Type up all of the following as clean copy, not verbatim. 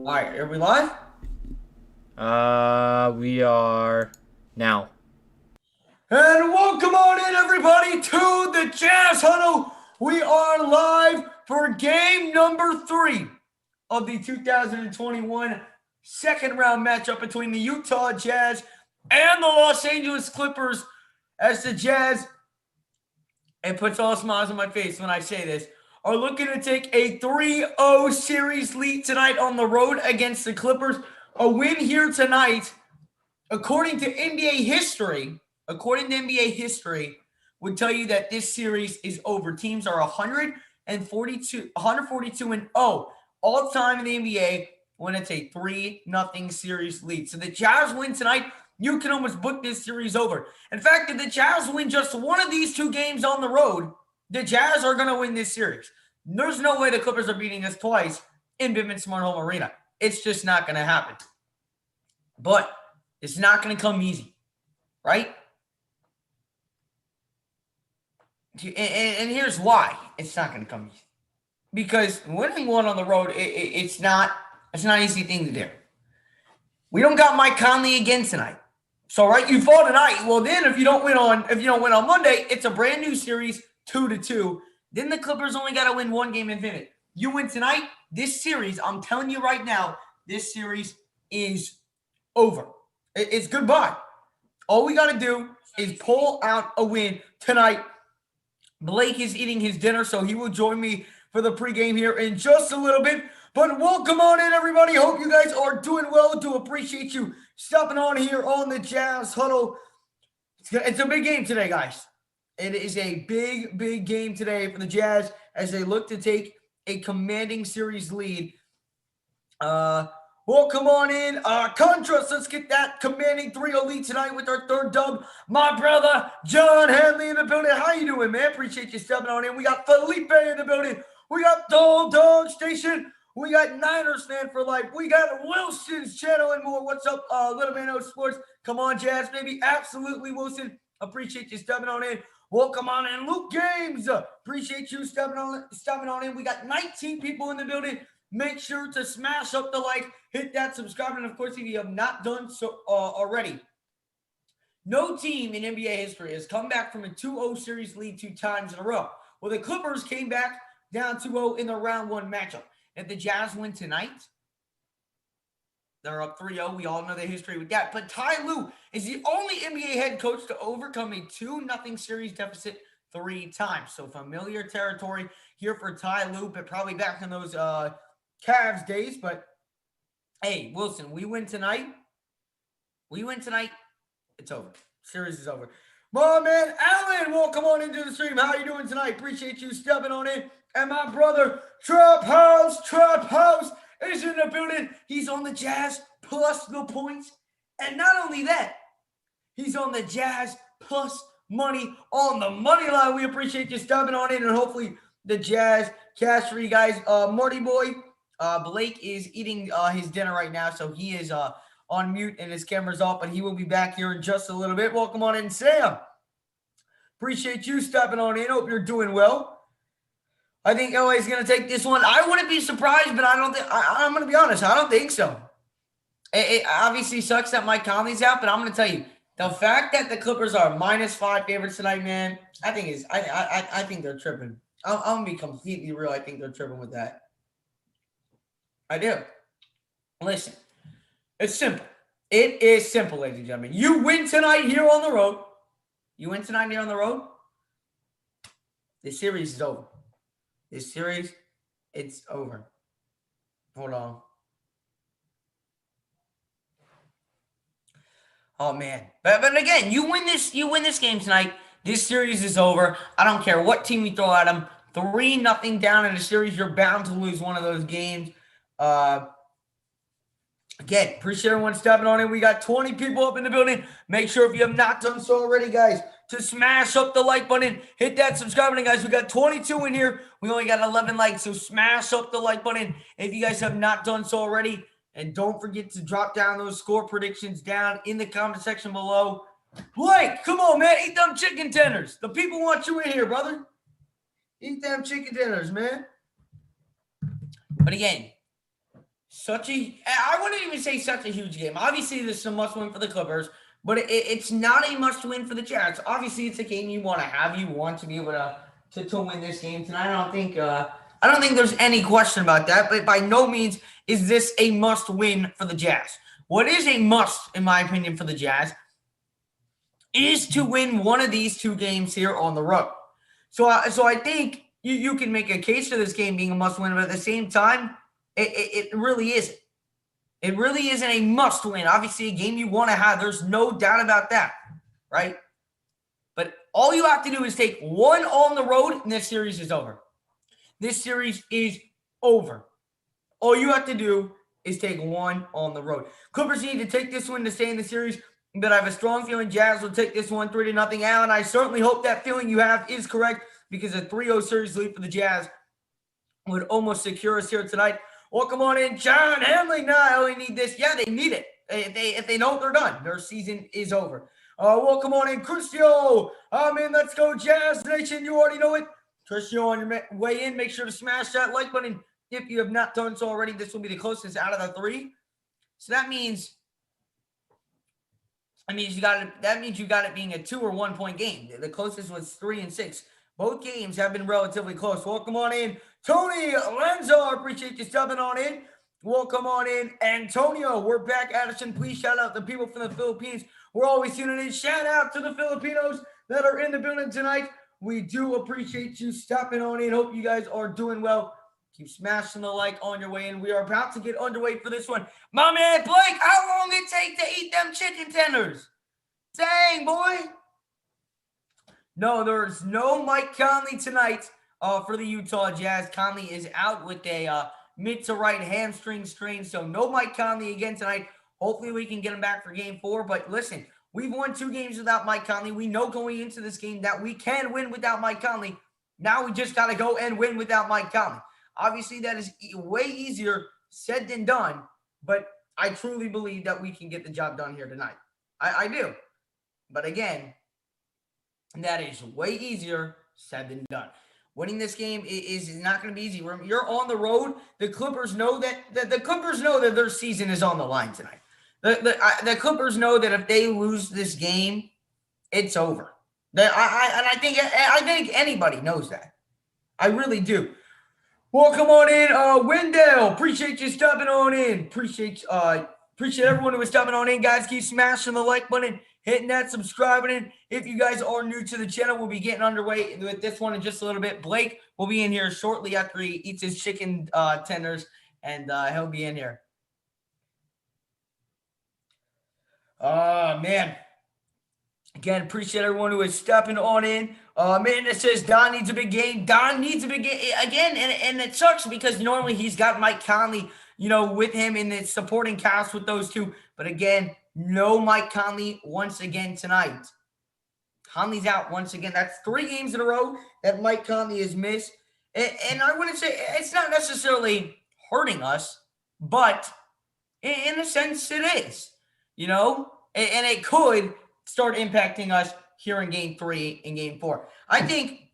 All right, are we live? We are now. And welcome on in, everybody, to the Jazz Huddle. We are live for game number 3 of the 2021 second round matchup between the Utah Jazz and the Los Angeles Clippers. As the Jazz, it puts all smiles on my face when I say this, are looking to take a 3-0 series lead tonight on the road against the Clippers. A win here tonight, according to NBA history, would tell you that this series is over. Teams are 142 and 0 all time in the NBA when it's a 3-0 series lead. So the Jazz win tonight, you can almost book this series over. In fact, if the Jazz win just one of these two games on the road, the Jazz are going to win this series. There's no way the Clippers are beating us twice in Vivint Smart Home Arena. It's just not going to happen. But it's not going to come easy, right? And here's why it's not going to come easy. Because winning one on the road, it's not an easy thing to do. We don't got Mike Conley again tonight. So right, you fall tonight. Well, then if you don't win on Monday, it's a brand new series, 2-2. Then the Clippers only got to win one game in Vivint. You win tonight, this series, I'm telling you right now, this series is over. It's goodbye. All we got to do is pull out a win tonight. Blake is eating his dinner, so he will join me for the pregame here in just a little bit. But welcome on in, everybody. Hope you guys are doing well. Do appreciate you stopping on here on the Jazz Huddle. It's a big game today, guys. It is a big, big game today for the Jazz as they look to take a commanding series lead. Welcome on in. Contrast, let's get that commanding 3-0 lead tonight with our third dub. My brother, John Hanley in the building. How you doing, man? Appreciate you stepping on in. We got Felipe in the building. We got Dog Station. We got Niners fan for life. We got Wilson's channel and more. What's up, Little Man O Sports? Come on, Jazz, baby. Absolutely, Wilson. Appreciate you stepping on in. Welcome on in, Luke Games. Appreciate you stepping on in. We got 19 people in the building. Make sure to smash up the like, hit that subscribe, and of course, if you have not done so already, no team in NBA history has come back from a 2-0 series lead 2 times in a row. Well, the Clippers came back down 2-0 in the round 1 matchup. If the Jazz win tonight, they're up 3-0. We all know the history with that. But Ty Lue is the only NBA head coach to overcome a 2-0 series deficit 3 times. So familiar territory here for Ty Lue, but probably back in those Cavs days. But hey, Wilson, we win tonight. It's over. Series is over. My man Alan, welcome on into the stream. How you doing tonight? Appreciate you stepping on in. And my brother Trap House is in the building. He's on the Jazz plus the points. And not only that, he's on the Jazz plus money on the money line. We appreciate you stepping on in, and hopefully the Jazz cash for you guys. Marty boy, Blake is eating his dinner right now, so he is on mute and his camera's off, but he will be back here in just a little bit. Welcome on in, Sam. Appreciate you stepping on in. Hope you're doing well. I think LA is going to take this one. I wouldn't be surprised, but I don't think. I'm going to be honest. I don't think so. It obviously sucks that Mike Conley's out, but I'm going to tell you, the fact that the Clippers are -5 favorites tonight, man, I think they're tripping. I'm going to be completely real. I think they're tripping with that. I do. Listen, it's simple. It is simple, ladies and gentlemen. You win tonight here on the road. This series is over. This series, it's over. Hold on. Oh man. But again, you win this game tonight. This series is over. I don't care what team you throw at them. 3-0 down in a series. You're bound to lose one of those games. Again, appreciate everyone stepping on in. We got 20 people up in the building. Make sure if you have not done so already, guys, to smash up the like button. Hit that subscribe button, guys. We got 22 in here. We only got 11 likes, so smash up the like button if you guys have not done so already. And don't forget to drop down those score predictions down in the comment section below. Blake, come on, man. Eat them chicken tenders. The people want you in here, brother. Eat them chicken tenders, man. But again, I wouldn't even say such a huge game. Obviously, this is a must-win for the Clippers, but it's not a must-win for the Jazz. Obviously, it's a game you want to have. You want to be able to win this game tonight. I don't think there's any question about that. But by no means is this a must-win for the Jazz. What is a must, in my opinion, for the Jazz is to win one of these two games here on the road. So I think you can make a case for this game being a must-win, but at the same time, it really isn't. It really isn't a must-win. Obviously, a game you want to have. There's no doubt about that, right? But all you have to do is take one on the road, and this series is over. This series is over. All you have to do is take one on the road. Clippers need to take this one to stay in the series, but I have a strong feeling Jazz will take this one 3-0. Allen, I certainly hope that feeling you have is correct because a 3-0 series lead for the Jazz would almost secure us here tonight. Welcome on in, John Henley. Nah, I only need this. Yeah, they need it. If they know, they're done. Their season is over. Welcome on in, Crucio. Let's go, Jazz Nation. You already know it. Crucio, on your way in, make sure to smash that like button if you have not done so already. This will be the closest out of the three. So that means you got it being a 2 or 1 point game. The closest was 3 and 6. Both games have been relatively close. Welcome on in, Tony Lanzo. Appreciate you stepping on in. Welcome on in, Antonio. We're back, Addison. Please shout out the people from the Philippines. We're always tuning in. Shout out to the Filipinos that are in the building tonight. We do appreciate you stepping on in. Hope you guys are doing well. Keep smashing the like on your way in. We are about to get underway for this one. My man Blake, how long it take to eat them chicken tenders? Dang, boy. No, there's no Mike Conley tonight for the Utah Jazz. Conley is out with a mid to right hamstring strain, so no Mike Conley again tonight. Hopefully we can get him back for game 4. But listen, we've won 2 games without Mike Conley. We know going into this game that we can win without Mike Conley. Now we just got to go and win without Mike Conley. Obviously, that is way easier said than done, but I truly believe that we can get the job done here tonight. I do. But again, that is way easier said than done. Winning this game is not going to be easy. You're on the road. The Clippers know that their season is on the line tonight. The Clippers know that if they lose this game, it's over. I think anybody knows that. I really do. Welcome on in, Wendell. Appreciate you stepping on in. Appreciate everyone who is stepping on in, guys. Keep smashing the like button, hitting that subscribe button. If you guys are new to the channel, we'll be getting underway with this one in just a little bit. Blake will be in here shortly after he eats his chicken tenders, and he'll be in here. Man. Again, appreciate everyone who is stepping on in. Man, that says Don needs a big game. Don needs a big game again, and it sucks because normally he's got Mike Conley, with him in the supporting cast with those two. But again, no Mike Conley once again tonight. Conley's out once again. That's 3 games in a row that Mike Conley has missed. And I wouldn't say it's not necessarily hurting us, but in a sense it is, and it could start impacting us here in game 3 and game 4. I think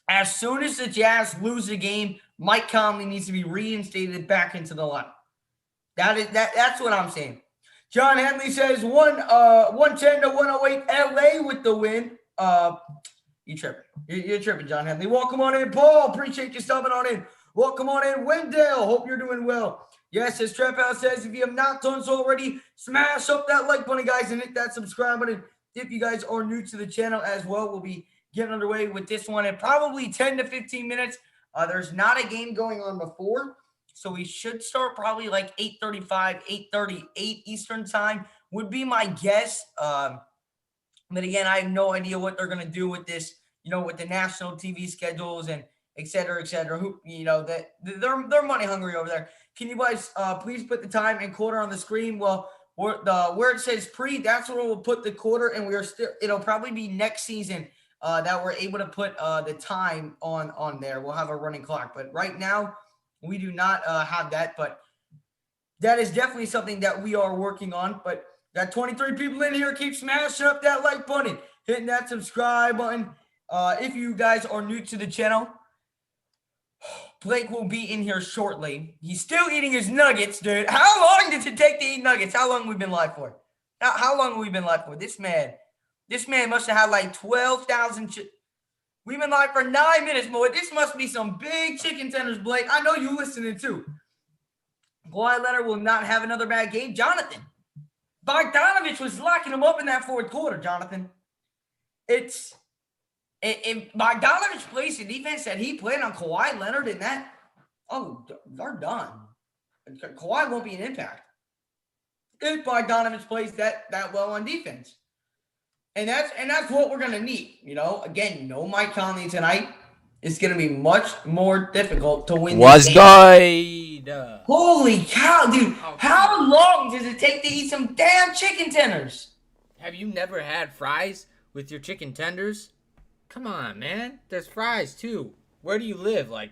as soon as the Jazz lose a game, Mike Conley needs to be reinstated back into the lineup. That's what I'm saying. John Henley says 110 to 108 LA with the win. You tripping. You're tripping, John Henley. Welcome on in, Paul. Appreciate you stopping on in. Welcome on in, Wendell. Hope you're doing well. Yes, as Trap House says, if you have not done so already, smash up that like button, guys, and hit that subscribe button. If you guys are new to the channel as well, we'll be getting underway with this one in probably 10 to 15 minutes. There's not a game going on before, so we should start probably like 8:35, 8:38 Eastern time would be my guess. But again, I have no idea what they're going to do with this, with the national TV schedules and et cetera, et cetera. Who, they're money hungry over there. Can you guys please put the time and quarter on the screen? Well, where it says pre, that's where we'll put the quarter, and it'll probably be next season that we're able to put the time on there. We'll have a running clock, but right now we do not have that. But that is definitely something that we are working on. But got 23 people in here. Keep smashing up that like button, hitting that subscribe button. If you guys are new to the channel, Blake will be in here shortly. He's still eating his nuggets, dude. How long did it take to eat nuggets? How long have we been live for? How long have we been live for? This man must have had like 12,000. We've been live for 9 minutes, boy. This must be some big chicken tenders, Blake. I know you listening too. Kawhi Leonard will not have another bad game. Jonathan, Bogdanovich was locking him up in that fourth quarter, Jonathan. If Bogdanovich plays the defense that he played on Kawhi Leonard in that, they're done. Kawhi won't be an impact if Bogdanovich plays that well on defense. And that's what we're gonna need. Again, no Mike Conley tonight. It's gonna be much more difficult to win. Was good. Holy cow, dude! How long does it take to eat some damn chicken tenders? Have you never had fries with your chicken tenders? Come on, man. There's fries too. Where do you live? Like,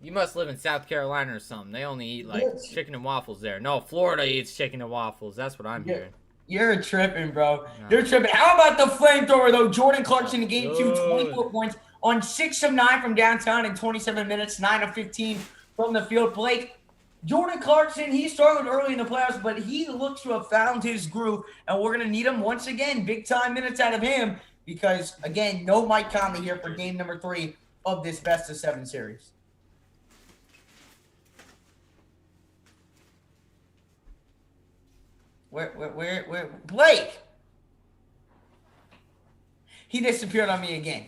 you must live in South Carolina or something. They only eat like chicken and waffles there. No, Florida eats chicken and waffles. That's what I'm hearing. You're tripping, bro. You're tripping. How about the flamethrower, though? Jordan Clarkson in game 2, 24 points on 6 of 9 from downtown in 27 minutes, 9 of 15 from the field. Blake, Jordan Clarkson, he struggled early in the playoffs, but he looks to have found his groove, and we're going to need him once again. Big-time minutes out of him because, again, no Mike Conley here for game number 3 of this best-of-7 series. Where, Blake? He disappeared on me again.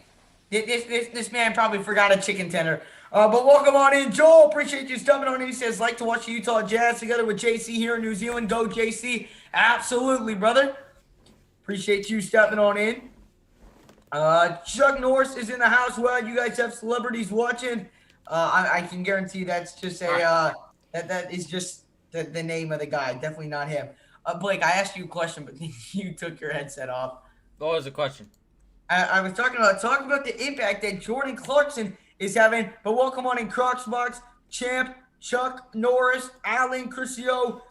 This man probably forgot a chicken tender. But welcome on in, Joel. Appreciate you stumbling on in. He says, like to watch the Utah Jazz together with JC here in New Zealand. Go, JC. Absolutely, brother. Appreciate you stepping on in. Chuck Norris is in the house. Well, you guys have celebrities watching. I can guarantee that's just that is just the name of the guy. Definitely not him. Blake, I asked you a question, but you took your headset off. What was the question? I was talking about the impact that Jordan Clarkson is having. But welcome on in Crocsbox, Champ, Chuck Norris, Alan, Crisio,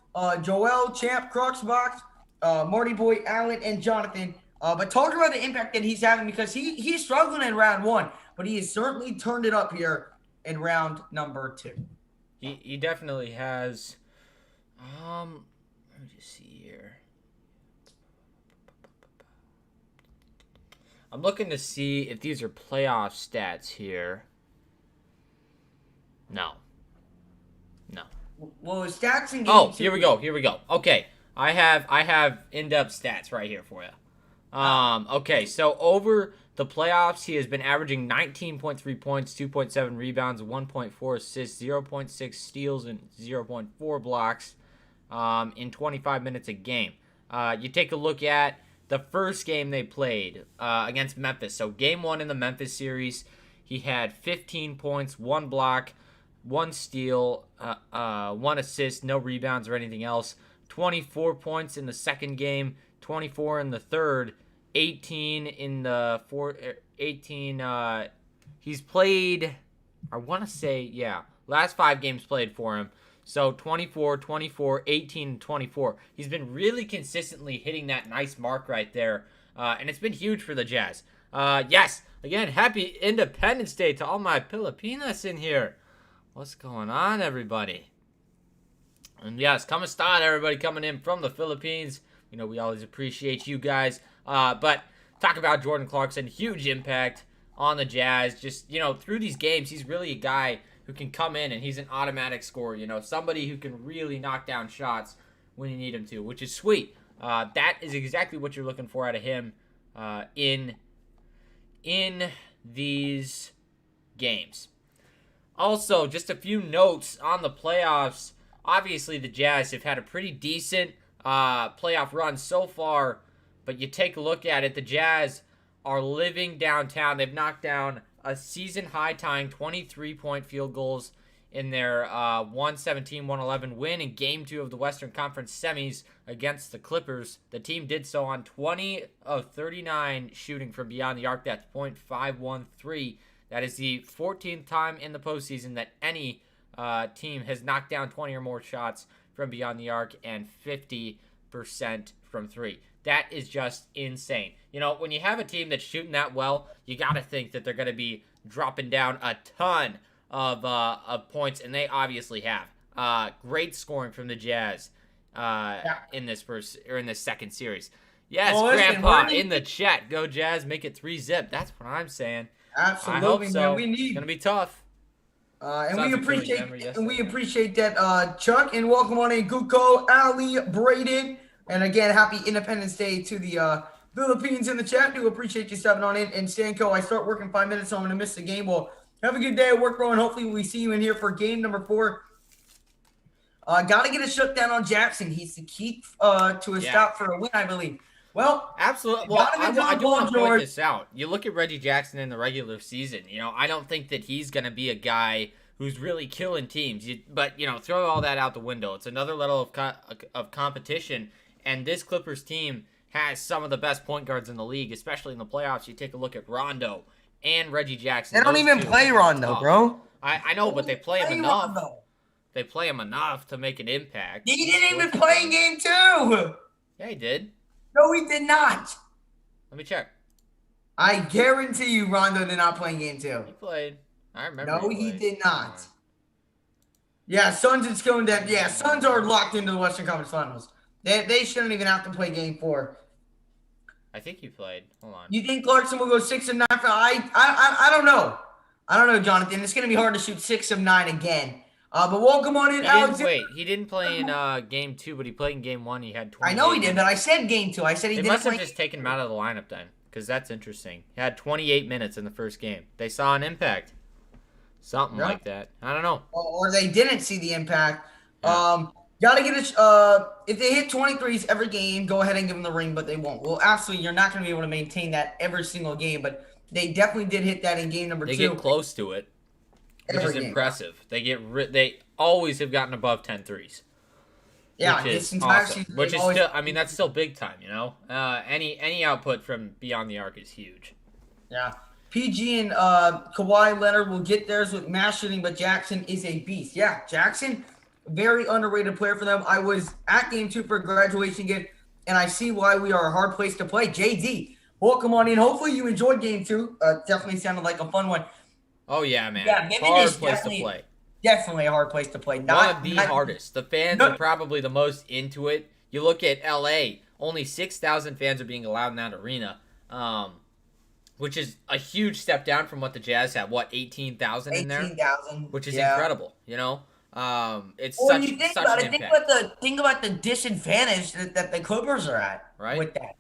Joel, Champ, Crocsbox, Marty Boy, Alan, and Jonathan. But talk about the impact that he's having because he's struggling in round 1, but he has certainly turned it up here in round number 2. He definitely has. Let me just see here. I'm looking to see if these are playoff stats here. No. Well, his stats in game 2. Here we go. Okay. I have in-depth stats right here for you. Okay, so over the playoffs, he has been averaging 19.3 points, 2.7 rebounds, 1.4 assists, 0.6 steals, and 0.4 blocks in 25 minutes a game. You take a look at the first game they played against Memphis. So game 1 in the Memphis series, he had 15 points, 1 block, 1 steal, 1 assist, no rebounds or anything else. 24 points in the second game, 24 in the third, 18 in the fourth. 18. He's played, I want to say, last 5 games played for him. So 24, 24, 18, 24. He's been really consistently hitting that nice mark right there. And it's been huge for the Jazz. Yes, again, happy Independence Day to all my Filipinas in here. What's going on, everybody? And yes, kamusta, everybody coming in from the Philippines. You know, we always appreciate you guys. But talk about Jordan Clarkson, huge impact on the Jazz. Just, through these games, he's really a guy who can come in and he's an automatic scorer, somebody who can really knock down shots when you need him to, which is sweet. That is exactly what you're looking for out of him in these games. Also, just a few notes on the playoffs. Obviously, the Jazz have had a pretty decent playoff run so far, but you take a look at it, the Jazz are living downtown. They've knocked down a season-high tying 23-point field goals in their 117-111 win in Game 2 of the Western Conference semis against the Clippers. The team did so on 20 of 39 shooting from beyond the arc. That's .513. That is the 14th time in the postseason that any team has knocked down 20 or more shots from beyond the arc and 50% from 3. That is just insane. When you have a team that's shooting that well, you got to think that they're going to be dropping down a ton of points, and they obviously have. Great scoring from the Jazz in this second series. Yes, Well, listen, Grandpa in the chat. Go Jazz, make it 3-zip. That's what I'm saying. Absolutely, I hope so. man. We need. It's gonna be tough. And Sounds we like Philly appreciate Denver and we yesterday. appreciate that, Chuck, and welcome on in Guko, Ali, Braden, and again, happy Independence Day to the Philippines in the chat. Do appreciate you stepping on in. And Stanko, I start work in 5 minutes, so I'm gonna miss the game. Well, have a good day at work, bro, and hopefully we see you in here for game number 4. Gotta get a shutdown on Jackson. He's the key to a stop for a win, I believe. Well, absolutely. Well, I do want to George. point this out. You look at Reggie Jackson in the regular season. I don't think that he's going to be a guy who's really killing teams. But throw all that out the window. It's another level of competition, and this Clippers team has some of the best point guards in the league, especially in the playoffs. You take a look at Rondo and Reggie Jackson. They don't even play Rondo, bro. I know, but they play him enough. Rondo. They play him enough to make an impact. He didn't even play in game 2. Yeah, he did. No, he did not. Let me check. I guarantee you Rondo did not play in game 2. He played. I remember. No, he did not. Yeah, Suns is going down. Yeah, Suns are locked into the Western Conference Finals. They shouldn't even have to play game 4. I think he played. Hold on. You think Clarkson will go 6 of 9 for I don't know. I don't know, Jonathan. It's gonna be hard to shoot 6 of 9 again. But welcome on in, Alex. He didn't play in game 2, but he played in game 1. He had 20. I know he did, but I said game 2. I said he they didn't must have play. just taken him out of the lineup then, because that's interesting. He had 28 minutes in the first game. They saw an impact. Something like that. I don't know. Or they didn't see the impact. Yeah. Gotta get if they hit 23s every game, go ahead and give them the ring, but they won't. Well, absolutely, you're not going to be able to maintain that every single game, but they definitely did hit that in game number 2. They get close to it, which is impressive. They always have gotten above 10 threes. Yeah, this entire season. Which is still, that's still big time, Any output from beyond the arc is huge. Yeah. PG and Kawhi Leonard will get theirs with mass shooting, but Jackson is a beast. Yeah, Jackson, very underrated player for them. I was at game 2 for a graduation gift, and I see why we are a hard place to play. JD, welcome on in. Hopefully you enjoyed game 2. Definitely sounded like a fun one. Oh, yeah, man. Yeah, hard place to play. Definitely a hard place to play. One of the hardest. The fans are probably the most into it. You look at LA, only 6,000 fans are being allowed in that arena, which is a huge step down from what the Jazz have. 18,000 in there? 18,000. Which is incredible, It's well, such, you think such about an it, impact. think about the disadvantage that the Clippers are at with that.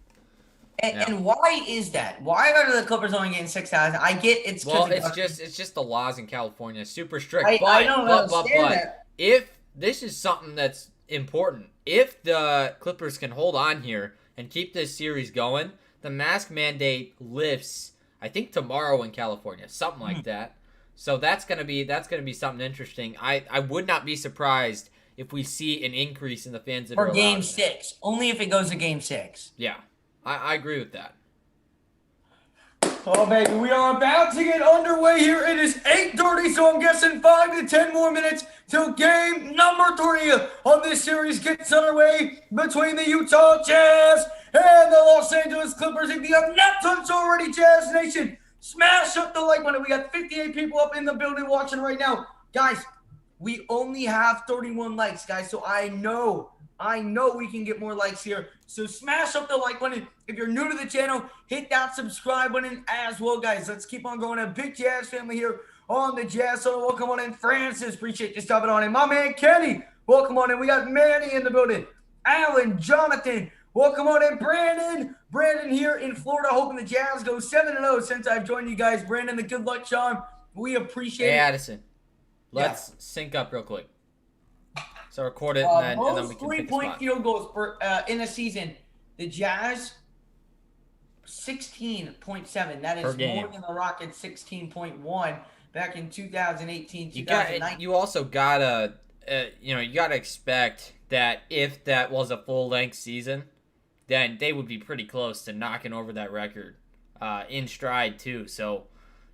And why is that? Why are the Clippers only getting 6,000? I get it's it's just the laws in California, super strict. I don't understand that. If this is something that's important, if the Clippers can hold on here and keep this series going, the mask mandate lifts, I think tomorrow in California, something like that. So that's gonna be something interesting. I would not be surprised if we see an increase in the fans that are allowed game 6. Only if it goes to game 6. Yeah. I agree with that. Oh, baby, we are about to get underway here. It is 8:30, so I'm guessing 5 to 10 more minutes till game number 3 of this series gets underway between the Utah Jazz and the Los Angeles Clippers. If you have not done so already, Jazz Nation, smash up the like button. We got 58 people up in the building watching right now. Guys, we only have 31 likes, guys, so I know we can get more likes here. So smash up the like button. If you're new to the channel, hit that subscribe button as well, guys. Let's keep on going. A big Jazz family here on the Jazz. So welcome on in, Francis. Appreciate you stopping on in. My man, Kenny, welcome on in. We got Manny in the building. Alan, Jonathan, welcome on in. Brandon here in Florida, hoping the Jazz go 7-0 since I've joined you guys. Brandon, the good luck charm. We appreciate it. Hey, Addison, let's sync up real quick. So record it, and then we can pick 3-point field goals for in a season. The Jazz, 16.7. That is more than the Rockets' 16.1 back in 2018, 2019. You also gotta, you gotta expect that if that was a full-length season, then they would be pretty close to knocking over that record in stride too. So,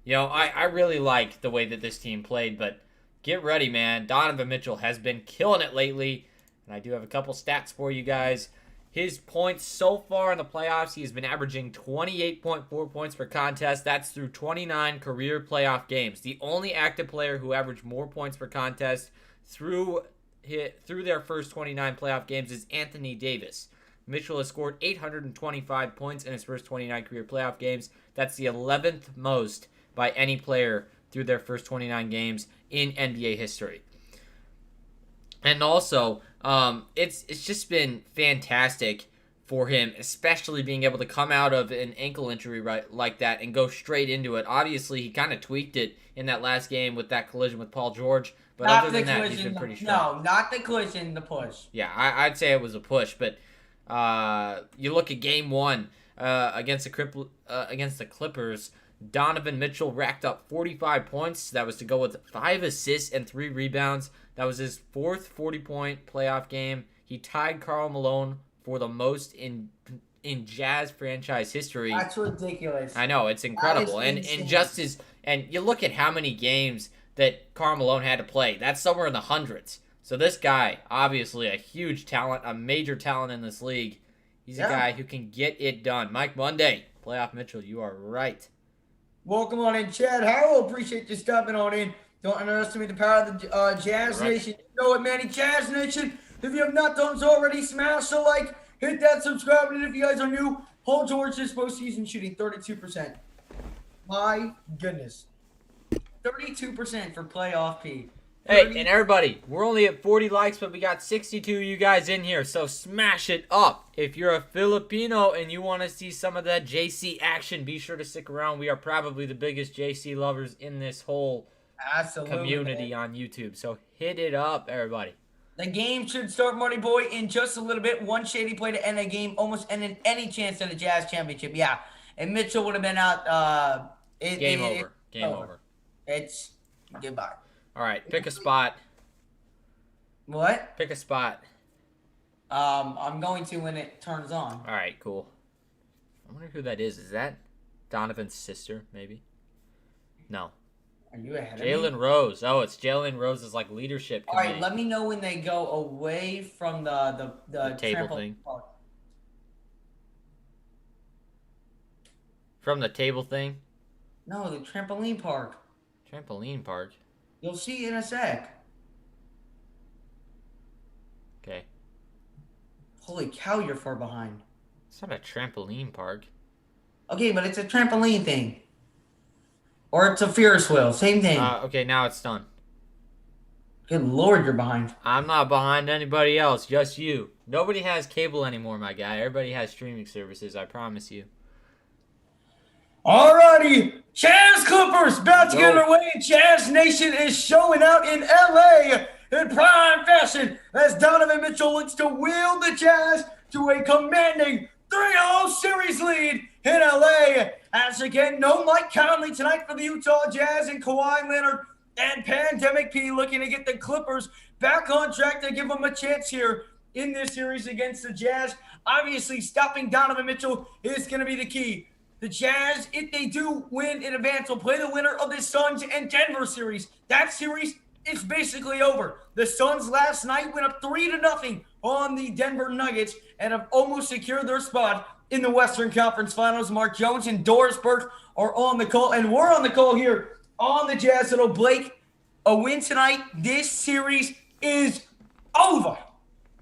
I really like the way that this team played, but get ready, man. Donovan Mitchell has been killing it lately, and I do have a couple stats for you guys. His points so far in the playoffs, he has been averaging 28.4 points per contest. That's through 29 career playoff games. The only active player who averaged more points per contest through their first 29 playoff games is Anthony Davis. Mitchell has scored 825 points in his first 29 career playoff games. That's the 11th most by any player through their first 29 games in NBA history. And also, it's just been fantastic for him, especially being able to come out of an ankle injury like that and go straight into it. Obviously, he kind of tweaked it in that last game with that collision with Paul George, but Not other the than that, collision, he's been pretty strong. No, not the collision, the push. Yeah, I'd say it was a push, but you look at Game 1 against the Clippers. Donovan Mitchell racked up 45 points. That was to go with 5 assists and 3 rebounds. That was his 4th 40-point playoff game. He tied Karl Malone for the most in Jazz franchise history. That's ridiculous. I know, it's incredible. And you look at how many games that Karl Malone had to play. That's somewhere in the hundreds. So this guy, obviously a huge talent, a major talent in this league. He's a guy who can get it done. Mike Monday, Playoff Mitchell, you are right. Welcome on in, Chad Howell. Appreciate you stopping on in. Don't underestimate the power of the Jazz Nation. You know it, Manny. Jazz Nation, if you have not done so already, smash the like, hit that subscribe, and if you guys are new, Paul George this postseason shooting 32%. My goodness. 32% for playoff P. Hey, and everybody, we're only at 40 likes, but we got 62 of you guys in here, so smash it up. If you're a Filipino and you want to see some of that JC action, be sure to stick around. We are probably the biggest JC lovers in this whole community on YouTube, so hit it up, everybody. The game should start, Money Boy, in just a little bit. One shady play to end a game, almost ended any chance at a Jazz championship. Yeah, and Mitchell would have been out. Game over. It's goodbye. All right, pick a spot. What? Pick a spot. I'm going to when it turns on. All right, cool. I wonder who that is. Is that Donovan's sister, maybe? No. Are you ahead of me? Jalen Rose. Oh, it's Jalen Rose's like leadership committee. All right, let me know when they go away from the table thing. From the table thing? No, the trampoline park. Trampoline park? You'll see in a sec. Okay. Holy cow, you're far behind. It's not a trampoline park. Okay, but it's a trampoline thing. Or it's a Ferris wheel. Same thing. Okay, now it's done. Good Lord, you're behind. I'm not behind anybody else, just you. Nobody has cable anymore, my guy. Everybody has streaming services, I promise you. Alrighty, Jazz Clippers about to get underway. Jazz Nation is showing out in LA in prime fashion as Donovan Mitchell looks to wheel the Jazz to a commanding 3-0 series lead in LA. As again, no Mike Conley tonight for the Utah Jazz, and Kawhi Leonard and Pandemic P looking to get the Clippers back on track to give them a chance here in this series against the Jazz. Obviously, stopping Donovan Mitchell is going to be the key. The Jazz, if they do win in advance, will play the winner of the Suns and Denver series. That series is basically over. The Suns last night went up 3-0 on the Denver Nuggets and have almost secured their spot in the Western Conference Finals. Mark Jones and Doris Burke are on the call, and we're on the call here on the Jazz. So Blake, a win tonight, this series is over.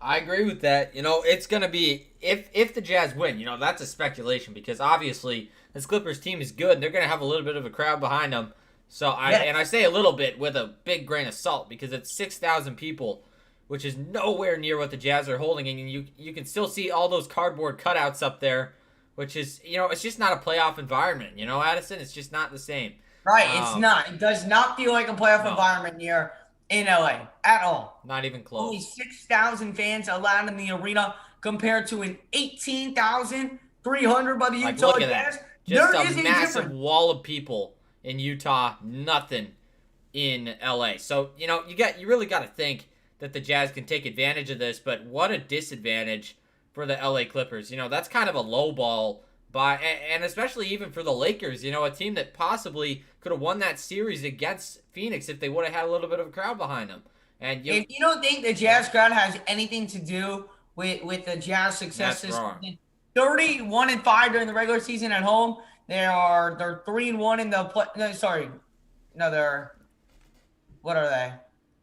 I agree with that. You know, it's going to be, if the Jazz win, you know, that's a speculation because obviously this Clippers team is good and they're going to have a little bit of a crowd behind them. So, I say a little bit with a big grain of salt because it's 6,000 people, which is nowhere near what the Jazz are holding. And you can still see all those cardboard cutouts up there, which is, you know, it's just not a playoff environment. You know, Addison, it's just not the same. Right, it's not. It does not feel like a playoff environment here in LA at all. Not even close. Only 6,000 fans allowed in the arena compared to an 18,300 by the Utah look at Jazz. that. Just There a is a massive difference. wall of people in Utah, nothing in LA. So, you know, you really got to think that the Jazz can take advantage of this, but what a disadvantage for the LA Clippers. You know, that's kind of a low ball and especially even for the Lakers, you know, a team that possibly could have won that series against Phoenix if they would have had a little bit of a crowd behind them. And If you don't think the Jazz crowd has anything to do with the Jazz success That's this wrong. season. 31-5 during the regular season at home. They're 3-1 in the play. No, sorry, no, they're what are they?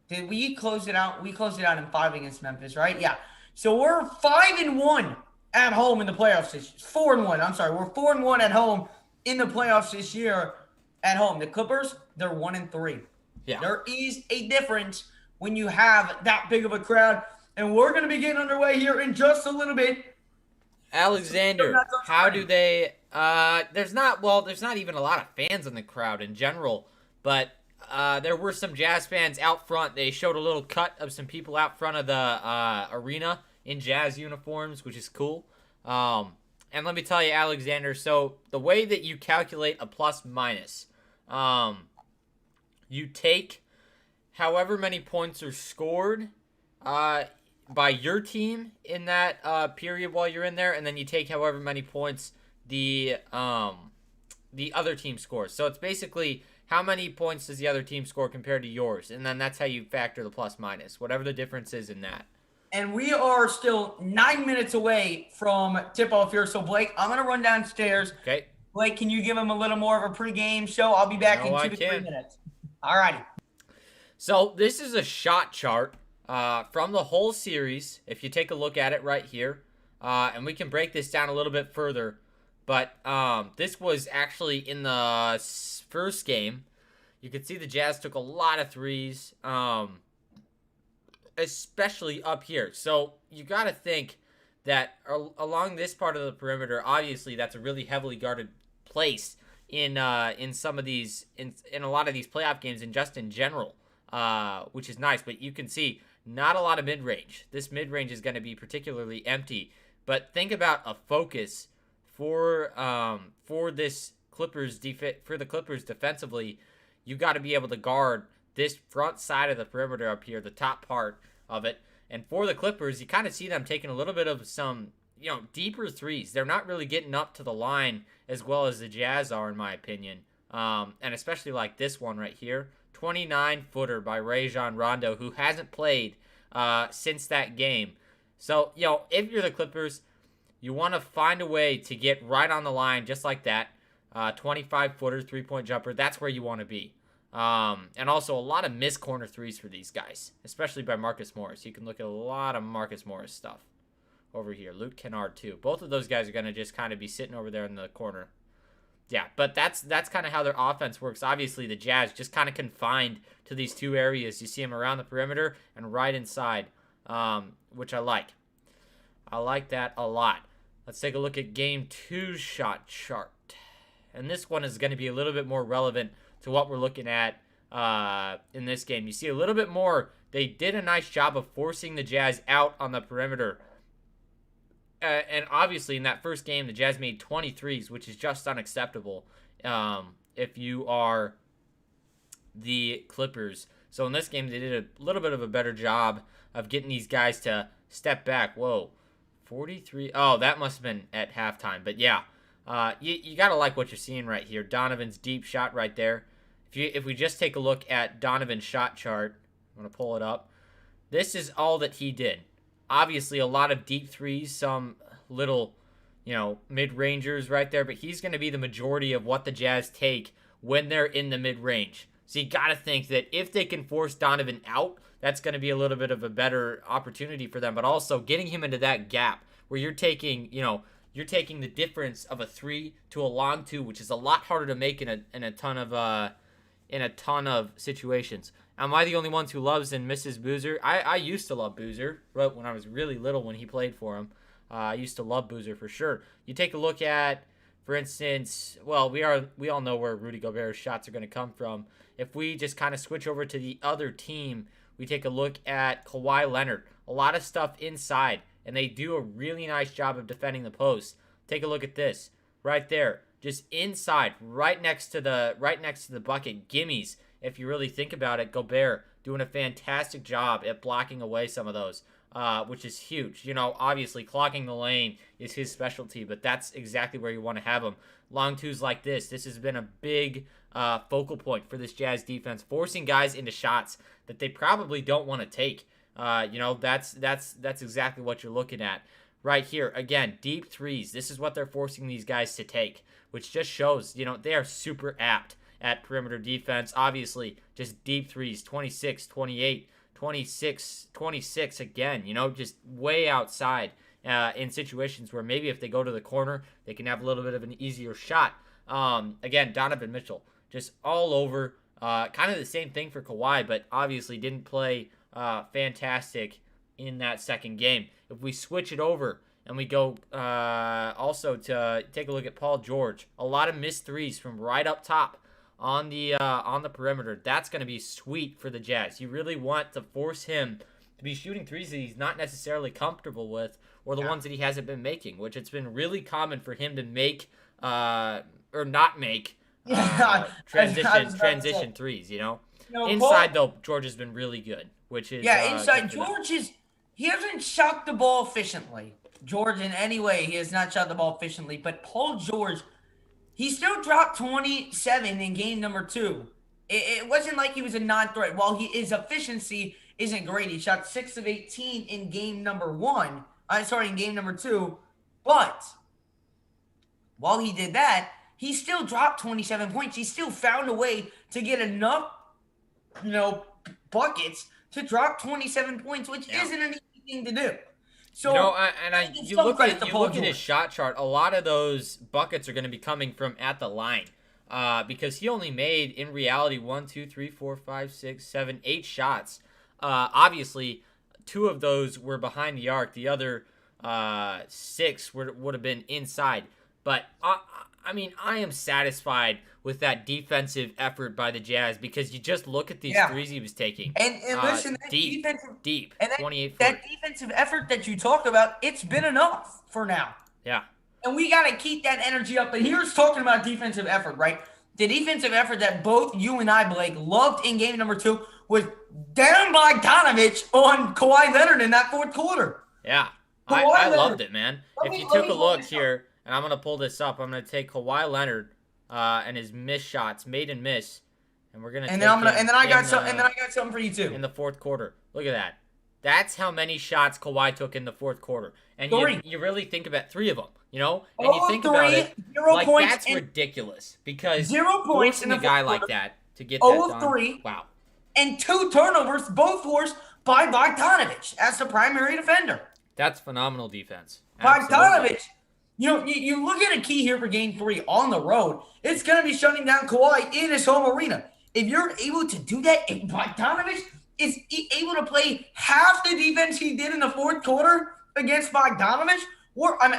Did we close it out? We closed it out in 5 against Memphis, right? Yeah. So we're 5-1 at home in the playoffs this year. 4-1. I'm sorry, we're 4-1 at home in the playoffs this year at home. The Clippers, they're 1-3. Yeah. There is a difference when you have that big of a crowd. And we're going to be getting underway here in just a little bit. Alexander, how do they there's not even a lot of fans in the crowd in general, but there were some Jazz fans out front. They showed a little cut of some people out front of the arena in Jazz uniforms, which is cool. And let me tell you, Alexander, so the way that you calculate a plus minus, you take however many points are scored by your team in that period while you're in there, and then you take however many points the other team scores. So it's basically how many points does the other team score compared to yours, and then that's how you factor the plus minus, whatever the difference is in that. And we are still 9 minutes away from tip-off here. So, Blake, I'm going to run downstairs. Okay. Blake, can you give him a little more of a pregame show? I'll be back in 2 to 3 minutes. All righty. So this is a shot chart from the whole series, if you take a look at it right here. And we can break this down a little bit further. But this was actually in the first game. You can see the Jazz took a lot of threes, especially up here. So you got to think that along this part of the perimeter, obviously that's a really heavily guarded place in some of these in a lot of these playoff games and just in general, which is nice. But you can see not a lot of mid-range. This mid-range is going to be particularly empty. But think about a focus for this Clippers for the Clippers defensively. You got to be able to guard this front side of the perimeter up here, the top part of it. And for the Clippers, you kind of see them taking a little bit of some, deeper threes. They're not really getting up to the line as well as the Jazz are, in my opinion. And especially like this one right here, 29-footer by Rajon Rondo, who hasn't played since that game. So, if you're the Clippers, you want to find a way to get right on the line just like that. 25-footer, three-point jumper, that's where you want to be. And also a lot of missed corner threes for these guys, especially by Marcus Morris. You can look at a lot of Marcus Morris stuff over here. Luke Kennard too. Both of those guys are going to just kind of be sitting over there in the corner. Yeah, but that's kind of how their offense works. Obviously, the Jazz just kind of confined to these two areas. You see them around the perimeter and right inside, which I like. I like that a lot. Let's take a look at Game 2's shot chart. And this one is going to be a little bit more relevant to what we're looking at in this game. You see a little bit more. They did a nice job of forcing the Jazz out on the perimeter. And obviously, in that first game, the Jazz made 23s, which is just unacceptable if you are the Clippers. So in this game, they did a little bit of a better job of getting these guys to step back. Whoa, 43. Oh, that must have been at halftime. But yeah, you got to like what you're seeing right here. Donovan's deep shot right there. If we just take a look at Donovan's shot chart, I'm going to pull it up. This is all that he did. Obviously, a lot of deep threes, some little, mid-rangers right there, but he's going to be the majority of what the Jazz take when they're in the mid-range. So you got to think that if they can force Donovan out, that's going to be a little bit of a better opportunity for them, but also getting him into that gap where you're taking, you're taking the difference of a 3 to a long 2, which is a lot harder to make in a ton of situations. Am I the only one who loves and misses Boozer? I used to love Boozer, right, when I was really little when he played for him. I used to love Boozer for sure. You take a look at, for instance, well, we all know where Rudy Gobert's shots are going to come from. If we just kind of switch over to the other team, we take a look at Kawhi Leonard. A lot of stuff inside, and they do a really nice job of defending the post. Take a look at this right there, just inside, right next to the bucket, gimmies. If you really think about it, Gobert doing a fantastic job at blocking away some of those, which is huge. Obviously clogging the lane is his specialty, but that's exactly where you want to have him. Long twos like this has been a big focal point for this Jazz defense, forcing guys into shots that they probably don't want to take. That's exactly what you're looking at right here. Again, deep threes. This is what they're forcing these guys to take, which just shows, they are super apt at perimeter defense. Obviously, just deep threes, 26, 28, 26, 26 again, just way outside in situations where maybe if they go to the corner, they can have a little bit of an easier shot. Again, Donovan Mitchell, just all over. Kind of the same thing for Kawhi, but obviously didn't play fantastic in that second game. If we switch it over and we go also to take a look at Paul George, a lot of missed threes from right up top on the perimeter. That's going to be sweet for the Jazz. You really want to force him to be shooting threes that he's not necessarily comfortable with, or the ones that he hasn't been making, which it's been really common for him to make or not make transition threes. Inside though, George has been really good, which is inside George he hasn't shot the ball efficiently. George in any way he has not shot the ball efficiently, but Paul George, he still dropped 27 in game number 2. It wasn't like he was a non-threat. While his efficiency isn't great, he shot 6 of 18 in game number 1. In game number 2. But while he did that, he still dropped 27 points. He still found a way to get enough, buckets to drop 27 points, which isn't an easy thing to do. So, you look at his shot chart. A lot of those buckets are going to be coming from at the line, because he only made, in reality, 1, 2, 3, 4, 5, 6, 7, 8 shots. Obviously, 2 of those were behind the arc. The other 6 would have been inside. But I am satisfied with that defensive effort by the Jazz, because you just look at these threes he was taking. And listen, that deep, and 28 that defensive effort that you talk about, it's been enough for now. Yeah. And we got to keep that energy up. But here's talking about defensive effort, right? The defensive effort that both you and I, Blake, loved in game number 2 was down by Donovich on Kawhi Leonard in that fourth quarter. Yeah. I loved it, man. If you took a look here, and I'm going to pull this up, I'm going to take Kawhi Leonard and his missed shots, made and miss, and we're going to I got something for you too. In the fourth quarter. Look at that. That's how many shots Kawhi took in the fourth quarter. And you really think about 3 of them, And you think about it, that's ridiculous. Because 0 points in a guy like that to get that done. 3. Wow. And 2 turnovers, both forced by Bogdanovich as the primary defender. That's phenomenal defense. Bogdanovich, you look at a key here for game 3 on the road. It's going to be shutting down Kawhi in his home arena. If you're able to do that, if Bogdanovich is able to play half the defense he did in the fourth quarter against Bogdanovich,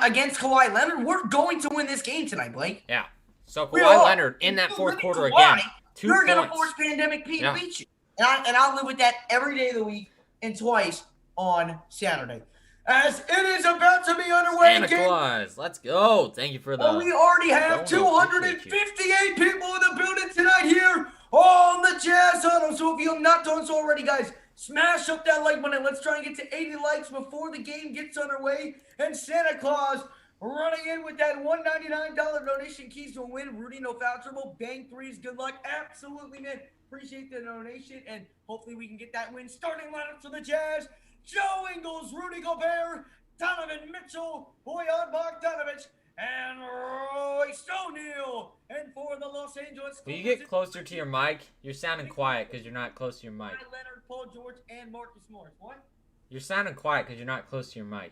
against Kawhi Leonard, we're going to win this game tonight, Blake. Yeah. So Kawhi Leonard in that fourth quarter again, 2 you're points. You're going to force Pandemic Pete to beat you. And I'll live with that every day of the week and twice on Saturday. As it is about to be underway. Santa Claus, let's go. Thank you for the... we already have 258 people in the building tonight here on the Jazz Huddle. So if you have not done so already, guys, smash up that like button. Let's try and get to 80 likes before the game gets underway. And Santa Claus running in with that $199 donation. Keys to a win. Rudy, no foul trouble. Bang threes. Good luck. Absolutely, man. Appreciate the donation. And hopefully we can get that win. Starting lineup for the Jazz. Joe Ingles, Rudy Gobert, Donovan Mitchell, Bojan Bogdanovich, and Royce O'Neal. And for the Los Angeles Clippers, will you get closer to your mic? You're sounding quiet because you're not close to your mic. Leonard, Paul George, and Marcus Morris. What? You're sounding quiet because you're not close to your mic.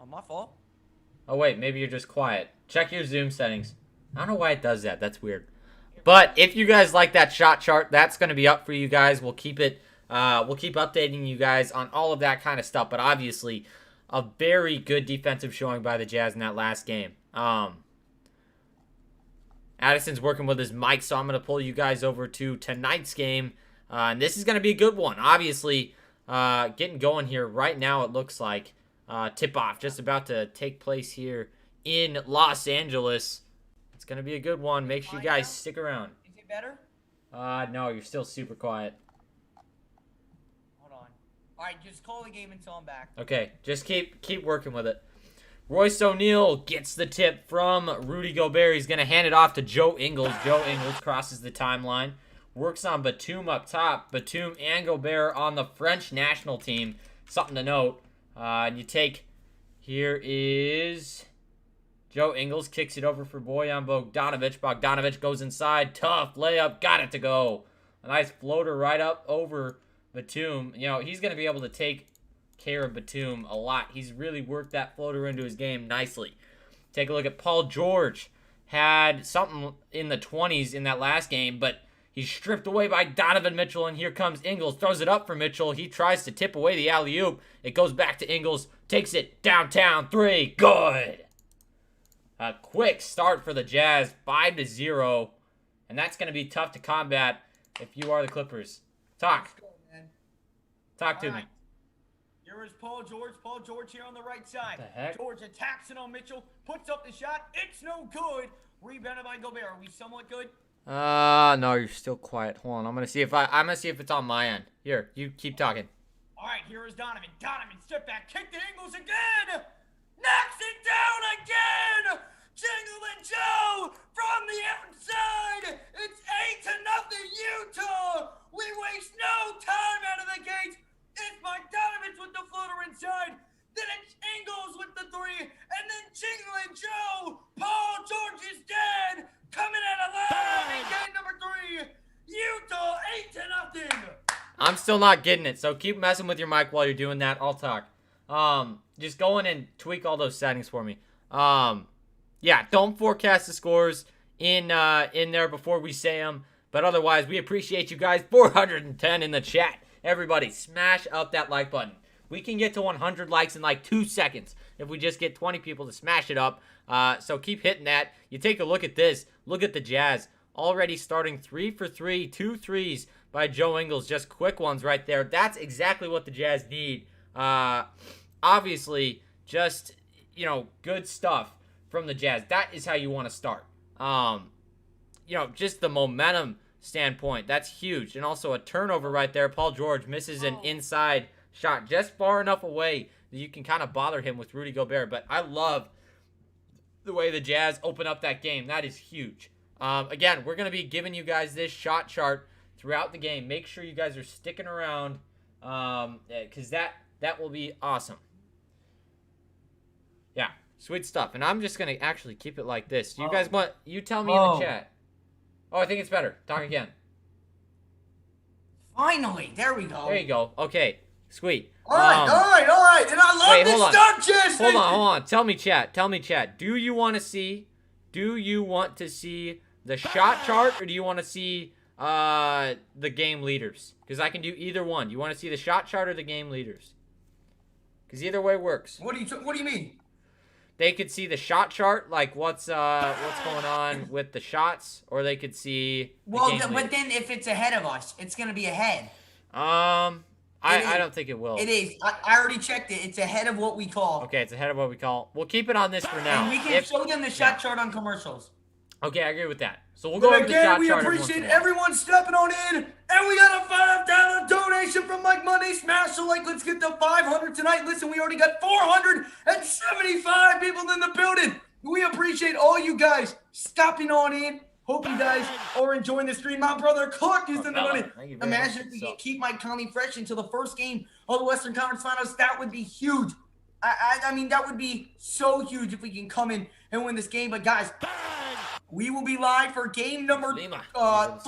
Oh, my fault? Oh, wait. Maybe you're just quiet. Check your Zoom settings. I don't know why it does that. That's weird. But if you guys like that shot chart, that's going to be up for you guys. We'll keep it. We'll keep updating you guys on all of that kind of stuff. But obviously, a very good defensive showing by the Jazz in that last game. Addison's working with his mic, so I'm going to pull you guys over to tonight's game. And this is going to be a good one. Obviously, getting going here right now, it looks like. Tip-off just about to take place here in Los Angeles. It's going to be a good one. Make sure you guys stick around. Is it better? No, you're still super quiet. All right, just call the game until I'm back. Okay, just keep working with it. Royce O'Neal gets the tip from Rudy Gobert. He's going to hand it off to Joe Ingles. Joe Ingles crosses the timeline works on Batum up top. Batum and Gobert on the French national team. Something to note. And you take, here is Joe Ingles, kicks it over for Bojan Bogdanovic. Bogdanovic goes inside, tough layup, got it to go. A nice floater right up over Batum. You know, he's going to be able to take care of Batum a lot. He's really worked that floater into his game nicely. Take a look at Paul George. Had something in the 20s in that last game, but he's stripped away by Donovan Mitchell, and here comes Ingles. Throws it up for Mitchell. He tries to tip away the alley-oop. It goes back to Ingles. Takes it downtown. 3. Good. A quick start for the Jazz. 5-0. And that's going to be tough to combat if you are the Clippers. Talk. Talk to me. Here is Paul George. Paul George here on the right side. What the heck? George attacks it on Mitchell. Puts up the shot. It's no good. Rebounded by Gobert. Are we somewhat good? No, you're still quiet. Hold on. I'm gonna see if it's on my end. Here, you keep talking. All right, here is Donovan. Donovan, step back, kick to Ingles again. Knocks it down again. Jingle and Joe from the outside. It's 8-0 Utah. We waste no time out of the gate. It's Bogdanovic with the floater inside. Then it's Ingles with the 3. And then Jingle and Joe. Paul George is dead. Coming out alive in game number 3. Utah 8-0. I'm still not getting it, so keep messing with your mic while you're doing that. I'll talk. Just go in and tweak all those settings for me. Yeah, don't forecast the scores in there before we say them. But otherwise, we appreciate you guys. 410 in the chat. Everybody, smash up that like button. We can get to 100 likes in like 2 seconds if we just get 20 people to smash it up. So keep hitting that. You take a look at this. Look at the Jazz. Already starting 3 for 3. 2 threes by Joe Ingles. Just quick ones right there. That's exactly what the Jazz need. Obviously, just, you know, good stuff from the Jazz. That is how you want to start. You know, just the momentum standpoint. That's huge. And also a turnover right there. Paul George misses an inside shot just far enough away that you can kind of bother him with Rudy Gobert. But I love the way the Jazz open up that game. That is huge. Again, we're going to be giving you guys this shot chart throughout the game. Make sure you guys are sticking around because that will be awesome. Yeah, sweet stuff. And I'm just going to actually keep it like this. You guys want, you tell me in the chat. Oh, I think it's better. Talk again. Finally, there we go. There you go. Okay, sweet. All right. And I love this stuff, Jess. Hold on. Tell me, chat. Do you want to see the shot chart, or do you want to see the game leaders? Because I can do either one. You want to see the shot chart or the game leaders? Because either way works. What do you mean? They could see the shot chart, like what's going on with the shots, or they could see the game leaders. But then if it's ahead of us, it's gonna be ahead. I don't think it will. It is. I already checked it. It's ahead of what we call. Okay, it's ahead of what we call. We'll keep it on this for now. And we can show them the shot chart on commercials. Okay, I agree with that. So we'll go over the shot chart. We appreciate everyone stepping on in, and we got a $5 donation from Mike Monday. Smash the like. Let's get to 500 tonight. Listen, we already got 475 people in the building. We appreciate all you guys stopping on in. Hope you guys are enjoying the stream. My brother Clark is in the building. Imagine if we could keep Mike Conley fresh until the first game of the Western Conference Finals. That would be huge. I mean, that would be so huge if we can come in and win this game. But guys, we will be live for game number 4 of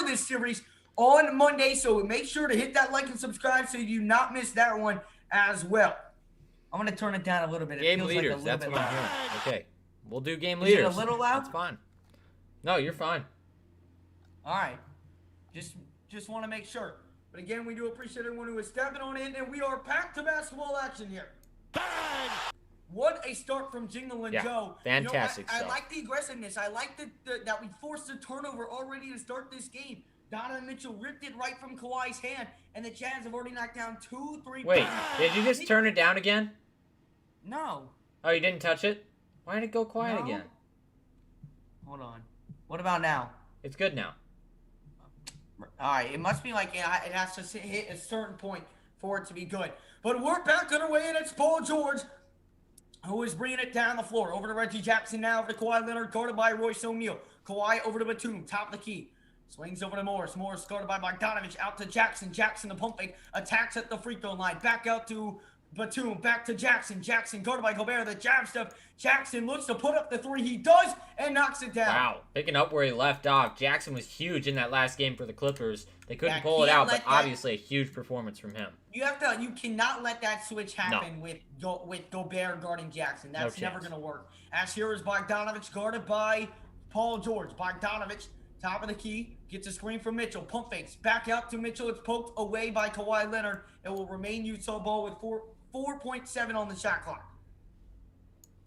this series on Monday. So make sure to hit that like and subscribe so you do not miss that one as well. I'm going to turn it down a little bit. Game leaders. That's what I'm hearing. Okay. We'll do game leaders. Is it a little loud? That's fine. No, you're fine. All right. Just want to make sure. But again, we do appreciate everyone who is stepping on in, and we are packed to basketball action here. What a start from Jingle and Joe. Fantastic I stuff. like the aggressiveness. I like that we forced the turnover already to start this game. Donovan Mitchell ripped it right from Kawhi's hand, and the Jazz have already knocked down 2 3 Wait, did you just turn it down again? No. Oh, you didn't touch it? Why did it go quiet again? Hold on. What about now? It's good now. All right. It must be like it has to hit a certain point for it to be good. But we're back on our way, and it's Paul George who is bringing it down the floor. Over to Reggie Jackson now, over to Kawhi Leonard, guarded by Royce O'Neal. Kawhi over to Batum, top of the key. Swings over to Morris. Morris guarded by Bogdanovich. Out to Jackson. Jackson, the pump fake. Attacks at the free throw line. Back out to Batum. Back to Jackson. Jackson guarded by Gobert. The jab step. Jackson looks to put up the three. He does and knocks it down. Wow. Picking up where he left off. Jackson was huge in that last game for the Clippers. They couldn't pull it out, but obviously a huge performance from him. You cannot let that switch happen with Gobert guarding Jackson. That's never going to work. As here is Bogdanovich guarded by Paul George. Bogdanovich, top of the key, gets a screen from Mitchell. Pump fakes. Back out to Mitchell. It's poked away by Kawhi Leonard. It will remain Utah ball with 4.7 on the shot clock.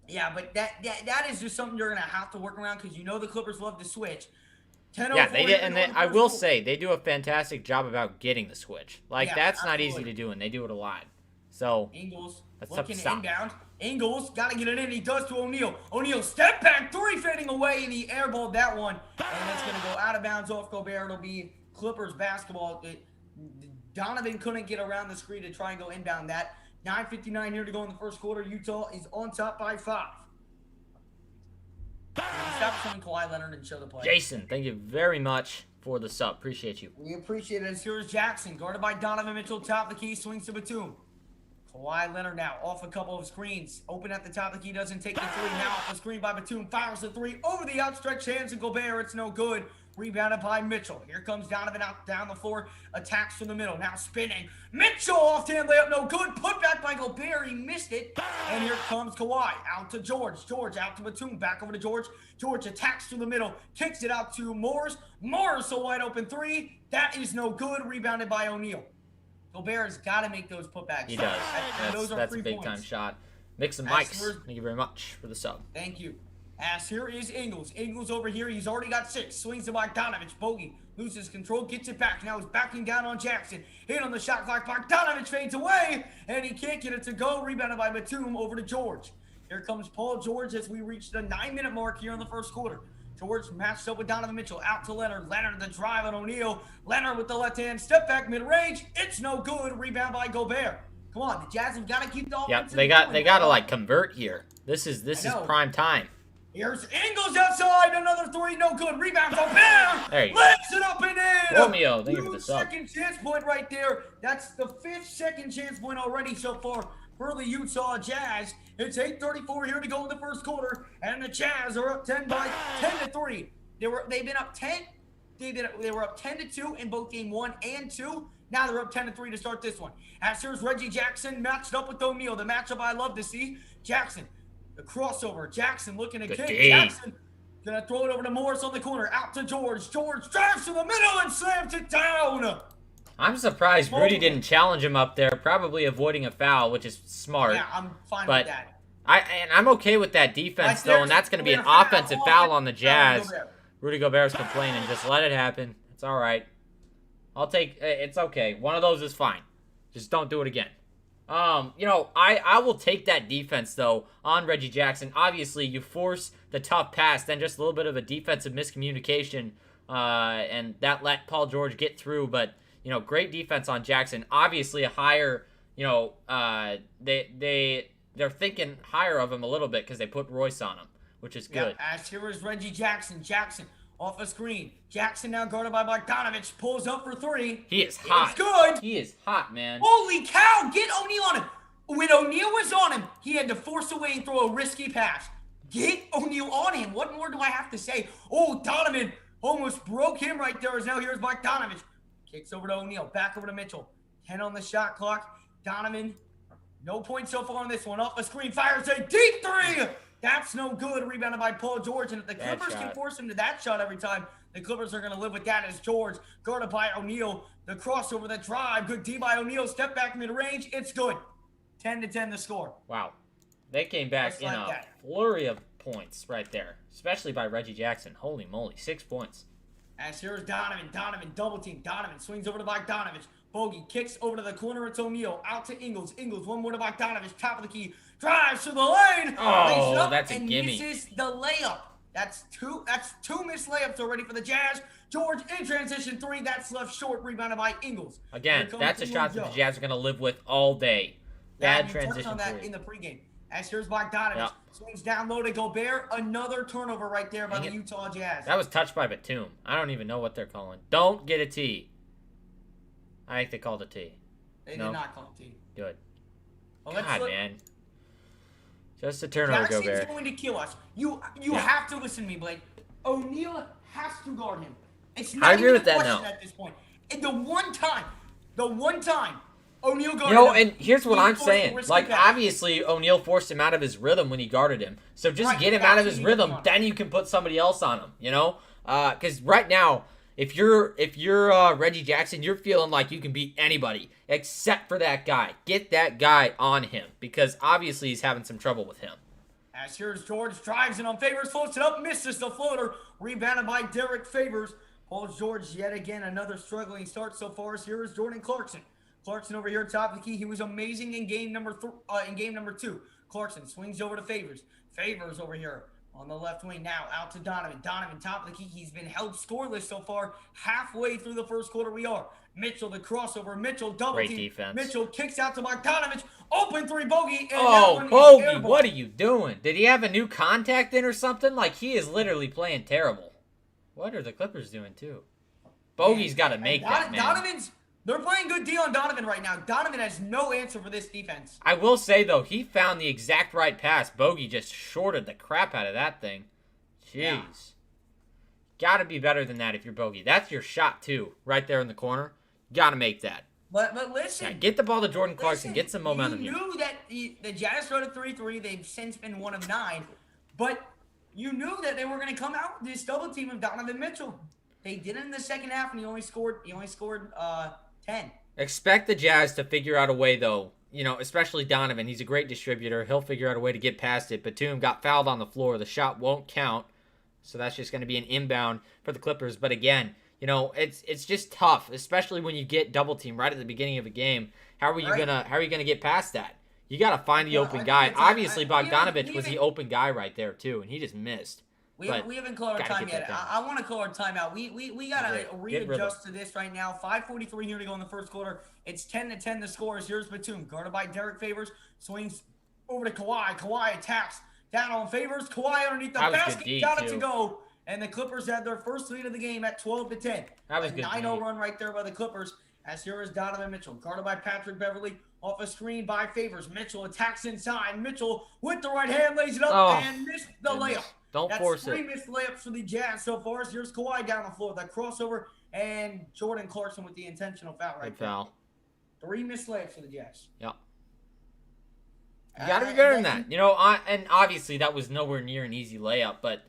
Yeah, but that is just something you're going to have to work around because you know the Clippers love to switch. Yeah, they did, and I will say they do a fantastic job about getting the switch. Like that's not easy to do, and they do it a lot. So Ingles that's tough to looking stop. inbound. Ingles got to get it in. He does to O'Neal. O'Neal step back three, fading away, and he airballed that one, and it's going to go out of bounds off Gobert. It'll be Clippers basketball. Donovan couldn't get around the screen to try and go inbound that. 9:59 here to go in the first quarter. Utah is on top by 5. Stop showing Kawhi Leonard and show the play. Jason, thank you very much for the sub. Appreciate you. We appreciate it. Here's Jackson, guarded by Donovan Mitchell. Top of the key, swings to Batum. Kawhi Leonard now off a couple of screens. Open at the top of the key, doesn't take the three. Now off the screen by Batum. Fires the three over the outstretched hands of Gobert. It's no good. Rebounded by Mitchell. Here comes Donovan out down the floor. Attacks from the middle. Now spinning. Mitchell off-hand layup. No good. Put back by Gobert. He missed it. And here comes Kawhi. Out to George. George out to Batum. Back over to George. George attacks through the middle. Kicks it out to Morris. Morris a wide open three. That is no good. Rebounded by O'Neal. Gobert's got to make those putbacks. He does. That's a big-time shot. Mix and Mikes. Thank you very much for the sub. Thank you. As here is Ingles. Ingles over here. He's already got 6. Swings to Bogdanovich. Bogey loses control. Gets it back. Now he's backing down on Jackson. Hit on the shot clock. Bogdanovich fades away. And he can't get it to go. Rebounded by Batum over to George. Here comes Paul George as we reach the 9-minute mark here in the first quarter. George matched up with Donovan Mitchell. Out to Leonard. Leonard the drive on O'Neal. Leonard with the left hand. Step back mid-range. It's no good. Rebound by Gobert. Come on. The Jazz have got to keep the offense. Yeah, they got to like convert here. This is prime time. Here's Ingles outside. Another three. No good. Rebound. Gobert. There you go. Lifts it up and in. Romeo, thank you for the sub. Second chance point right there. That's the 5th second chance point already so far for the Utah Jazz. It's 8:34 here to go in the first quarter, and the Jazz are up 10 to 3. They've been up 10. They were up 10 to 2 in both game 1 and 2. Now they're up 10 to 3 to start this one. As here's Reggie Jackson matched up with O'Neal. The matchup I love to see. Jackson, the crossover. Jackson looking to kick. Jackson gonna throw it over to Morris on the corner. Out to George. George drives to the middle and slams it down. I'm surprised Rudy didn't challenge him up there, probably avoiding a foul, which is smart. Yeah, I'm fine with that. I'm okay with that defense, though, and that's going to be an offensive foul on the Jazz. Rudy Gobert's complaining. Just let it happen. It's all right. It's okay. One of those is fine. Just don't do it again. I will take that defense, though, on Reggie Jackson. Obviously, you force the tough pass, then just a little bit of a defensive miscommunication, and that let Paul George get through, but great defense on Jackson. Obviously, a higher, they're thinking higher of him a little bit because they put Royce on him, which is good. Yeah, as here is Reggie Jackson. Jackson off a screen. Jackson now guarded by Bogdanovich. Pulls up for 3. He is hot. It's good. He is hot, man. Holy cow! Get O'Neal on him. When O'Neal was on him, he had to force away and throw a risky pass. Get O'Neal on him. What more do I have to say? Oh, Donovan almost broke him right there. As now here's Bogdanovich. Kicks over to O'Neal. Back over to Mitchell. 10 on the shot clock. Donovan, no points so far on this one. Off the screen, fires a deep 3. That's no good. Rebounded by Paul George. And if the Clippers can force him to that shot every time, the Clippers are going to live with that as George. Guarded by O'Neal. The crossover, the drive. Good D by O'Neal. Step back mid-range. It's good. 10 to 10 the score. Wow. They came back in a flurry of points right there. Especially by Reggie Jackson. Holy moly. 6 points. As here's Donovan. Donovan double team. Donovan swings over to Bogdanovich. Bogey kicks over to the corner. It's O'Neal. Out to Ingles. Ingles one more to Bogdanovich. Top of the key. Drives to the lane. Oh, that's a gimme. Misses the layup. That's two missed layups already for the Jazz. George in transition 3. That's left short. Rebounded by Ingles. Again, that's a shot that the Jazz are going to live with all day. Bad transition on that 3. in the pregame. As here's Bogdanovich. Yep. Swings down low to Gobert. Another turnover right there by Dang the it. Utah Jazz. That was touched by Batum. I don't even know what they're calling. Don't get a T. I think they called a T. They No. did not call it T. Good. Well, let's God, look. man. Just a turnover, Jackson's Gobert. going to kill us. You Yeah. have to listen to me, Blake. O'Neal has to guard him. It's I not agree even with a that question now. at this point. And the one time O'Neal guarded You know, him, and here's what he I'm forced the saying. risky Like, pass. obviously, O'Neal forced him out of his rhythm when he guarded him. So just Right, get him that's out of what his you need to rhythm, do on then you can put somebody else on him, you know? Because right now, if you're Reggie Jackson, you're feeling like you can beat anybody except for that guy. Get that guy on him because obviously he's having some trouble with him. As here's George, drives in on Favors, floats it up, misses the floater. Rebounded by Derek Favors. Paul George yet again another struggling start so far. As here is Jordan Clarkson. Clarkson over here top of the key. He was amazing in game number two. Clarkson swings over to Favors. Favors over here on the left wing now out to Donovan. Donovan top of the key. He's been held scoreless so far. Halfway through the first quarter we are. Mitchell the crossover. Mitchell double Great team. defense. Mitchell kicks out to Bogdanovich. Open three bogey. And that Oh, one is Bogey, airball. what are you doing? Did he have a new contact in or something? Like, he is literally playing terrible. What are the Clippers doing, too? Bogey's got to make that, man. They're playing good D on Donovan right now. Donovan has no answer for this defense. I will say, though, he found the exact right pass. Bogey just shorted the crap out of that thing. Jeez. Yeah. Got to be better than that if you're Bogey. That's your shot, too, right there in the corner. Got to make that. But listen. Yeah, get the ball to Jordan Clarkson. Get some momentum You here. knew that the Jazz started 3-3. They've since been 1 of 9. But you knew that they were going to come out with this double team of Donovan Mitchell. They did it in the second half, and he only scored 10. Expect the Jazz to figure out a way, though. You know, especially Donovan. He's a great distributor. He'll figure out a way to get past it. Batum got fouled on the floor. The shot won't count. So that's just going to be an inbound for the Clippers. But again, you know, it's just tough, especially when you get double team right at the beginning of a game. How are you gonna get past that? You got to find the open guy. Obviously, Bogdanovich was the open guy right there too, and he just missed. We haven't called our time yet. I want to call our timeout. We got to readjust to this right now. 5:43 here to go in the first quarter. It's 10-10 the scores. Here's Batum, guarded by Derek Favors. Swings over to Kawhi. Kawhi attacks. Down on Favors. Kawhi underneath the basket. Got it to go. And the Clippers had their first lead of the game at 12-10. That was a good. 9-0 run right there by the Clippers. As here is Donovan Mitchell, guarded by Patrick Beverly. Off a screen by Favors. Mitchell attacks inside. Mitchell with the right hand lays it up and missed the layup. Don't force it. That's 3 missed layups for the Jazz so far. So here's Kawhi down the floor. That crossover and Jordan Clarkson with the intentional foul right there. Foul. 3 missed layups for the Jazz. Yep. You got to be better than that. You know, and obviously that was nowhere near an easy layup, but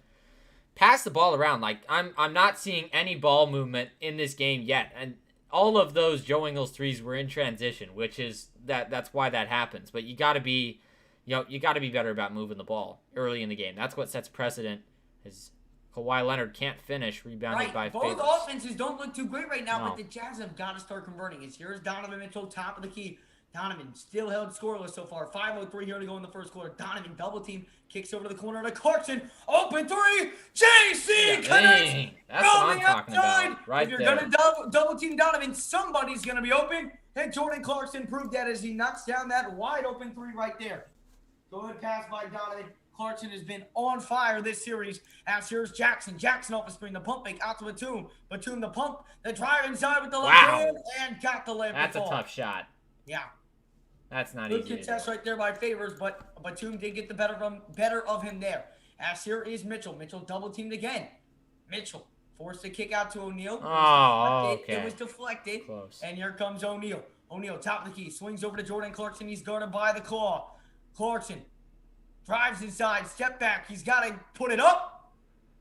pass the ball around. Like, I'm not seeing any ball movement in this game yet. And all of those Joe Ingles threes were in transition, which is that's why that happens. But you got to be better about moving the ball early in the game. That's what sets precedent. Is Kawhi Leonard can't finish, rebounded by Both Favors. offenses don't look too great right now, No. but the Jazz have got to start converting. Here's Donovan Mitchell, top of the key. Donovan still held scoreless so far. 5:03 here to go in the first quarter. Donovan double team, kicks over to the corner to Clarkson. Open three. JC connects. That's what I'm talking about. Right if you're there. going to double team Donovan, somebody's going to be open. And Jordan Clarkson proved that as he knocks down that wide open three right there. Good pass by Donovan. Clarkson has been on fire this series. As here's Jackson. Jackson off the screen. The pump fake out to Batum. Batum the pump. The drive inside with the left hand. And got the layup. That's a tough shot. Yeah. That's not Good easy. contest right there by Favors, but Batum did get the better of him there. As here is Mitchell. Mitchell double teamed again. Mitchell forced the kick out to O'Neal. Okay. It was deflected. Close. And here comes O'Neal. O'Neal, top of the key, swings over to Jordan Clarkson. He's guarded by the claw. Clarkson drives inside, step back. He's got to put it up,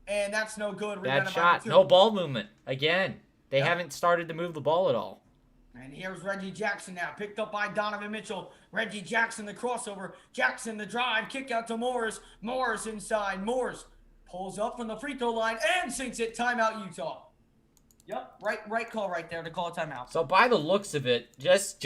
and that's no good. Bad shot. No ball movement. Again, they haven't started to move the ball at all. And here's Reggie Jackson now, picked up by Donovan Mitchell. Reggie Jackson, the crossover. Jackson, the drive. Kick out to Morris. Morris inside. Morris pulls up from the free throw line and sinks it. Timeout, Utah. Yep, right call right there to call a timeout. So by the looks of it, just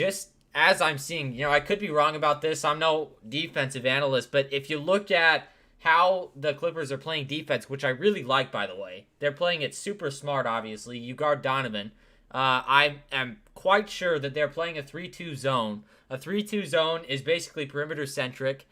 as I'm seeing, you know, I could be wrong about this. I'm no defensive analyst, but if you look at how the Clippers are playing defense, which I really like, by the way, they're playing it super smart, obviously. You guard Donovan. I am quite sure that they're playing a 3-2 zone. A 3-2 zone is basically perimeter centric.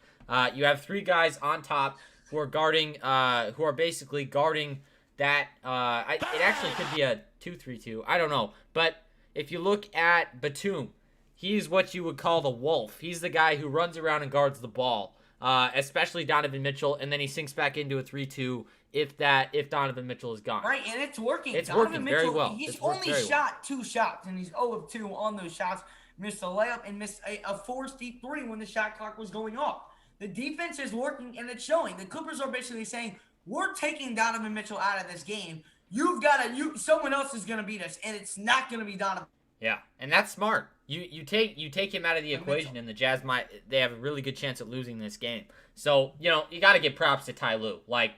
You have 3 guys on top who are basically guarding that. It actually could be a 2-3-2. I don't know. But if you look at Batum, he's what you would call the wolf. He's the guy who runs around and guards the ball, especially Donovan Mitchell, and then he sinks back into a 3-2 if Donovan Mitchell is gone. Right, and it's working. It's Donovan working Mitchell, very well. He's only shot 2 shots, and he's 0 of 2 on those shots. Missed a layup and missed a forced deep 3 when the shot clock was going off. The defense is working, and it's showing. The Clippers are basically saying, we're taking Donovan Mitchell out of this game. Someone else is going to beat us, and it's not going to be Donovan. Yeah, and that's smart. You take him out of the equation, Mitchell. and the Jazz they have a really good chance at losing this game. So, you got to give props to Ty Lue. Like,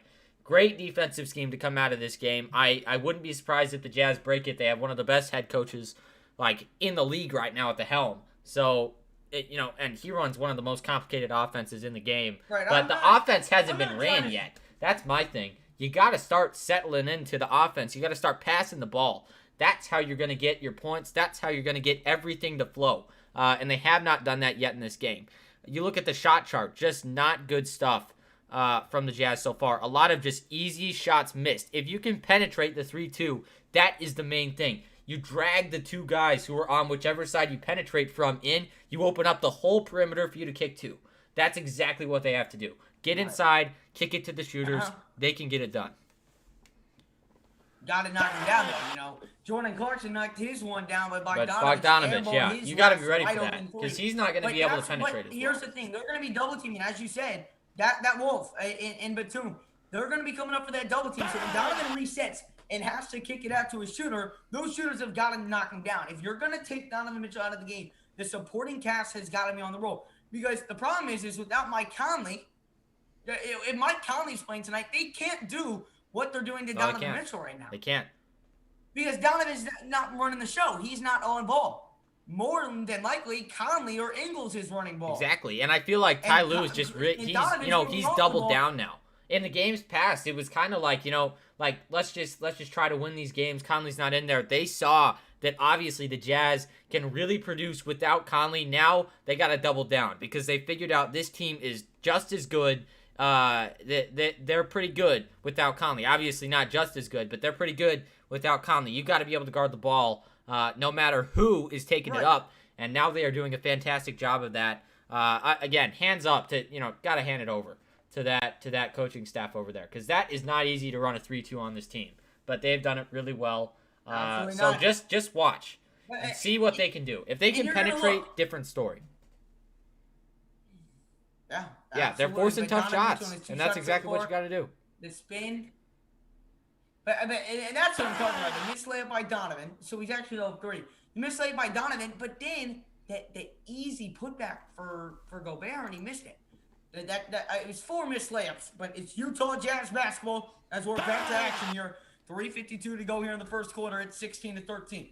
great defensive scheme to come out of this game. I wouldn't be surprised if the Jazz break it. They have one of the best head coaches in the league right now at the helm. So, and he runs one of the most complicated offenses in the game. Right, but the offense hasn't been ran yet. That's my thing. You got to start settling into the offense. You got to start passing the ball. That's how you're going to get your points. That's how you're going to get everything to flow. And they have not done that yet in this game. You look at the shot chart, just not good stuff from the Jazz so far. A lot of just easy shots missed. If you can penetrate the 3-2, that is the main thing. You drag the 2 guys who are on whichever side you penetrate from in. You open up the whole perimeter for you to kick to. That's exactly what they have to do. Get inside, kick it to the shooters. They can get it done. Got to knock him down, though. Jordan Clarkson knocked his one down, but Bogdanovich, yeah. You got to be ready for that because he's not going to be able to penetrate it. Here's the thing. They're going to be double teaming, as you said, that Wolf in Batum. They're going to be coming up for that double team. So when Donovan resets and has to kick it out to a shooter, those shooters have got to knock him down. If you're going to take Donovan Mitchell out of the game, the supporting cast has got to be on the roll. Because the problem is without Mike Conley, if Mike Conley's playing tonight, they can't do what they're doing to Donovan Mitchell right now. They can't. Because Donovan's not running the show. He's not on ball. More than likely, Conley or Ingles is running ball. Exactly. And I feel like Ty Lue is just he's doubled down now. In the games past, it was kind of like, let's just try to win these games. Conley's not in there. They saw that obviously the Jazz can really produce without Conley. Now they got to double down because they figured out this team is just as good. They're pretty good without Conley. Obviously not just as good, but they're pretty good without Conley. You got to be able to guard the ball no matter who is taking it up. And now they are doing a fantastic job of that. Again, hands up to, got to hand it over to that coaching staff over there because that is not easy to run a 3-2 on this team. But they've done it really well. So just watch and see what they can do. If they can penetrate, different story. Yeah, they're forcing tough shots, and that's exactly what you got to do. The spin. But and that's what I'm talking about. The missed layup by Donovan, so he's actually 0-3. The missed layup by Donovan, but then the easy putback for Gobert, and he missed it. It was 4 missed layups, but it's Utah Jazz basketball as we're back to action here. 3:52 to go here in the first quarter. It's 16-13.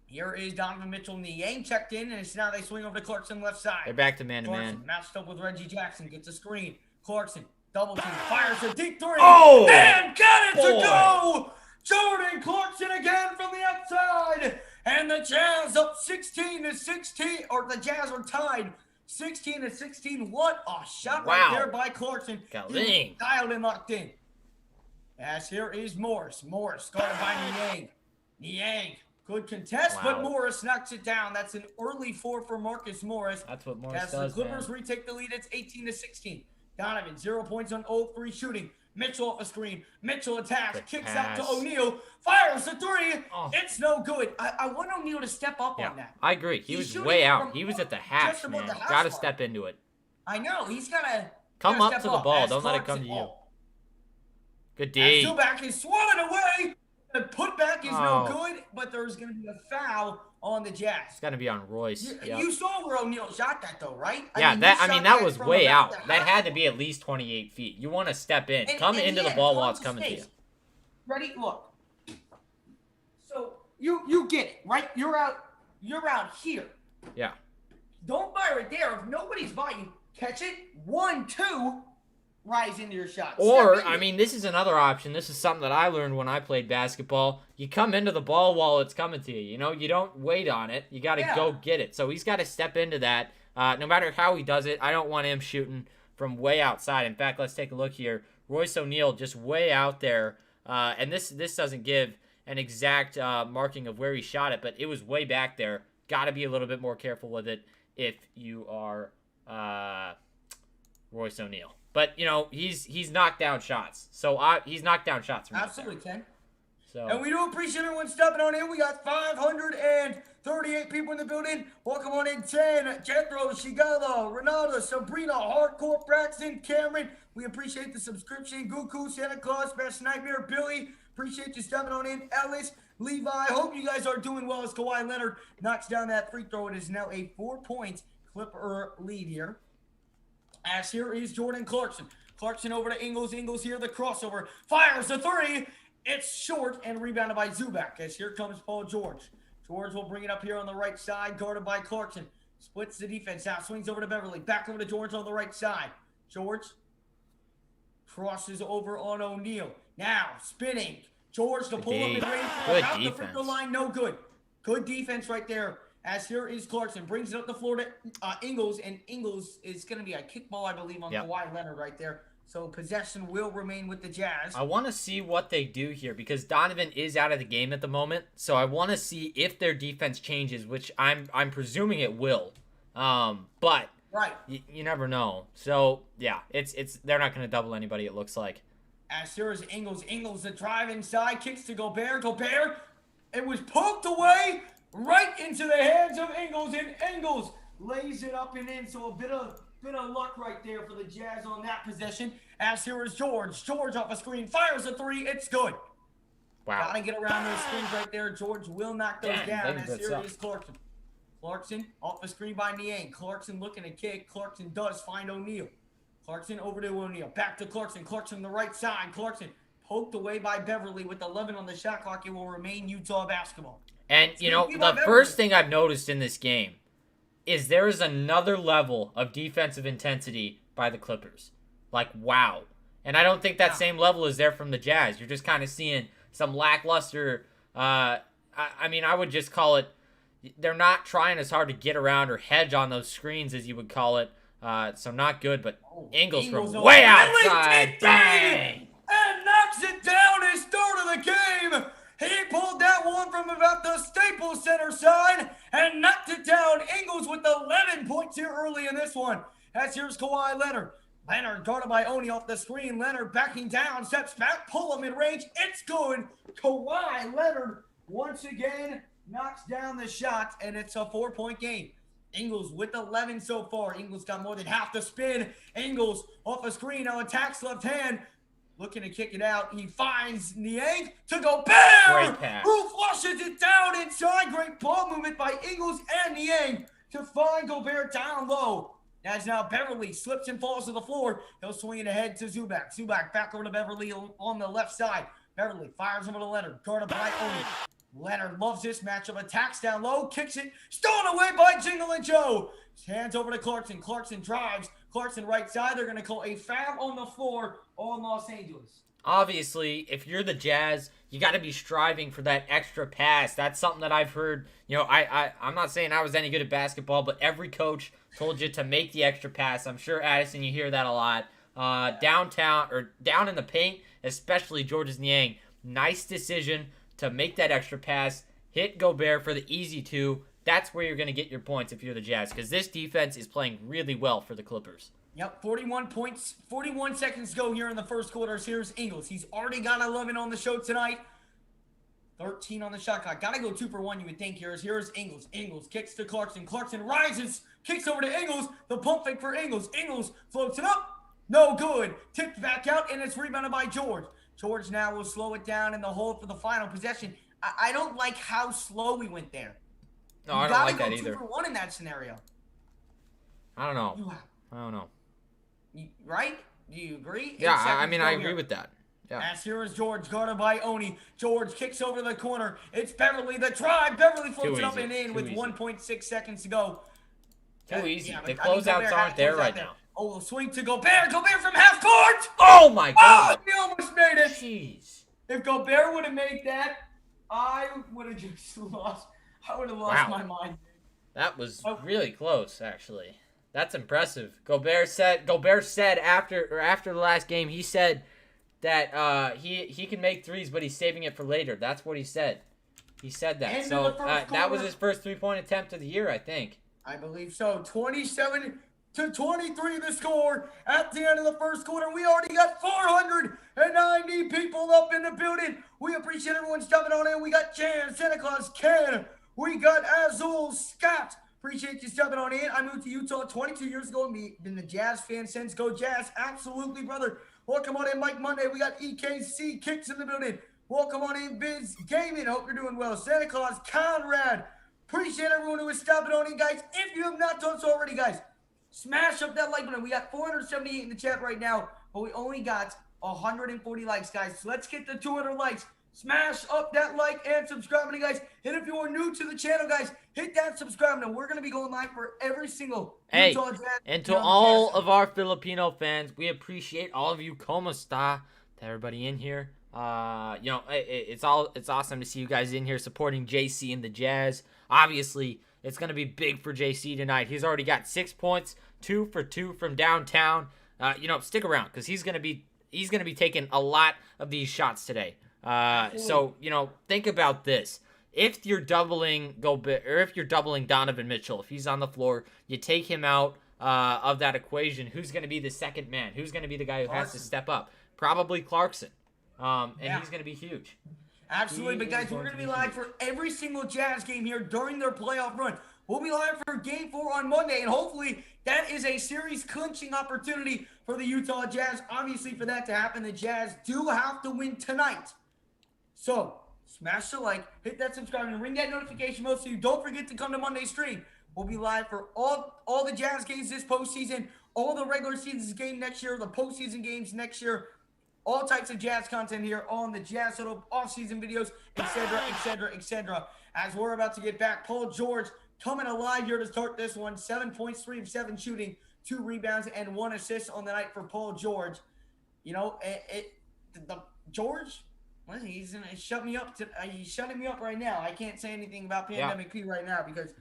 Here is Donovan Mitchell and Niang checked in, and it's now they swing over to Clarkson left side. They're back to man-to-man. Matched up with Reggie Jackson, gets a screen. Clarkson, double team, fires a deep 3. Oh! And got it to go! Jordan Clarkson again from the outside. And the Jazz up 16-16, or the Jazz are tied 16-16. What a shot right there by Clarkson. He dialed and locked in. As here is Morris. Morris guarded by Niang. Niang. Good contest, but Morris knocks it down. That's an early 4 for Marcus Morris. That's what Morris does, As the Clippers retake the lead, it's 18-16. Donovan, 0 points on 0-3 shooting. Mitchell off a screen. Mitchell attacks, kicks out to O'Neal, fires the 3. Oh. It's no good. I want O'Neal to step up on that. I agree. He was way out. He was at the hash, man. Got to step into it. I know. He's got to come up to the ball. Don't let it come to you. Good D. Zubac is swatted away. The putback is no good, but there's going to be a foul on the Jazz. It's going to be on Royce. You saw where O'Neal shot that, though, right? That was way out. That had to be at least 28 feet. You want to step in. Come into the ball while it's coming to you. Ready? Look. So you get it, right? You're out here. Yeah. Don't fire it there. If nobody's by you, catch it. 1, 2. rise into your shot. Or, Step into I it. mean, this is another option. This is something that I learned when I played basketball. You come into the ball while it's coming to you. You know, you don't wait on it. You got to go get it. So he's got to step into that. No matter how he does it, I don't want him shooting from way outside. In fact, let's take a look here. Royce O'Neal just way out there. And this doesn't give an exact marking of where he shot it, but it was way back there. Got to be a little bit more careful with it if you are Royce O'Neal. But, you know, he's knocked down shots. So he's knocked down shots from out there. Absolutely, Ken. So, And we do appreciate everyone stepping on in. We got 538 people in the building. Welcome on in, 10, Jethro, Shigala, Renata, Sabrina, Hardcore, Braxton, Cameron. We appreciate the subscription. Goku, Santa Claus, Best Nightmare, Billy. Appreciate you stepping on in. Ellis, Levi. Hope you guys are doing well as Kawhi Leonard knocks down that free throw. It is now a 4-point Clipper lead here. As here is Jordan Clarkson. Clarkson over to Ingles. Ingles here, the crossover. Fires the three. It's short and rebounded by Zubac. As here comes Paul George. George will bring it up here on the right side, guarded by Clarkson. Splits the defense out, swings over to Beverly. Back over to George on the right side. George crosses over on O'Neal. Now spinning. George to pull up in range. Good Out the free defense. throw line, no good. Good defense right there. As here is Clarkson. Brings it up the floor to Ingles. And Ingles is going to be a kickball, I believe, on Kawhi Leonard right there. So possession will remain with the Jazz. I want to see what they do here because Donovan is out of the game at the moment. So I want to see if their defense changes, which I'm presuming it will. But Right. you never know. So yeah, it's they're not going to double anybody. It looks like. As here is Ingles. Ingles, the drive inside, kicks to Gobert. Gobert, it was poked away right into the hands of Ingles, and Ingles lays it up and in. So a bit of luck right there for the Jazz on that possession. As here is George. George off a screen, fires a three. It's good. Wow. Gotta get around those screens right there. George will knock those down. they As blitz here up. is Clarkson. Clarkson off a screen by Niang. Clarkson looking to kick. Clarkson does find O'Neal. Clarkson over to O'Neal. Back to Clarkson. Clarkson the right side. Clarkson poked away by Beverly with 11 on the shot clock. It will remain Utah basketball. And, you know, the first thing I've noticed in this game is there is another level of defensive intensity by the Clippers. Like, wow. And I don't think that same level is there from the Jazz. You're just kind of seeing some lackluster, I mean, I would just call it, they're not trying as hard to get around or hedge on those screens as you would call it. So not good, but Ingles from way outside. Bang! And knocks it down his start of the game. He pulled that one from about the Staples Center side and knocked it down. Ingles with 11 points here early in this one. As here's Kawhi Leonard. Leonard guarded by Oni off the screen. Leonard backing down, steps back, pull him in range. It's good. Kawhi Leonard once again knocks down the shot, and it's a 4-point game. Ingles with 11 so far. Ingles got more than half the spin. Ingles off a screen now attacks left hand. Looking to kick it out. He finds Niang to Gobert, who flushes it down inside. Great ball movement by Ingles and Niang to find Gobert down low. As now Beverly slips and falls to the floor. He'll swing it ahead to Zubac. Zubac back over to Beverly on the left side. Beverly fires over to Leonard. Guarded by Oni. Leonard loves this matchup. Attacks down low. Kicks it. Stolen away by Jingle and Joe. Hands over to Clarkson. Clarkson drives. Clarkson right side. They're going to call a foul on the floor on Los Angeles. Obviously, if you're the Jazz, you got to be striving for that extra pass. That's something that I've heard. You know, I'm not saying I was any good at basketball, but every coach told you to make the extra pass. I'm sure, Addison, you hear that a lot. Downtown or down in the paint, especially Georges Niang. Nice decision to make that extra pass. Hit Gobert for the easy two. That's where you're going to get your points if you're the Jazz, because this defense is playing really well for the Clippers. Yep, 41 points, 41 seconds to go here in the first quarter. Here's Ingles. He's already got 11 on the show tonight. 13 on the shot clock. Got to go 2 for 1, you would think. Here's Ingles. Ingles kicks to Clarkson. Clarkson rises, kicks over to Ingles. The pump fake for Ingles. Ingles floats it up. No good. Tipped back out, and it's rebounded by George. George now will slow it down in the hold for the final possession. I don't like how slow we went there. No, I don't like that either. 2 for 1 in that scenario. I don't know. I don't know. Right? Do you agree? Yeah, I mean, I agree with that. Yeah. As here is George, guarded by Oni. George kicks over the corner. It's Beverly, the drive. Beverly floats it up and in with 1.6 seconds to go. Too easy. Yeah, the but, I mean, closeouts Gobert aren't there close right out there. now. Oh, the swing to Gobert. Gobert from half court. Oh my Oh, God! he almost made it. Jeez. If Gobert would have made that, I would have just lost. I would have lost Wow. my mind. That was Oh. really close, actually. That's impressive. Gobert said after the last game, he said that he can make threes, but he's saving it for later. That's what he said. He said that. End of So the first that was quarter. his first 3-point attempt of the year, I think. I believe so. 27-23 the score at the end of the first quarter. We already got 490 people up in the building. We appreciate everyone stepping on in. We got Jan, Santa Claus, Ken. We got Azul, Scott. Appreciate you stepping on in. I moved to Utah 22 years ago and been a Jazz fan since. Go Jazz. Absolutely, brother. Welcome on in, Mike Monday. We got EKC Kicks in the building. Welcome on in, Biz Gaming. Hope you're doing well. Santa Claus, Conrad. Appreciate everyone who is stopping on in, guys. If you have not done so already, guys, smash up that like button. We got 478 in the chat right now, but we only got 140 likes, guys. So let's get the 200 likes. Smash up that like and subscribe button, guys. And if you are new to the channel, guys, hit that subscribe button. We're going to be going live for every single Utah Jazz. And to all of our Filipino fans, we appreciate all of you. Como sta? To everybody in here. It's awesome to see you guys in here supporting JC and the Jazz. Obviously, it's going to be big for JC tonight. He's already got 6 points, 2 for 2 from downtown. Stick around because he's going to be taking a lot of these shots today. So think about this. If you're doubling Gobert, or if you're doubling Donovan Mitchell, if he's on the floor, you take him out of that equation. Who's going to be the second man? Who's going to be the guy who has to step up? Probably Clarkson. He's going to be huge. Absolutely, but guys, we're going to be live for every single Jazz game here during their playoff run. We'll be live for Game 4 on Monday, and hopefully that is a series-clinching opportunity for the Utah Jazz. Obviously, for that to happen, the Jazz do have to win tonight. So, smash the like, hit that subscribe, and ring that notification bell so you don't forget to come to Monday's stream. We'll be live for all the Jazz games this postseason, all the regular season games next year, the postseason games next year, all types of Jazz content here on the Jazz Huddle off-season videos, etc., etc., etc. As we're about to get back, Paul George coming alive here to start this one. 7 points, 3 of 7 shooting, 2 rebounds, and 1 assist on the night for Paul George. George, well, he's shutting me up. He's shutting me up right now. I can't say anything about Pandemic P right now because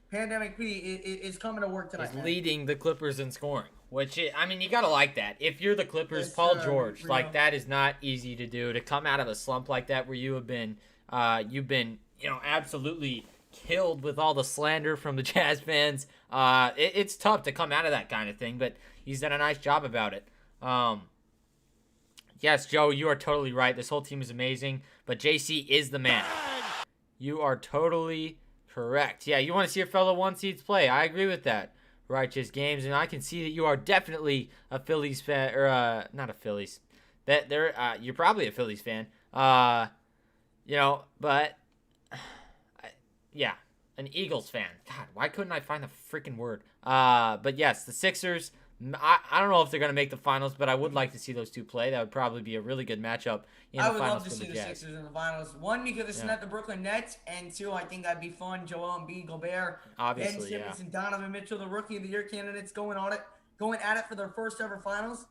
Pandemic P is coming to work tonight. He's leading the Clippers in scoring, which you gotta like that. If you're the Clippers, Paul George, that is not easy to do. To come out of a slump like that where you've been absolutely killed with all the slander from the Jazz fans. It's tough to come out of that kind of thing, but he's done a nice job about it. Yes, Joe, you are totally right. This whole team is amazing, but JC is the man. You are totally correct. Yeah, you want to see your fellow 1 seeds play. I agree with that. Righteous Games, and I can see that you are definitely a Phillies fan, or not a Phillies. You're probably a Phillies fan. But yeah, an Eagles fan. God, why couldn't I find the freaking word? But yes, the Sixers. I don't know if they're going to make the finals, but I would like to see those two play. That would probably be a really good matchup in the finals. I would love to for see the Jazz. Sixers in the finals. 1, because it's not the Brooklyn Nets, and 2, I think that'd be fun. Joel Embiid, Gobert, Obviously, Ben Simmons, and Donovan Mitchell, the Rookie of the Year candidates, going at it for their first ever finals.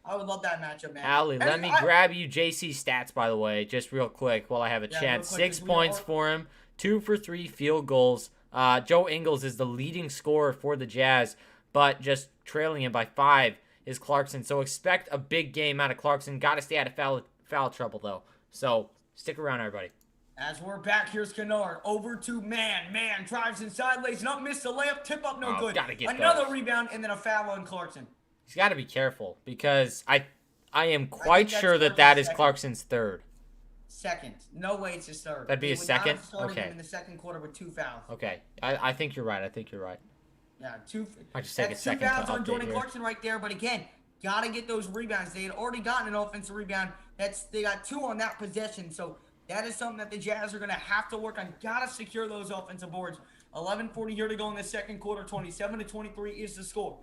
I would love that matchup, man. Allie, let me grab you JC stats, by the way, just real quick while I have a chance. 6 points for him, 2 for 3 field goals. Joe Ingles is the leading scorer for the Jazz, but just trailing him by 5 is Clarkson. So expect a big game out of Clarkson. Got to stay out of foul trouble, though. So stick around, everybody. As we're back, here's Kennard. Over to Man. Man drives inside, lays it up, missed the layup, tip up, no good. Another rebound, and then a foul on Clarkson. He's got to be careful because I am quite sure that is Clarkson's third. Second. No way it's his third. That'd be his second? Okay. Him in the second quarter with 2 fouls. Okay. I think you're right. Yeah, 2. I just take a second. 2 fouls on Jordan Clarkson right there, but again, gotta get those rebounds. They had already gotten an offensive rebound. They got 2 on that possession, so that is something that the Jazz are gonna have to work on. Gotta secure those offensive boards. 11:40 here to go in the second quarter. 27-23 is the score.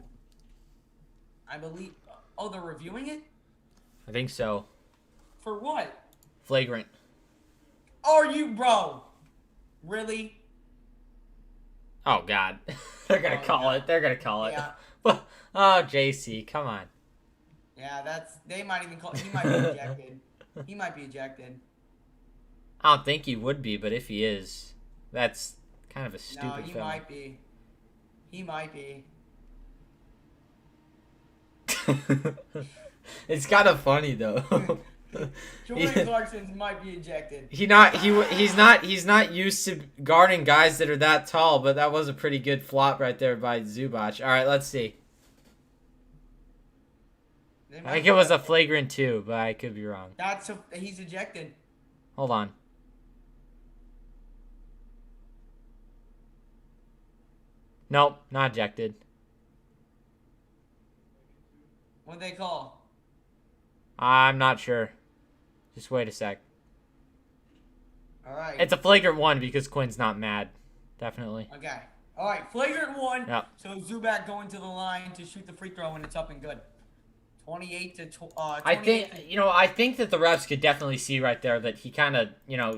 I believe. Oh, they're reviewing it? I think so. For what? Flagrant. Are you, bro? Really? Oh God, they're gonna call it. They're gonna call it. Yeah. But Oh, JC, come on. Yeah, they might even call. He might be ejected. He might be ejected. I don't think he would be, but if he is, that's kind of a No, stupid he foul. might be. He might be. It's kind of funny though. Jordan Clarkson might be ejected. He's not used to guarding guys that are that tall, but that was a pretty good flop right there by Zubac. All right, let's see. I think it was a flagrant 2, but I could be wrong. He's ejected. Hold on. Nope, not ejected. What'd they call? I'm not sure. Just wait a sec. All right. It's a flagrant 1 because Quinn's not mad. Definitely. Okay. All right. Flagrant 1. Yep. So Zubac going to the line to shoot the free throw, and it's up and good. 28 to 28. I think that the refs could definitely see right there that he kind of,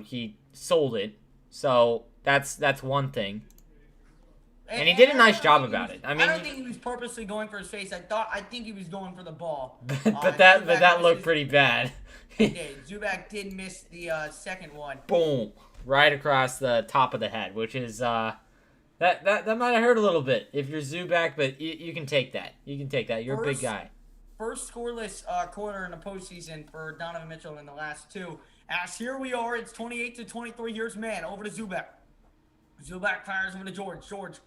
he sold it. So that's one thing. And he did a nice job about it. I don't think he was purposely going for his face. I think he was going for the ball. but that looked pretty bad. Zubac did miss the second one. Boom, right across the top of the head, which is that might have hurt a little bit if you're Zubac, but you can take that. You can take that. You're a big guy. First scoreless quarter in the postseason for Donovan Mitchell in the last 2. As here we are, it's 28 to 23. Here's man over to Zubac. Zubac fires over to George. George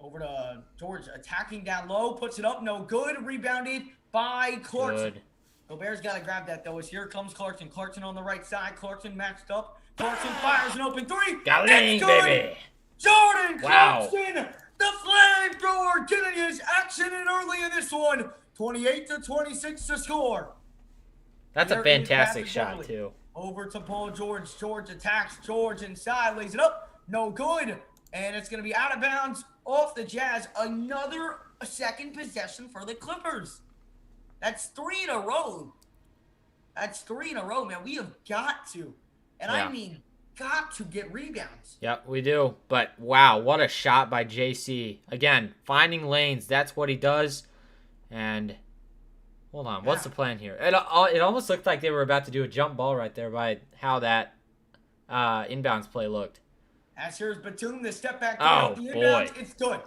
over to George, attacking down low, puts it up, no good. Rebounded by Clarkson. Good. Gobert's got to grab that, though, as here comes Clarkson. Clarkson on the right side. Clarkson matched up. Clarkson fires an open 3. Galing, baby. Jordan Wow. Clarkson, the flamethrower, getting his action in early in this one. 28 to 26 to score. That's a fantastic shot, too. Over to Paul George. George attacks. George inside, lays it up. No good. And it's going to be out of bounds off the Jazz. Another second possession for the Clippers. That's 3 in a row. That's 3 in a row, man. We have got to. And Yeah. I mean, got to get rebounds. Yep, we do. But, wow, what a shot by JC. Again, finding lanes. That's what he does. And, hold on. What's the plan here? It almost looked like they were about to do a jump ball right there by how that inbounds play looked. As here's Batum, the step back. Oh, the boy. inbounds, it's good.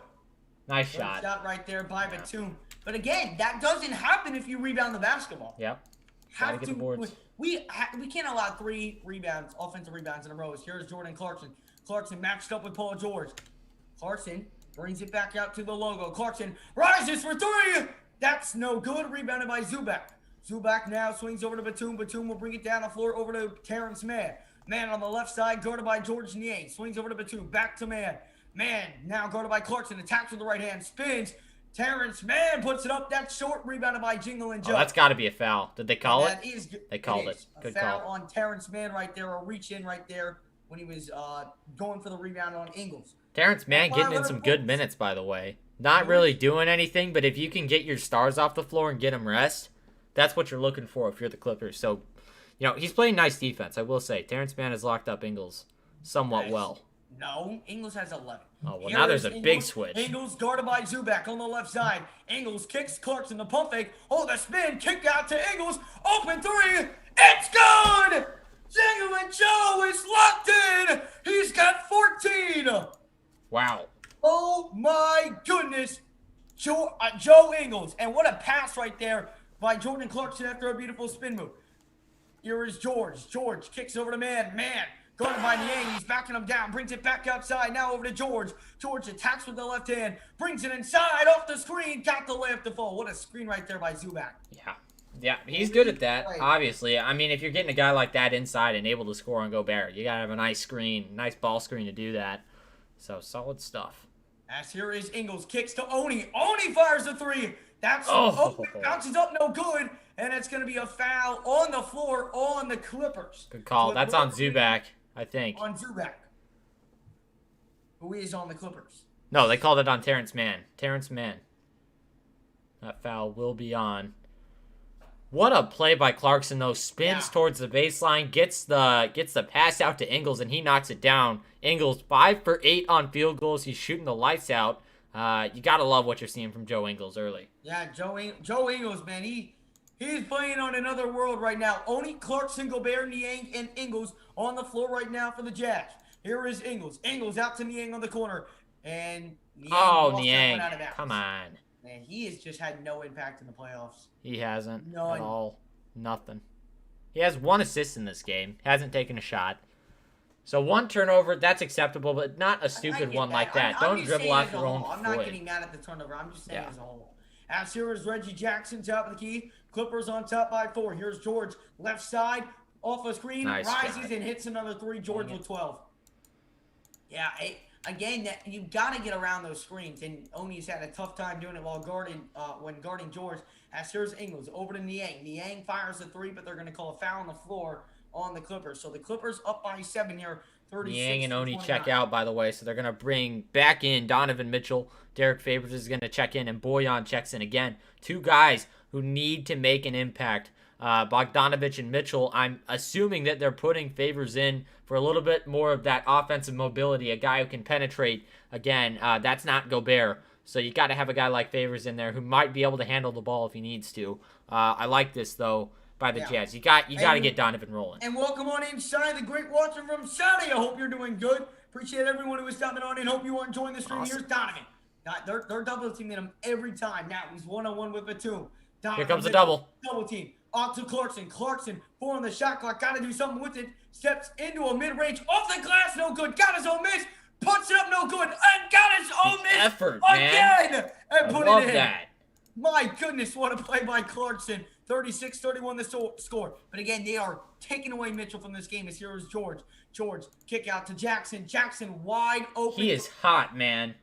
Nice Good shot. shot right there by Batum. But again, that doesn't happen if you rebound the basketball. Yep. Gotta get the boards. We can't allow 3 rebounds, offensive rebounds in a row. Here's Jordan Clarkson. Clarkson matched up with Paul George. Clarkson brings it back out to the logo. Clarkson rises for 3. That's no good. Rebounded by Zubac. Zubac now swings over to Batum. Batum will bring it down the floor over to Terrence Mann. Mann on the left side, guarded by George Niang. Swings over to Batum. Back to Mann. Mann now guarded by Clarkson. Attacks with the right hand. Spins. Terrence Mann puts it up. That's short. Rebounded by Jingle and Joe. Oh, that's got to be a foul. Did they call it? They called it. Good foul on Terrence Mann right there. A reach in right there when he was going for the rebound on Ingles. Terrence Mann getting in some good minutes, by the way. Not really doing anything, but if you can get your stars off the floor and get them rest, that's what you're looking for if you're the Clippers. So, he's playing nice defense, I will say. Terrence Mann has locked up Ingles somewhat well. No, Ingles has 11. Oh, well, now there's a big switch. Ingles guarded by Zubac on the left side. Ingles kicks Clarkson the pump fake. Oh, the spin. Kick out to Ingles. Open 3. It's good! Jingle and Joe is locked in. He's got 14. Wow. Oh, my goodness. Joe Ingles. And what a pass right there by Jordan Clarkson after a beautiful spin move. Here is George. George kicks over to Mann. Mann guarded by Niang. He's backing him down. Brings it back outside. Now over to George. George attacks with the left hand. Brings it inside off the screen. Got the layup to fall. What a screen right there by Zubac. Yeah, he's good at that, obviously. I mean, if you're getting a guy like that inside and able to score on Gobert, you got to have a nice screen, nice ball screen to do that. So, solid stuff. As here is Ingles. Kicks to Oni. Oni fires a 3. That's bounces up, no good. And it's going to be a foul on the floor on the Clippers. Good call. That's on Zubac, I think. On Zubac, who is on the Clippers. No, they called it on Terrence Mann. Terrence Mann. That foul will be on. What a play by Clarkson, though. Spins towards the baseline, gets the pass out to Ingles, and he knocks it down. Ingles 5 for 8 on field goals. He's shooting the lights out. You gotta love what you're seeing from Joe Ingles early. Yeah, Joe Ingles, man, he's playing on another world right now. Only Clarkson, Gobert, Niang, and Ingles on the floor right now for the Jazz. Here is Ingles. Ingles out to Niang on the corner, and Niang lost that one out of bounds. Come on. Man, he has just had no impact in the playoffs. He hasn't None. at all. Nothing. He has 1 assist in this game. Hasn't taken a shot. So 1 turnover, that's acceptable, but not a stupid one like that. Don't dribble off your own foot. I'm not getting mad at the turnover. I'm just saying as a whole. As here is Reggie Jackson, top of the key. Clippers on top by 4. Here's George, left side, off a screen, Nice rises shot. and hits another 3. George with 12. Yeah, again, you've got to get around those screens, and Oni's had a tough time doing it while when guarding George. As here's Ingles, over to Niang. Niang fires a 3, but they're going to call a foul on the floor on the Clippers. So the Clippers up by 7 here, 36 Niang and Oni 29. check out, by the way, so they're going to bring back in Donovan Mitchell. Derek Favors is going to check in, and Bojan checks in again. 2 guys who need to make an impact. Bogdanovich and Mitchell, I'm assuming that they're putting Favors in for a little bit more of that offensive mobility, a guy who can penetrate. Again, that's not Gobert. So you got to have a guy like Favors in there who might be able to handle the ball if he needs to. I like this, though, by the Jazz. You got to get Donovan rolling. And welcome on inside the great watching from Saudi. I hope you're doing good. Appreciate everyone who is stopping on and hope you are enjoying the stream. Awesome. Here's Donovan. They're double teaming him every time. Now he's 1-on-1 with Batum. Here comes the double. Double team. Off to Clarkson. Clarkson, 4 on the shot clock. Got to do something with it. Steps into a mid-range. Off the glass, no good. Got his own miss. Puts it up, no good. And got his own miss Effort, again. man. And put Love it in. that. My goodness, what a play by Clarkson. 36-31 the score. But again, they are taking away Mitchell from this game. As here is George. George, kick out to Jackson. Jackson wide open. He is hot, man.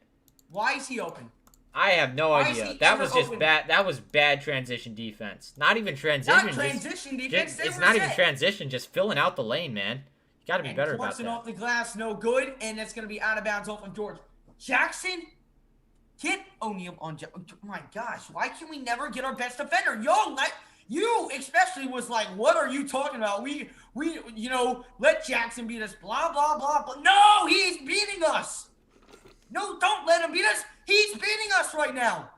Why is he open? I have no Why is idea. he That ever was just open? bad. That was bad transition defense. Not even transition. Not transition defense. They It's were not even set. transition. Just filling out the lane, man. You got to be better about Clarkson that. off the glass, no good. And it's going to be out of bounds off of George. Jackson, get O'Neal on. Oh my gosh, why can we never get our best defender? You especially was like, what are you talking about? We let Jackson beat us, blah, blah, blah. But no, he's beating us. No, don't let him beat us. He's beating us right now.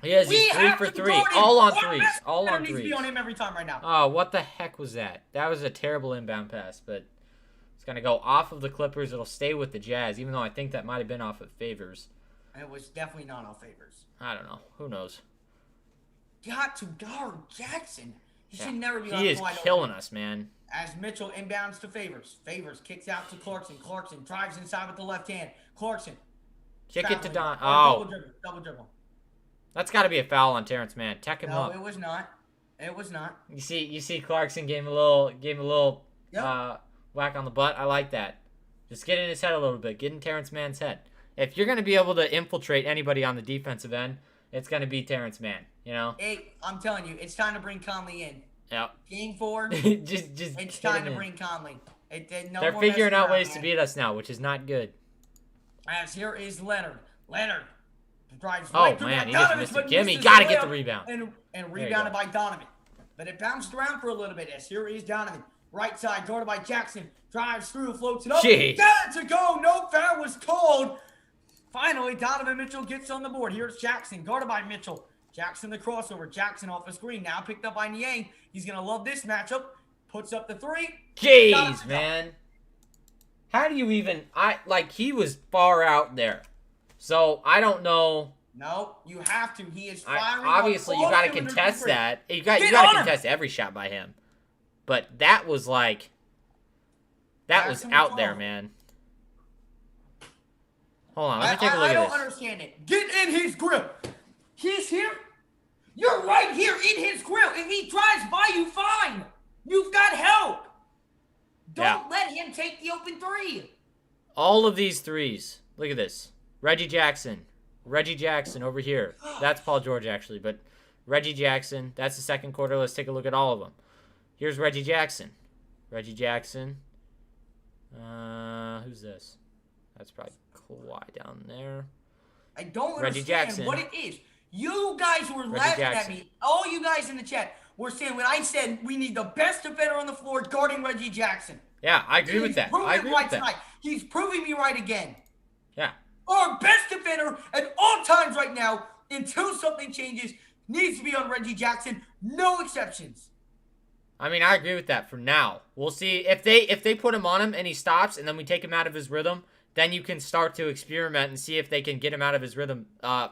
He is. He's 3 for 3. All on threes. All on needs to threes. be on him every time right now. Oh, what the heck was that? That was a terrible inbound pass, but it's going to go off of the Clippers. It'll stay with the Jazz, even though I think that might have been off of Favors. It was definitely not on Favors. I don't know. Who knows? Got to guard Jackson. He should never be on He is wide killing open. us, man. As Mitchell inbounds to Favors. Favors kicks out to Clarkson. Clarkson drives inside with the left hand. Clarkson. Kick it to fouling. Don. Oh, Double dribble. that's got to be a foul on Terrence Mann. Tech him No, up. it was not. It was not. You see Clarkson gave him a little Yep. whack on the butt. I like that. Just get in his head a little bit. Get in Terrence Mann's head. If you're going to be able to infiltrate anybody on the defensive end, it's going to be Terrence Mann, you know? Hey, I'm telling you, it's time to bring Conley in. Yep. Game 4, just it's get time him to in. bring Conley. No They're more figuring messing out around, ways to man. beat us now, which is not good. As here is Leonard. Leonard drives Oh, right through man, he Bogdanovich, just missed it. but Gimme, misses gotta the get the layup rebound. And There you rebounded go. by Donovan. But it bounced around for a little bit. As here is Donovan. Right side, guarded by Jackson. Drives through, floats it up. Jeez. Got it to go. No foul was called. Finally, Donovan Mitchell gets on the board. Here's Jackson, guarded by Mitchell. Jackson the crossover. Jackson off the screen. Now picked up by Niang. He's going to love this matchup. Puts up the 3. Jeez, man. How do you even... he was far out there. So, I don't know... No, you have to. He is firing. Obviously, you got to contest that. You got to contest every shot by him. But that was like... That was out there, man. Hold on, let me take a look I at don't this. understand it. Get in his grill. He's here. You're right here in his grill. If he drives by you, fine. You've got help. Don't let him take the open 3. All of these threes. Look at this. Reggie Jackson. Reggie Jackson over here. That's Paul George, actually. But Reggie Jackson. That's the second quarter. Let's take a look at all of them. Here's Reggie Jackson. Reggie Jackson. Who's this? That's probably Kawhi down there. I don't Reggie understand Jackson. what it is. You guys were laughing at me. All you guys in the chat were saying when I said we need the best defender on the floor guarding Reggie Jackson. Yeah, I agree with that. I agree with that. He's proving me right again. Yeah. our best defender at all times right now, until something changes, needs to be on Reggie Jackson. No exceptions. I mean, I agree with that for now. We'll see if they put him on him and he stops, and then we take him out of his rhythm. Then you can start to experiment and see if they can get him out of his rhythm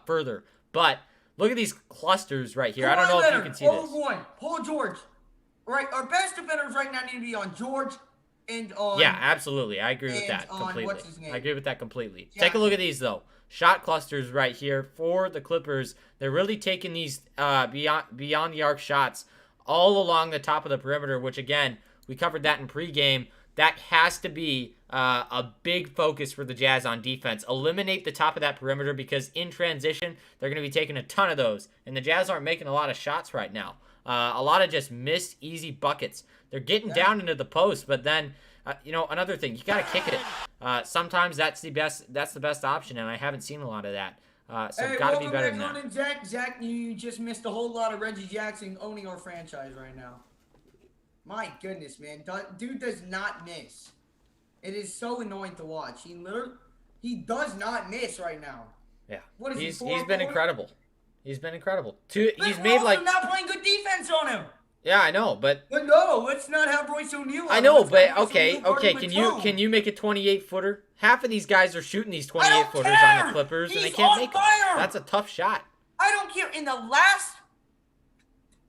further. But look at these clusters right here. I don't know if you can see this. Paul George. Right, our best defenders right now need to be on George and on. Yeah, absolutely. I agree with that completely. What's his name? I agree with that completely. Yeah. Take a look at these though. Shot clusters right here for the Clippers. They're really taking these beyond the arc shots all along the top of the perimeter, which again, we covered that in pregame. That has to be a big focus for the Jazz on defense. Eliminate the top of that perimeter because in transition, they're going to be taking a ton of those. And the Jazz aren't making a lot of shots right now. A lot of just missed easy buckets. They're getting down into the post, but then, another thing, you got to kick it. Sometimes that's the best option, and I haven't seen a lot of that. So Hey, got to be better than that. Zach. Zach, you just missed a whole lot of Reggie Jackson owning our franchise right now. My goodness, man. Dude does not miss. It is so annoying to watch. He does not miss right now. Yeah. What is he's he, been incredible. He's been incredible. But He's we're made also like not playing good defense on him. Yeah, I know, but no, let's not have Royce O'Neal. I know, but okay. Can you make a 28-footer? Half of these guys are shooting these 28-footers on the Clippers, and they can't make them. That's a tough shot. I don't care. In the last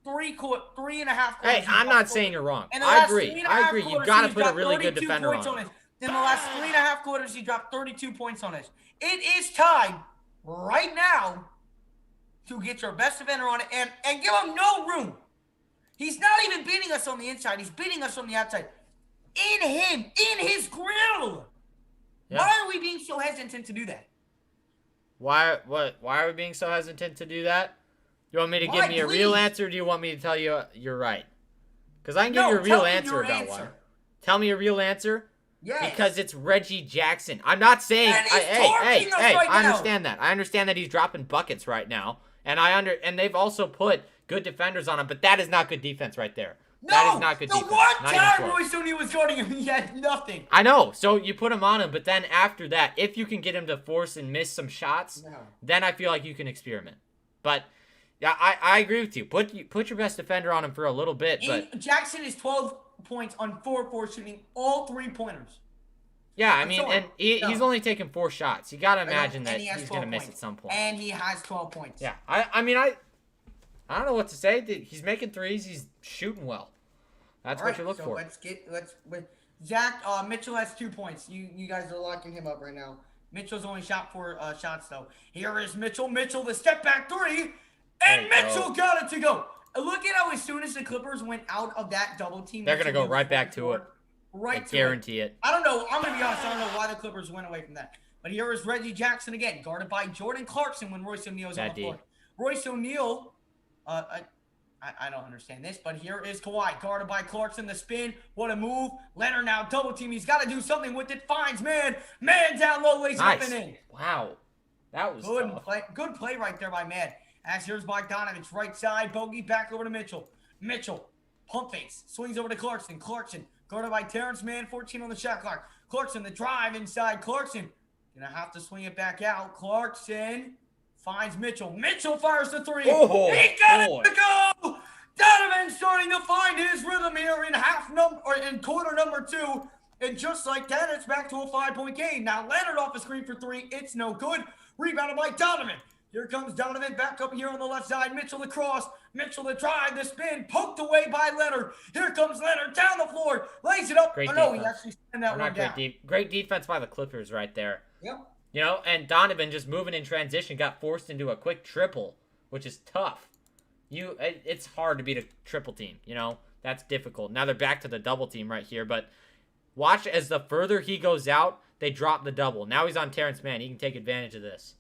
3.5 quarters. Hey, I'm not saying you're wrong. I agree. You've got to put a really good defender on him. In the last 3.5 quarters, he dropped 32 points on us. It is time right now to get your best defender on it and give him no room. He's not even beating us on the inside. He's beating us on the outside. In his grill. Yeah. Why are we being so hesitant to do that? Why are we being so hesitant to do that? You want me to give me a real answer, or do you want me to tell you you're right? Because I can give you a real answer about why. Tell me a real answer? Yes. Because it's Reggie Jackson. I'm not saying I understand that. I understand that he's dropping buckets right now. And they've also put good defenders on him, but that is not good defense right there. That is not good defense. The one time Royce O'Neal was guarding him, he had nothing. I know. So you put him on him, but then after that, if you can get him to force and miss some shots, then I feel like you can experiment. But yeah, I agree with you. Put your best defender on him for a little bit. But Jackson is 12 points on 4-4 shooting all 3-pointers. Yeah, I mean, and he's only taken 4 shots. You got to imagine that he's going to miss at some point. And he has 12 points. Yeah, I mean, I don't know what to say. He's making threes. He's shooting well. That's what you look for. Zach, Mitchell has 2 points. You guys are locking him up right now. Mitchell's only shot 4 shots, though. Here is Mitchell. Mitchell, the step back 3. And Mitchell got it to go. Look at how as soon as the Clippers went out of that double team, they're going to go right back to it. I guarantee it. I don't know. I'm going to be honest. I don't know why the Clippers went away from that. But here is Reggie Jackson again, guarded by Jordan Clarkson when Royce O'Neal's on the floor. Royce O'Neal, I don't understand this, but here is Kawhi, guarded by Clarkson, the spin. What a move. Leonard now double team. He's got to do something with it. Finds man down low, lays up and in. Wow. That was good tough. Good play right there by Man. As here's Bogdanovich, right side. Bogey back over to Mitchell. Mitchell, pump fakes, swings over to Clarkson. Clarkson, guarded by Terrence Mann, 14 on the shot clock. Clarkson, the drive inside. Clarkson, gonna have to swing it back out. Clarkson finds Mitchell. Mitchell fires the 3. He got it to go! Donovan starting to find his rhythm here in quarter number 2. And just like that, it's back to a 5-point game. Now Leonard off the screen for 3. It's no good. Rebounded by Donovan. Here comes Donovan back up here on the left side. Mitchell the cross. Mitchell the drive. The spin. Poked away by Leonard. Here comes Leonard down the floor. Lays it up. Great defense. He actually sent that one down. Great defense by the Clippers right there. Yep. And Donovan just moving in transition got forced into a quick triple, which is tough. It's hard to beat a triple team. That's difficult. Now they're back to the double team right here, but watch as the further he goes out, they drop the double. Now he's on Terrence Mann. He can take advantage of this.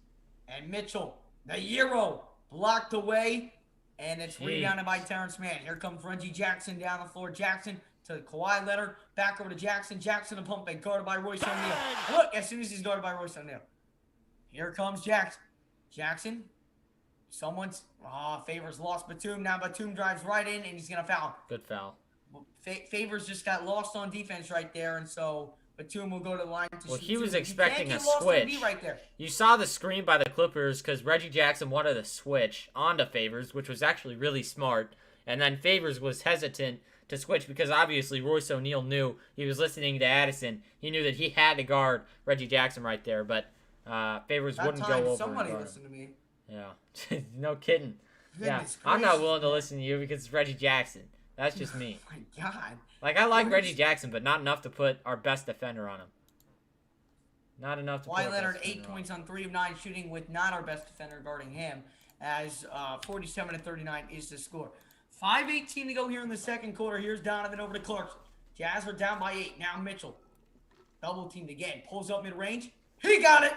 And Mitchell, the Euro, blocked away, and it's rebounded by Terrence Mann. Here comes Reggie Jackson down the floor. Jackson to Kawhi Leonard, back over to Jackson. Jackson a pump fake, guarded by Royce O'Neal. Look, as soon as he's guarded by Royce O'Neal. Here comes Jackson. Jackson, someone's Favors lost Batum. Now Batum drives right in, and he's going to foul. Good foul. Favors just got lost on defense right there, and so Batum will go to the line to Well, shoot he was two. expecting You a can't get lost in the switch. D right there. You saw the screen by the Clippers because Reggie Jackson wanted to switch onto Favors, which was actually really smart. And then Favors was hesitant to switch because obviously Royce O'Neal knew he was listening to Addison. He knew that he had to guard Reggie Jackson right there, but Favors That wouldn't time, go over. somebody and guard listened to me. him. Yeah, no kidding. Yeah, Goodness I'm not gracious, willing to man. listen to you because it's Reggie Jackson. That's just me. Oh my God. Like, I like What Reggie is- Jackson, but not enough to put our best defender on him. Not enough to put Kawhi our best Leonard, defender 8 on. points on 3 of 9 shooting with not our best defender guarding him, as 47-39 is the score. 5:18 to go here in the second quarter. Here's Donovan over to Clarkson. Jazz are down by 8. Now Mitchell. Double teamed again. Pulls up mid-range. He got it!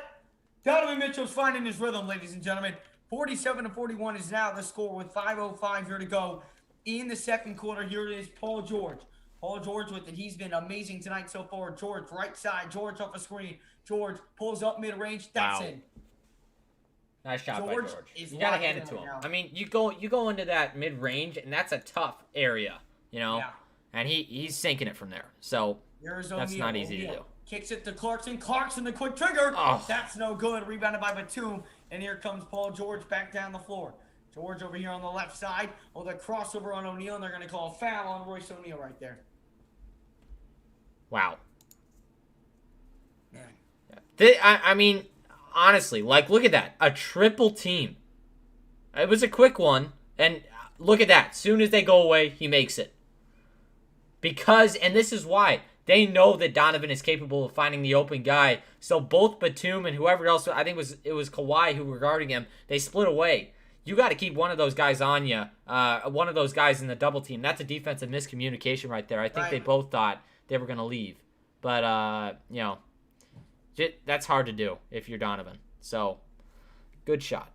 Donovan Mitchell's finding his rhythm, ladies and gentlemen. 47-41 is now the score with 5:05 here to go in the second quarter. Here it is, Paul George. Paul George with it. He's been amazing tonight so far. George, right side. George off a screen. George pulls up mid-range. That's Wow. in. Nice shot by George George. is You gotta locked hand in it to right him. now. I mean, you go into that mid range, and that's a tough area, you know. Yeah. And he's sinking it from there. So Here's that's O'Neal. not easy to O'Neal do. Kicks it to Clarkson. Clarkson, the quick trigger. Oh. That's no good. Rebounded by Batum. And here comes Paul George back down the floor. George over here on the left side. Oh, the crossover on O'Neal, and they're going to call a foul on Royce O'Neal right there. Wow. Man. I mean, honestly, like, look at that. A triple team. It was a quick one, and look at that. Soon as they go away, he makes it. Because, and this is why, they know that Donovan is capable of finding the open guy. So both Batum and whoever else, I think it was Kawhi who were guarding him, they split away. You got to keep one of those guys on you, one of those guys in the double team. That's a defensive miscommunication right there. I think they both thought they were going to leave. But, you know, that's hard to do if you're Donovan. So, good shot.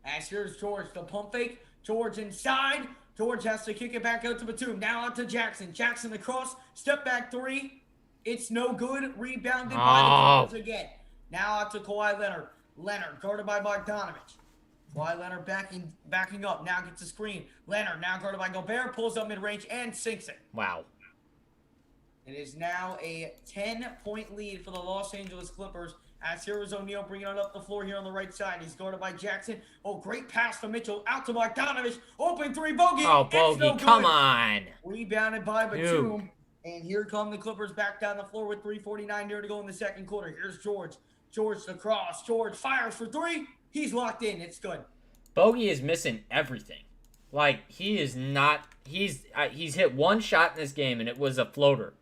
As here's George, the pump fake. George inside. George has to kick it back out to Batum. Now out to Jackson. Jackson the cross. Step back three. It's no good. Rebounded by the Clippers again. Now out to Kawhi Leonard. Leonard guarded by Bogdanovich. Kawhi Leonard backing up. Now gets a screen. Leonard now guarded by Gobert. Pulls up mid-range and sinks it. Wow. It is now a 10-point lead for the Los Angeles Clippers. As here is O'Neal bringing it up the floor here on the right side. He's guarded by Jackson. Oh, great pass from Mitchell out to Bogdanovich. Open three, Bogey. Oh, It's Bogey, no good. come on. Rebounded by Batum. Dude. And here come the Clippers back down the floor with 3:49 here to go in the second quarter. Here's George. George the cross. George fires for three. He's locked in. It's good. Bogey is missing everything. Like, he is not, he's hit one shot in this game, and it was a floater.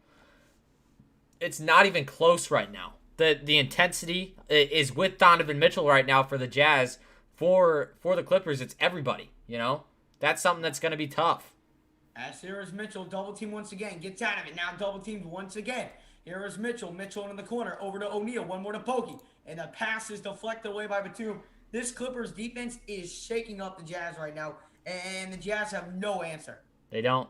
It's not even close right now. The intensity is with Donovan Mitchell right now for the Jazz. For the Clippers, it's everybody, you know? That's something that's going to be tough. As here is Mitchell, double team once again, gets out of it. Now double teamed once again. Here is Mitchell. Mitchell in the corner, over to O'Neal. One more to Bogey. And the pass is deflected away by Batum. This Clippers defense is shaking up the Jazz right now. And the Jazz have no answer. They don't.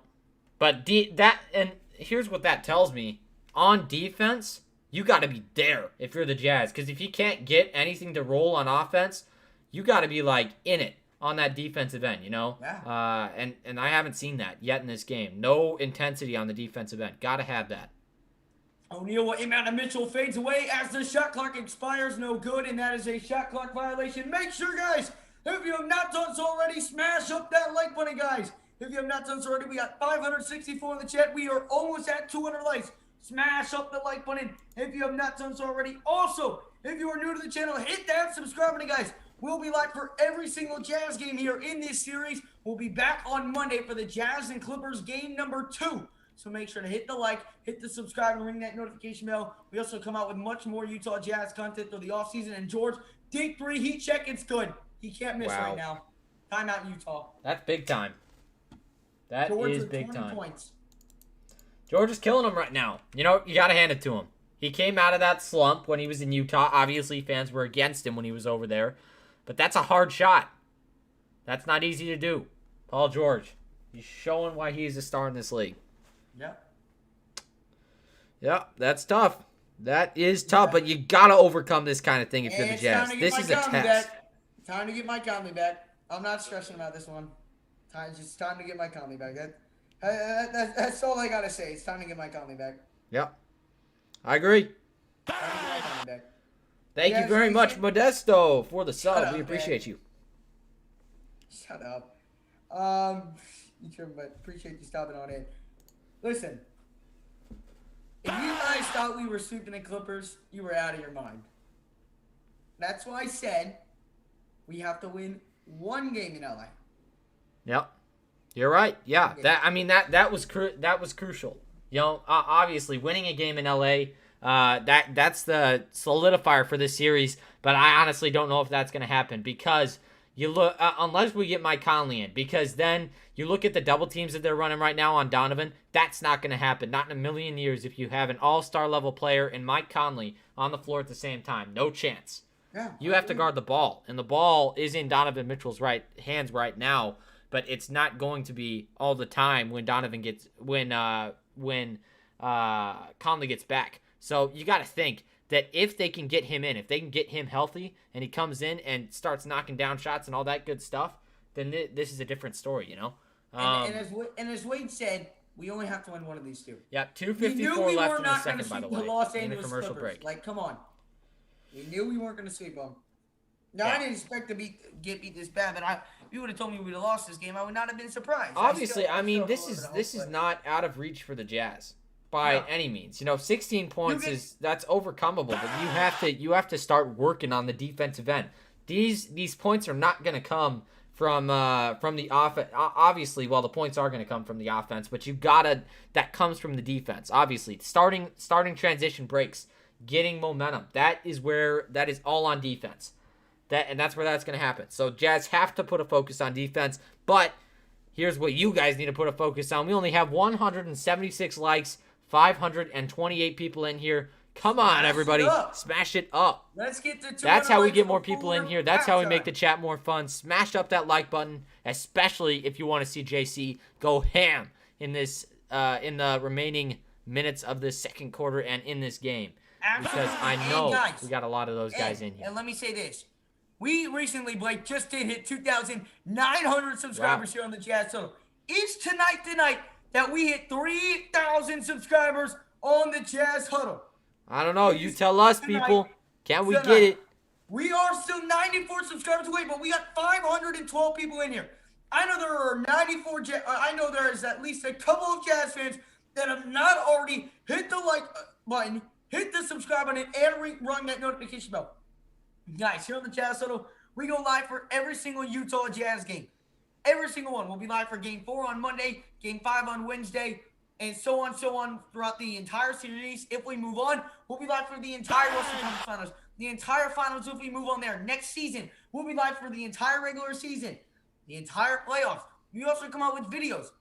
But and here's what that tells me. On defense, you got to be there if you're the Jazz. Because if you can't get anything to roll on offense, you got to be, like, in it on that defensive end, you know? Yeah. And I haven't seen that yet in this game. No intensity on the defensive end. Got to have that. O'Neal will inbound to Mitchell, fades away as the shot clock expires. No good, and that is a shot clock violation. Make sure, guys, if you have not done so already, smash up that like button, guys. If you have not done so already, we got 564 in the chat. We are almost at 200 likes. Smash up the like button if you have not done so already. Also, if you are new to the channel, hit that subscribe button, guys. We'll be live for every single Jazz game here in this series. We'll be back on Monday for the Jazz and Clippers game number 2. So make sure to hit the like, hit the subscribe, and ring that notification bell. We also come out with much more Utah Jazz content through the offseason. And George, deep three, heat check, it's good. He can't miss right now. Timeout, Utah. That's big time. That George is with big 20 time. points. George is killing him right now. You know, you got to hand it to him. He came out of that slump when he was in Utah. Obviously, fans were against him when he was over there. But that's a hard shot. That's not easy to do. Paul George, he's showing why he's a star in this league. Yep. Yeah, that's tough. That is tough, but you got to overcome this kind of thing if you're the Jazz. This is a test. Back. Time to get my Conley back. I'm not stressing about this one. Just time to get my Conley back. That's all I got to say. It's time to get my Conley back. Yep. I agree. Thank you Yes, very much, Jason. Modesto, for the sub. up, We appreciate man. you. Shut up. You sure, but appreciate you stopping on in. Listen, if you guys thought we were sweeping the Clippers, you were out of your mind. That's why I said we have to win one game in LA. Yep. You're right. Yeah. That was crucial. You know, obviously winning a game in LA, that's the solidifier for this series. But I honestly don't know if that's going to happen because you look unless we get Mike Conley in, because then you look at the double teams that they're running right now on Donovan. That's not going to happen. Not in a million years if you have an all-star level player and Mike Conley on the floor at the same time. No chance. Yeah, You have to guard the ball, and the ball is in Donovan Mitchell's hands right now. But it's not going to be all the time when Conley gets back. So you got to think that if they can get him in, if they can get him healthy, and he comes in and starts knocking down shots and all that good stuff, then this is a different story, you know. And as Wade said, we only have to win one of these two. Yeah, We knew 2:54 we left were in the not going to second, by the sweep the way, Los in the Angeles commercial Clippers. break. Like, come on. We knew we weren't going to sweep them. Now, Yeah. I didn't expect to get beat this bad, but if you would have told me we would have lost this game, I would not have been surprised. Obviously, I still have a this little bit of is hope, not out of reach for the Jazz by No. any means. You know, 16 points can- that's overcomable, but you have to start working on the defensive end. These points are not going to come from the offense. Obviously, well, the points are going to come from the offense, but that comes from the defense. Obviously, starting transition breaks, getting momentum. That is all on defense. That's where that's going to happen. So Jazz have to put a focus on defense, but here's what you guys need to put a focus on. We only have 176 likes, 528 people in here. Come on, everybody. Smash it up. Let's get to 200 That's how we likes get more before people in here. That's how we make halftime. the chat more fun. Smash up that like button, especially if you want to see JC go ham in the remaining minutes of this second quarter and in this game. Absolutely. Because I And know guys, we got a lot of those guys in here. And let me say this. We recently, Blake, just did hit 2,900 subscribers here on the Jazz Total. Is tonight the night that we hit 3,000 subscribers on the Jazz Huddle? I don't know. You tell us, people. Can we Tonight. get it? We are still 94 subscribers away, but we got 512 people in here. I know there are 94. I know there is at least a couple of Jazz fans that have not already hit the like button, hit the subscribe button, and rung that notification bell. Guys, here on the Jazz Huddle, we go live for every single Utah Jazz game. Every single one. We'll be live for Game 4 on Monday, Game 5 on Wednesday, and so on throughout the entire series. If we move on, we'll be live for the entire Western Conference Finals. The entire Finals if we move on there. Next season, we'll be live for the entire regular season. The entire playoffs. We also come out with videos.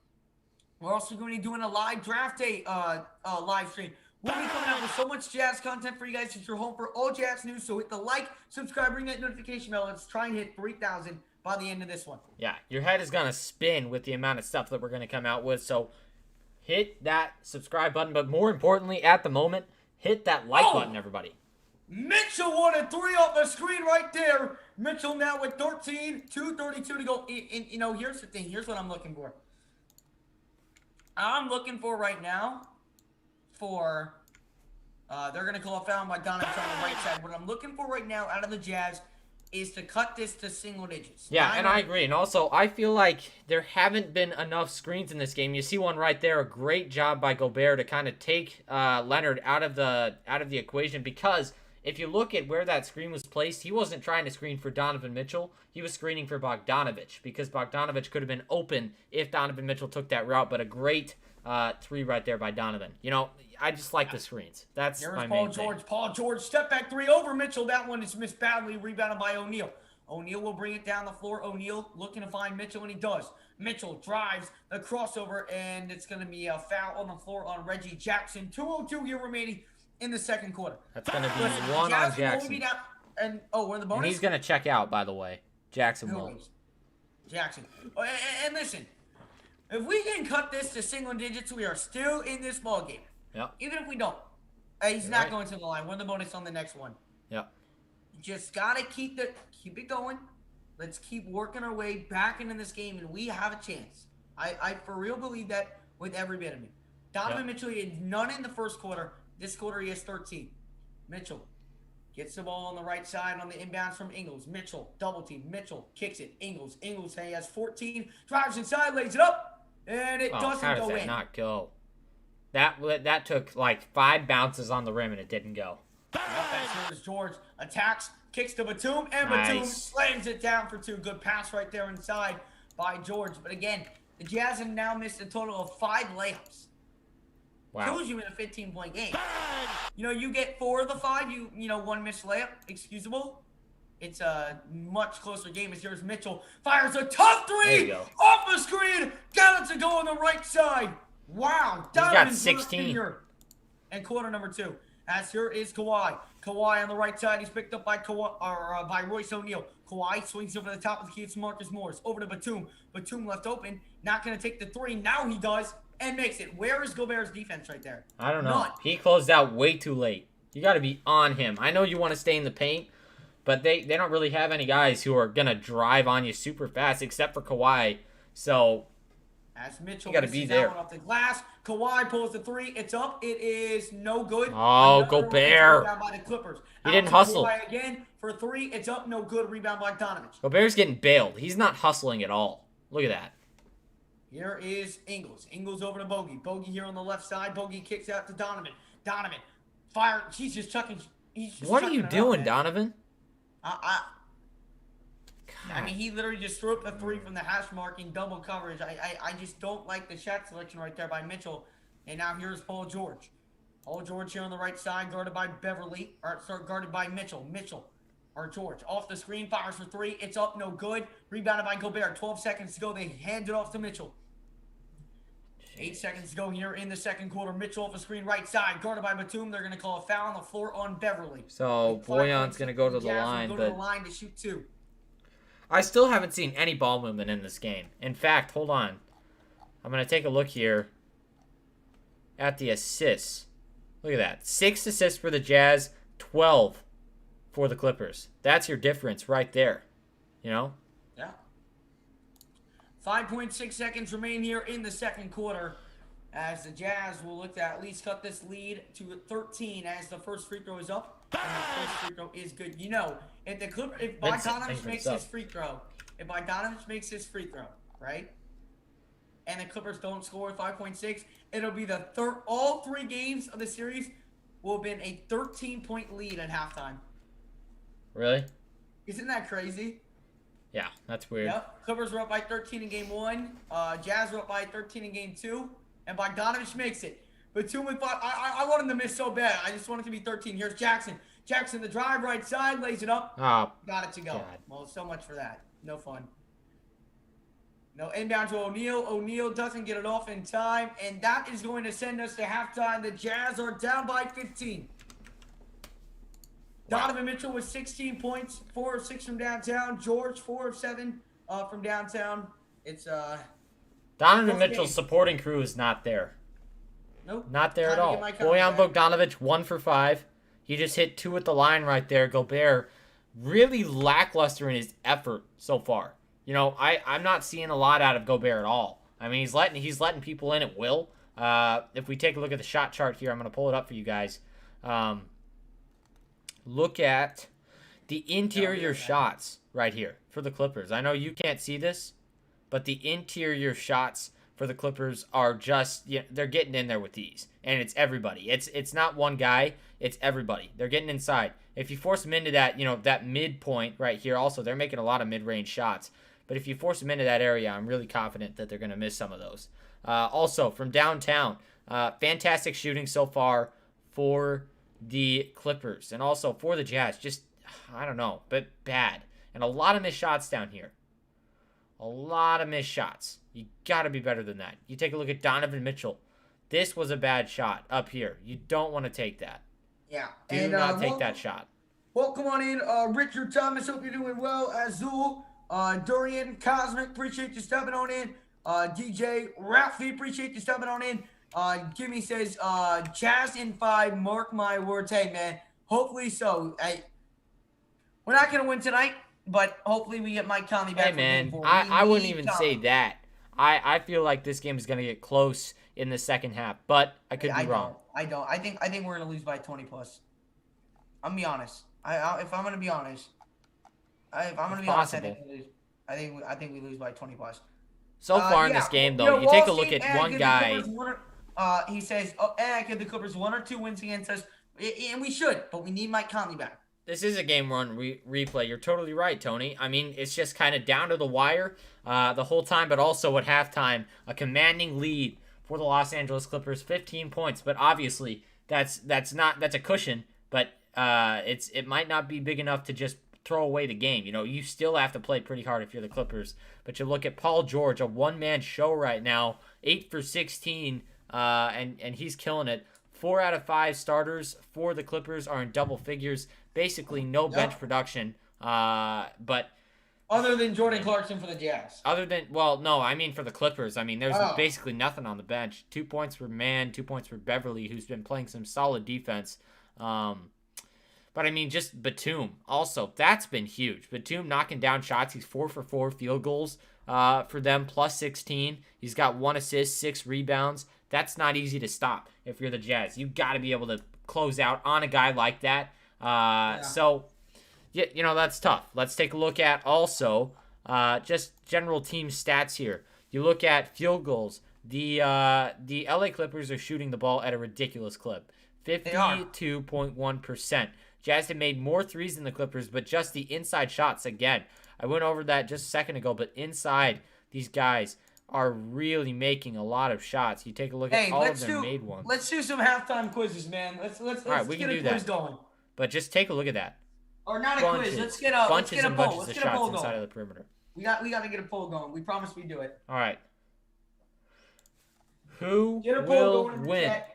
We're also going to be doing a live draft day live stream. We'll be coming out with so much Jazz content for you guys. It's your home for all Jazz news. So hit the like, subscribe, ring that notification bell. Let's try and hit 3,000 by the end of this one. Yeah, your head is going to spin with the amount of stuff that we're going to come out with. So hit that subscribe button. But more importantly, at the moment, hit that like button, everybody. Mitchell wanted 3 off the screen right there. Mitchell now with 13, 2:32 to go. And, you know, here's the thing. Here's what I'm looking for. I'm looking for right now for they're going to call a foul by Donovan on the right side. What I'm looking for right now out of the Jazz is to cut this to single digits. Yeah, and I agree. And also, I feel like there haven't been enough screens in this game. You see one right there. A great job by Gobert to kind of take Leonard out of the equation, because if you look at where that screen was placed, he wasn't trying to screen for Donovan Mitchell. He was screening for Bogdanovich, because Bogdanovich could have been open if Donovan Mitchell took that route. But a great 3 right there by Donovan. You know, I just like the screens. That's There's my Paul main George. thing. Paul George, step back 3 over Mitchell. That one is missed badly, rebounded by O'Neal. O'Neal will bring it down the floor. O'Neal looking to find Mitchell, and he does. Mitchell drives the crossover, and it's going to be a foul on the floor on Reggie Jackson. 2:02 here remaining in the second quarter. That's going to be Listen, one on Jazz can only Jackson. be down, and we're in the bonus. And he's going to check out, by the way. Jackson Who will. is? Jackson. Oh, and listen, if we can cut this to single digits, we are still in this ball game. Yep. Even if we don't, he's You're not right. going to the line. We're in the bonus on the next one. Yep. Just gotta keep it going. Let's keep working our way back into this game, and we have a chance. I for real believe that with every bit of me. Donovan Mitchell, he had none in the first quarter, This quarter, he has 13. Mitchell gets the ball on the right side on the inbounds from Ingles. Mitchell, double team. Mitchell kicks it. Ingles, he has 14. Drives inside, lays it up, and it doesn't how does go that in. not go? That took like 5 bounces on the rim and it didn't go. As George attacks, kicks to Batum, and Batum slams it down for 2. Good pass right there inside by George. But again, the Jazz have now missed a total of 5 layups. Wow. Kills you in a 15-point game. You know, you get 4 of the 5, you know, 1 missed layup, excusable. It's a much closer game as yours. Mitchell fires a tough 3 off the screen. Got it to go on the right side. Wow. He's got 16. And quarter number 2. As here is Kawhi. Kawhi on the right side. He's picked up by by Royce O'Neal. Kawhi swings over the top of the key to Marcus Morris. Over to Batum. Batum left open. Not going to take the 3. Now he does and makes it. Where is Gobert's defense right there? I don't know. None. He closed out way too late. You got to be on him. I know you want to stay in the paint, but they don't really have any guys who are going to drive on you super fast except for Kawhi. So as Mitchell got to be there. Off the glass, Kawhi pulls the 3. It's up. It is no good. Oh, Gobert. Rebound by the Clippers. He didn't hustle. Kawhi again for 3. It's up. No good. Rebound by Donovich. Gobert's getting bailed. He's not hustling at all. Look at that. Here is Ingles. Ingles over to Bogey. Bogey here on the left side. Bogey kicks out to Donovan. Donovan fire. He's just chucking. What are you doing, Donovan? I mean, he literally just threw up the 3 from the hash mark in double coverage. I just don't like the shot selection right there by Mitchell. And now here's Paul George. Paul George here on the right side, guarded by Beverly. Guarded by Mitchell. George off the screen, fires for 3. It's up, no good. Rebounded by Gobert. 12 seconds to go. They hand it off to Mitchell. 8 seconds to go here in the second quarter. Mitchell off the screen, right side, guarded by Batum. They're going to call a foul on the floor on Beverly. So Boyan's going to go to the line, but to the line to shoot 2. I still haven't seen any ball movement in this game. In fact, hold on. I'm going to take a look here at the assists. Look at that. 6 assists for the Jazz, 12 for the Clippers. That's your difference right there. You know? Yeah. 5.6 seconds remain here in the second quarter as the Jazz will look to at least cut this lead to 13 as the first free throw is up and the first free throw is good. You know, if Bogdanovich makes this free throw, right, and the Clippers don't score 5.6, it'll be the all 3 games of the series will have been a 13-point lead at halftime. Really? Isn't that crazy? Yeah, that's weird. Yep. Clippers were up by 13 in game 1. Jazz were up by 13 in game 2. And Bogdanovich makes it. But 2 with 5. I want him to miss so bad. I just want it to be 13. Here's Jackson. Jackson, the drive right side, lays it up. Oh, got it to go. God. Well, so much for that. No fun. No inbound to O'Neal. O'Neal doesn't get it off in time. And that is going to send us to halftime. The Jazz are down by 15. Wow. Donovan Mitchell with 16 points, 4 of 6 from downtown. George, 4 of 7 from downtown. It's Donovan Mitchell's supporting crew is not there. Nope. Not there at all. Bojan Bogdanovic, 1 for 5. He just hit 2 at the line right there. Gobert, really lackluster in his effort so far. You know, I'm not seeing a lot out of Gobert at all. I mean, he's letting people in at will. If we take a look at the shot chart here, I'm going to pull it up for you guys. Look at the interior shots right here for the Clippers. I know you can't see this, but the interior shots for the Clippers are just, they're getting in there with these. And it's everybody. It's not one guy. It's everybody. They're getting inside. If you force them into that, that midpoint right here also, they're making a lot of mid-range shots. But if you force them into that area, I'm really confident that they're going to miss some of those. Also, from downtown, fantastic shooting so far for the Clippers. And also for the Jazz, just, I don't know, but bad. And a lot of missed shots down here. A lot of missed shots. You got to be better than that. You take a look at Donovan Mitchell. This was a bad shot up here. You don't want to take that. Yeah. Do not take that shot. Welcome on in, Richard Thomas. Hope you're doing well. Azul, Durian, Cosmic, appreciate you stepping on in. DJ Ralphie, appreciate you stepping on in. Jimmy says, Jazz in 5, mark my words. Hey, man, hopefully so. We're not going to win tonight, but hopefully we get Mike Conley back. Hey, man, I wouldn't even say that. I feel like this game is going to get close in the second half, but I could be wrong. I don't. I think we're gonna lose by 20 plus. I'm gonna be honest. If I'm gonna be honest, if I'm gonna It's be honest, possible. I think we lose by 20 plus. So far in Yeah, this game, you though, know, you take a Wall look Street at one give the guy. Clippers he says, give the Clippers 1 or 2 wins against us, and we should, but we need Mike Conley back. This is a game run replay. You're totally right, Tony. I mean, it's just kind of down to the wire the whole time, but also at halftime, a commanding lead for the Los Angeles Clippers, 15 points. But obviously, that's a cushion, but it might not be big enough to just throw away the game. You know, you still have to play pretty hard if you're the Clippers. But you look at Paul George, a one-man show right now, 8 for 16, and he's killing it. 4 out of 5 starters for the Clippers are in double figures. Basically, no bench production. But other than Jordan Clarkson for the Jazz. No, I mean for the Clippers. I mean, there's basically nothing on the bench. 2 points for Mann, 2 points for Beverly, who's been playing some solid defense. But I mean, just Batum also, that's been huge. Batum knocking down shots. He's 4 for 4 field goals for them, plus 16. He's got 1 assist, 6 rebounds. That's not easy to stop if you're the Jazz. You got to be able to close out on a guy like that. So, yeah, you know, that's tough. Let's take a look at also just general team stats here. You look at field goals. The LA Clippers are shooting the ball at a ridiculous clip, 52.1%. Jazz have made more threes than the Clippers, but just the inside shots again. I went over that just a second ago, but inside, these guys are really making a lot of shots. You take a look at all of their made ones. Let's do some halftime quizzes, man. Let's all right, we get can a do quiz that. going. But just take a look at that. Or not a Bunches, quiz. Let's get a bunches let's get a and poll. bunches Let's of get a poll shots inside going. of the perimeter. We got to get a poll going. We promised we'd do it. All right. Who Get a poll will going in the win? chat.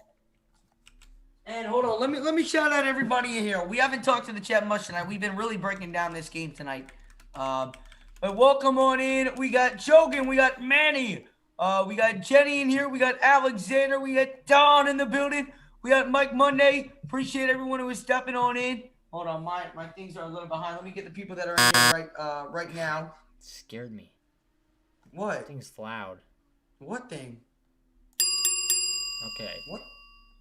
And hold on, let me shout out everybody in here. We haven't talked to the chat much tonight. We've been really breaking down this game tonight. But welcome on in. We got Jogan, we got Manny, we got Jenny in here, we got Alexander, we got Don in the building, we got Mike Monday. Appreciate everyone who is stepping on in. Hold on, my things are a little behind. Let me get the people that are in here right now. It scared me. What? That thing's loud. What thing? Okay.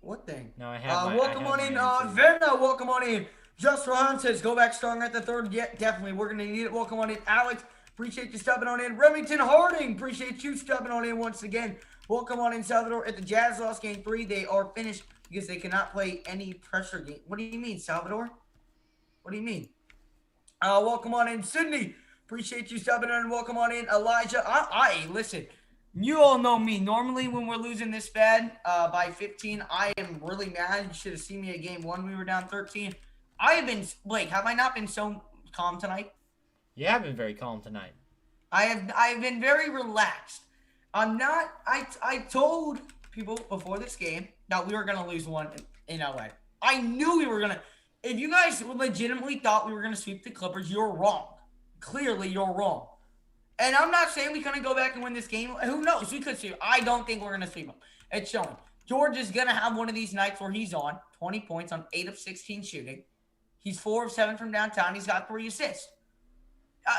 What thing? No, I have welcome on in, Verna, welcome on in. Just Rohan says, go back strong at the third. Yeah, definitely. We're going to need it. Welcome on in, Alex. Appreciate you stepping on in. Remington Harding, appreciate you stepping on in once again. Welcome on in, Salvador. At the Jazz lost game 3, they are finished because they cannot play any pressure game. What do you mean, Salvador? What do you mean? Welcome on in, Sydney. Appreciate you stepping on in. Welcome on in, Elijah. Listen. You all know me. Normally, when we're losing this bad by 15, I am really mad. You should have seen me at game 1. We were down 13. I have been, Blake, have I not been so calm tonight? You have been very calm tonight. I've been very relaxed. I'm not, I told people before this game that we were going to lose one in LA. I knew we were going to. If you guys legitimately thought we were going to sweep the Clippers, you're wrong. Clearly, you're wrong. And I'm not saying we couldn't go back and win this game. Who knows? We could sweep. I don't think we're going to sweep them. It's showing. George is going to have one of these nights where he's on 20 points on 8 of 16 shooting. He's 4 of 7 from downtown. He's got 3 assists.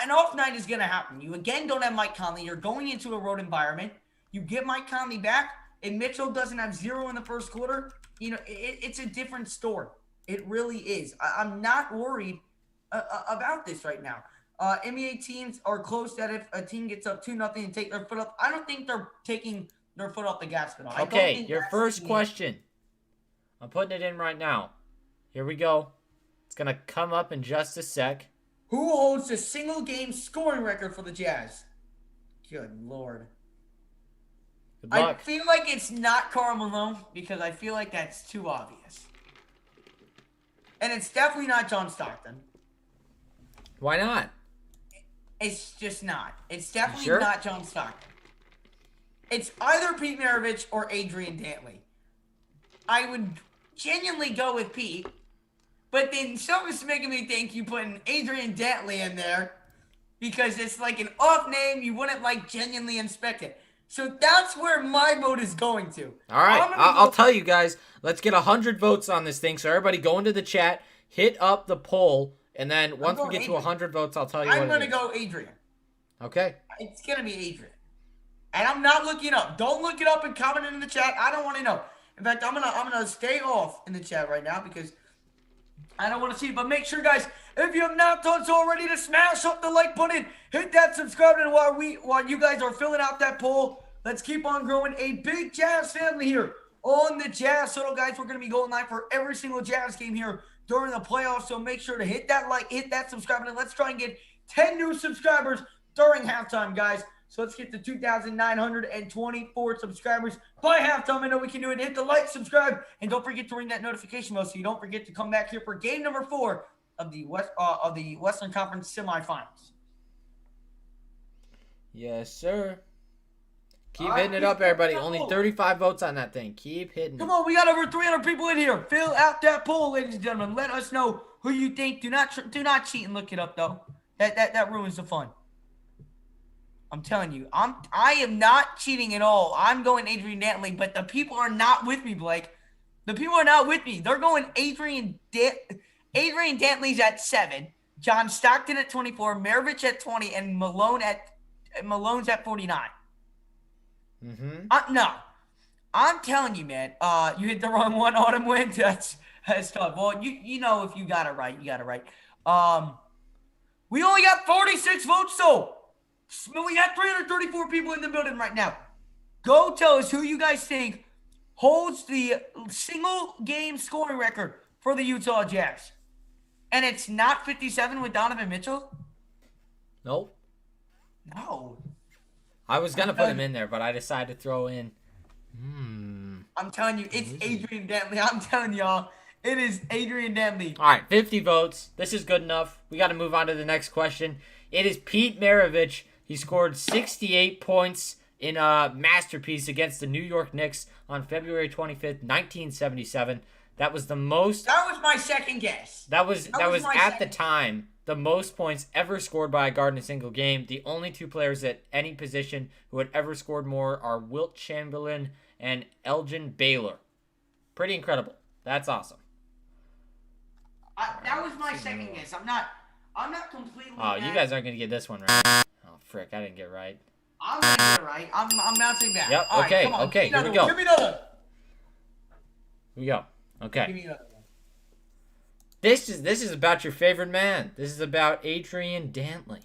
An off night is going to happen. You, again, don't have Mike Conley. You're going into a road environment. You get Mike Conley back, and Mitchell doesn't have 0 in the first quarter. You know, it's a different story. It really is. I'm not worried about this right now. NBA teams are close that if a team gets up 2-0 and take their foot up, I don't think they're taking their foot off the gas pedal. Okay, your first question. I'm putting it in right now. Here we go. It's going to come up in just a sec. Who holds the single game scoring record for the Jazz? Good Lord. Good luck. I feel like it's not Karl Malone because I feel like that's too obvious. And it's definitely not John Stockton. Why not? It's just not. It's definitely sure? not John Stockton. It's either Pete Maravich or Adrian Dantley. I would genuinely go with Pete, but then something's making me think you putting Adrian Dantley in there because it's like an off name. You wouldn't like genuinely inspect it. So that's where my vote is going to. All right, I'll tell you guys. Let's get 100 votes on this thing. So everybody go into the chat, hit up the poll. And then once we get to 100 votes, I'll tell you what I'm going to it is. go Adrian. Okay. It's going to be Adrian. And I'm not looking it up. Don't look it up and comment it in the chat. I don't want to know. In fact, I'm gonna stay off in the chat right now because I don't want to see it. But make sure, guys, if you have not done so already, to smash up the like button, hit that subscribe button while you guys are filling out that poll. Let's keep on growing a big Jazz family here on the Jazz Huddle, guys. We're gonna be going live for every single Jazz game here during the playoffs. So make sure to hit that like, hit that subscribe button. Let's try and get 10 new subscribers during halftime, guys. So let's get to 2,924 subscribers by halftime. I know we can do it. Hit the like, subscribe, and don't forget to ring that notification bell so you don't forget to come back here for game number 4 of the Western Conference semifinals. Yes, sir. Keep hitting it up, everybody. Only 35 votes on that thing. Keep hitting Come it. on, we got over 300 people in here. Fill out that poll, ladies and gentlemen. Let us know who you think. Do not cheat and look it up though. That ruins the fun. I'm telling you, I am not cheating at all. I'm going Adrian Dantley, but the people are not with me, Blake. The people are not with me. They're going Adrian Dantley's at 7, John Stockton at 24, Maravich at 20, and Malone's at 49. No, I'm telling you, man. You hit the wrong one. Autumn wins. That's tough. Well, you know if you got it right, you got it right. We only got 46 votes, so we got 334 people in the building right now. Go tell us who you guys think holds the single game scoring record for the Utah Jazz. And it's not 57 with Donovan Mitchell? Nope. No. I was going to put him in there, but I decided to throw in. I'm telling you, it's Adrian Dantley. I'm telling y'all, it is Adrian Dantley. All right, 50 votes. This is good enough. We got to move on to the next question. It is Pete Maravich. He scored 68 points in a masterpiece against the New York Knicks on February 25th, 1977. That was the most. That was my second guess. That was at the time the most points ever scored by a guard in a single game. The only two players at any position who had ever scored more are Wilt Chamberlain and Elgin Baylor. Pretty incredible. That's awesome. That was my second guess. I'm not completely. Oh, you guys aren't gonna get this one right. Oh, frick! I didn't get it right. I'm gonna get it right. I'm bouncing back. Yep. All Okay. right, come on. Okay. Here we go. Give me another. Here we go. Okay. Give me another. This is about your favorite man. This is about Adrian Dantley.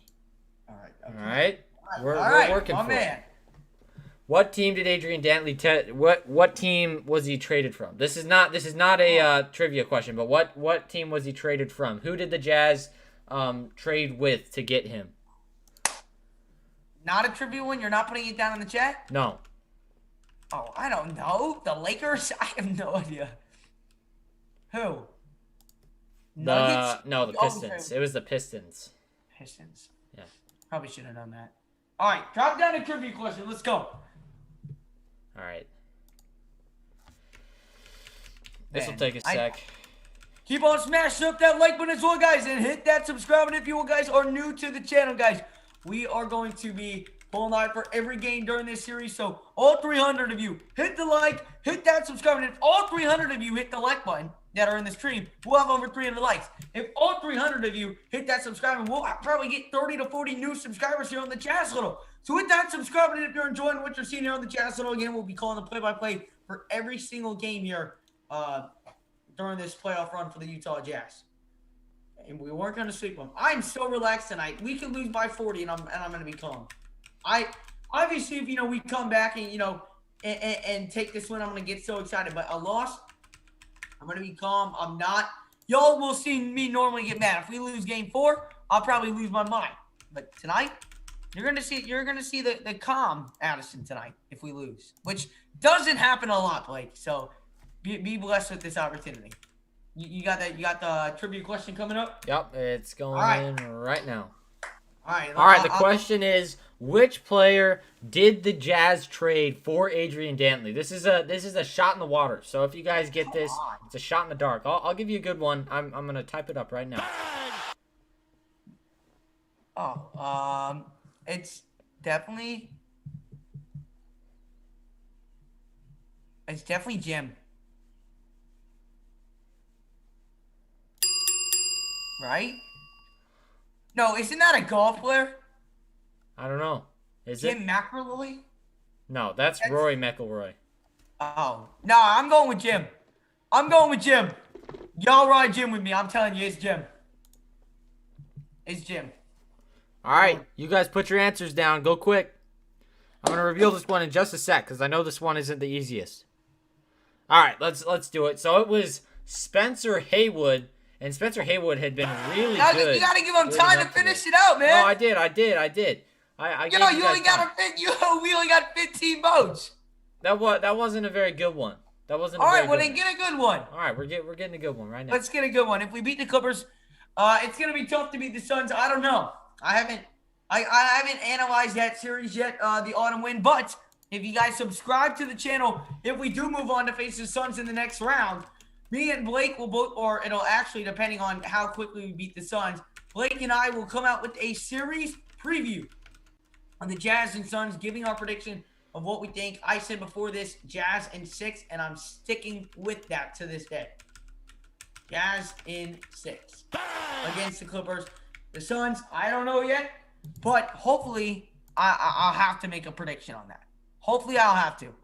All right. Okay. All right. We're working my for man. it. What team did Adrian Dantley what team was he traded from? This is not a trivia question, but what team was he traded from? Who did the Jazz trade with to get him? Not a trivia one? You're not putting it down in the chat? No. Oh, I don't know. The Lakers? I have no idea. Who? Nuggets? No, the Pistons. It was the Pistons. Pistons. Yeah. Probably should have known that. All right, drop down a trivia question. Let's go. All right. This will Man, take a sec. Keep on smashing up that like button as well, guys, and hit that subscribe button if you guys are new to the channel, guys. We are going to be pulling live for every game during this series, so all 300 of you, hit the like, hit that subscribe button. If all 300 of you hit the like button that are in the stream, we'll have over 300 likes. If all 300 of you hit that subscribe button, we'll probably get 30 to 40 new subscribers here on the Jazz Huddle. So hit that subscribe button if you're enjoying what you're seeing here on the Jazz Huddle. Again, we'll be calling the play-by-play for every single game here during this playoff run for the Utah Jazz. And we weren't going to sweep them. I'm so relaxed tonight. We can lose by 40, and I'm going to be calm. Obviously, if we come back and and take this win, I'm going to get so excited. But a loss, I'm going to be calm. I'm not. Y'all will see me normally get mad. If we lose game 4, I'll probably lose my mind. But tonight, you're going to see the calm Addison tonight if we lose, which doesn't happen a lot, Blake. So be blessed with this opportunity. You got that? You got the trivia question coming up? Yep, it's going in right now. All right. All right, the question is, which player did the Jazz trade for Adrian Dantley? This is a shot in the water. So if you guys get this, it's a shot in the dark. I'll give you a good one. I'm gonna type it up right now. Oh, it's definitely Jim. Right? No, isn't that a golf player? I don't know. Is Jim it? McElroy? No, that's Rory McIlroy. Oh, no, I'm going with Jim. I'm going with Jim. Y'all ride Jim with me. I'm telling you, it's Jim. It's Jim. All right, you guys put your answers down. Go quick. I'm gonna reveal this one in just a sec because I know this one isn't the easiest. All right, let's do it. So it was Spencer Haywood, and Spencer Haywood had been really good. You gotta give him time to finish it out, man. No, I did. Yo, we only got 15 votes. That wasn't a very good one. That wasn't. All right, well then get a good one. All right, we're getting a good one right now. Let's get a good one. If we beat the Clippers, it's gonna be tough to beat the Suns. I don't know. I haven't analyzed that series yet, the autumn win. But if you guys subscribe to the channel, if we do move on to face the Suns in the next round, me and Blake will both, or it'll actually, depending on how quickly we beat the Suns, Blake and I will come out with a series preview on the Jazz and Suns, giving our prediction of what we think. I said before this, Jazz in 6, and I'm sticking with that to this day. Jazz in 6 against the Clippers. The Suns, I don't know yet, but hopefully I'll have to make a prediction on that. Hopefully I'll have to.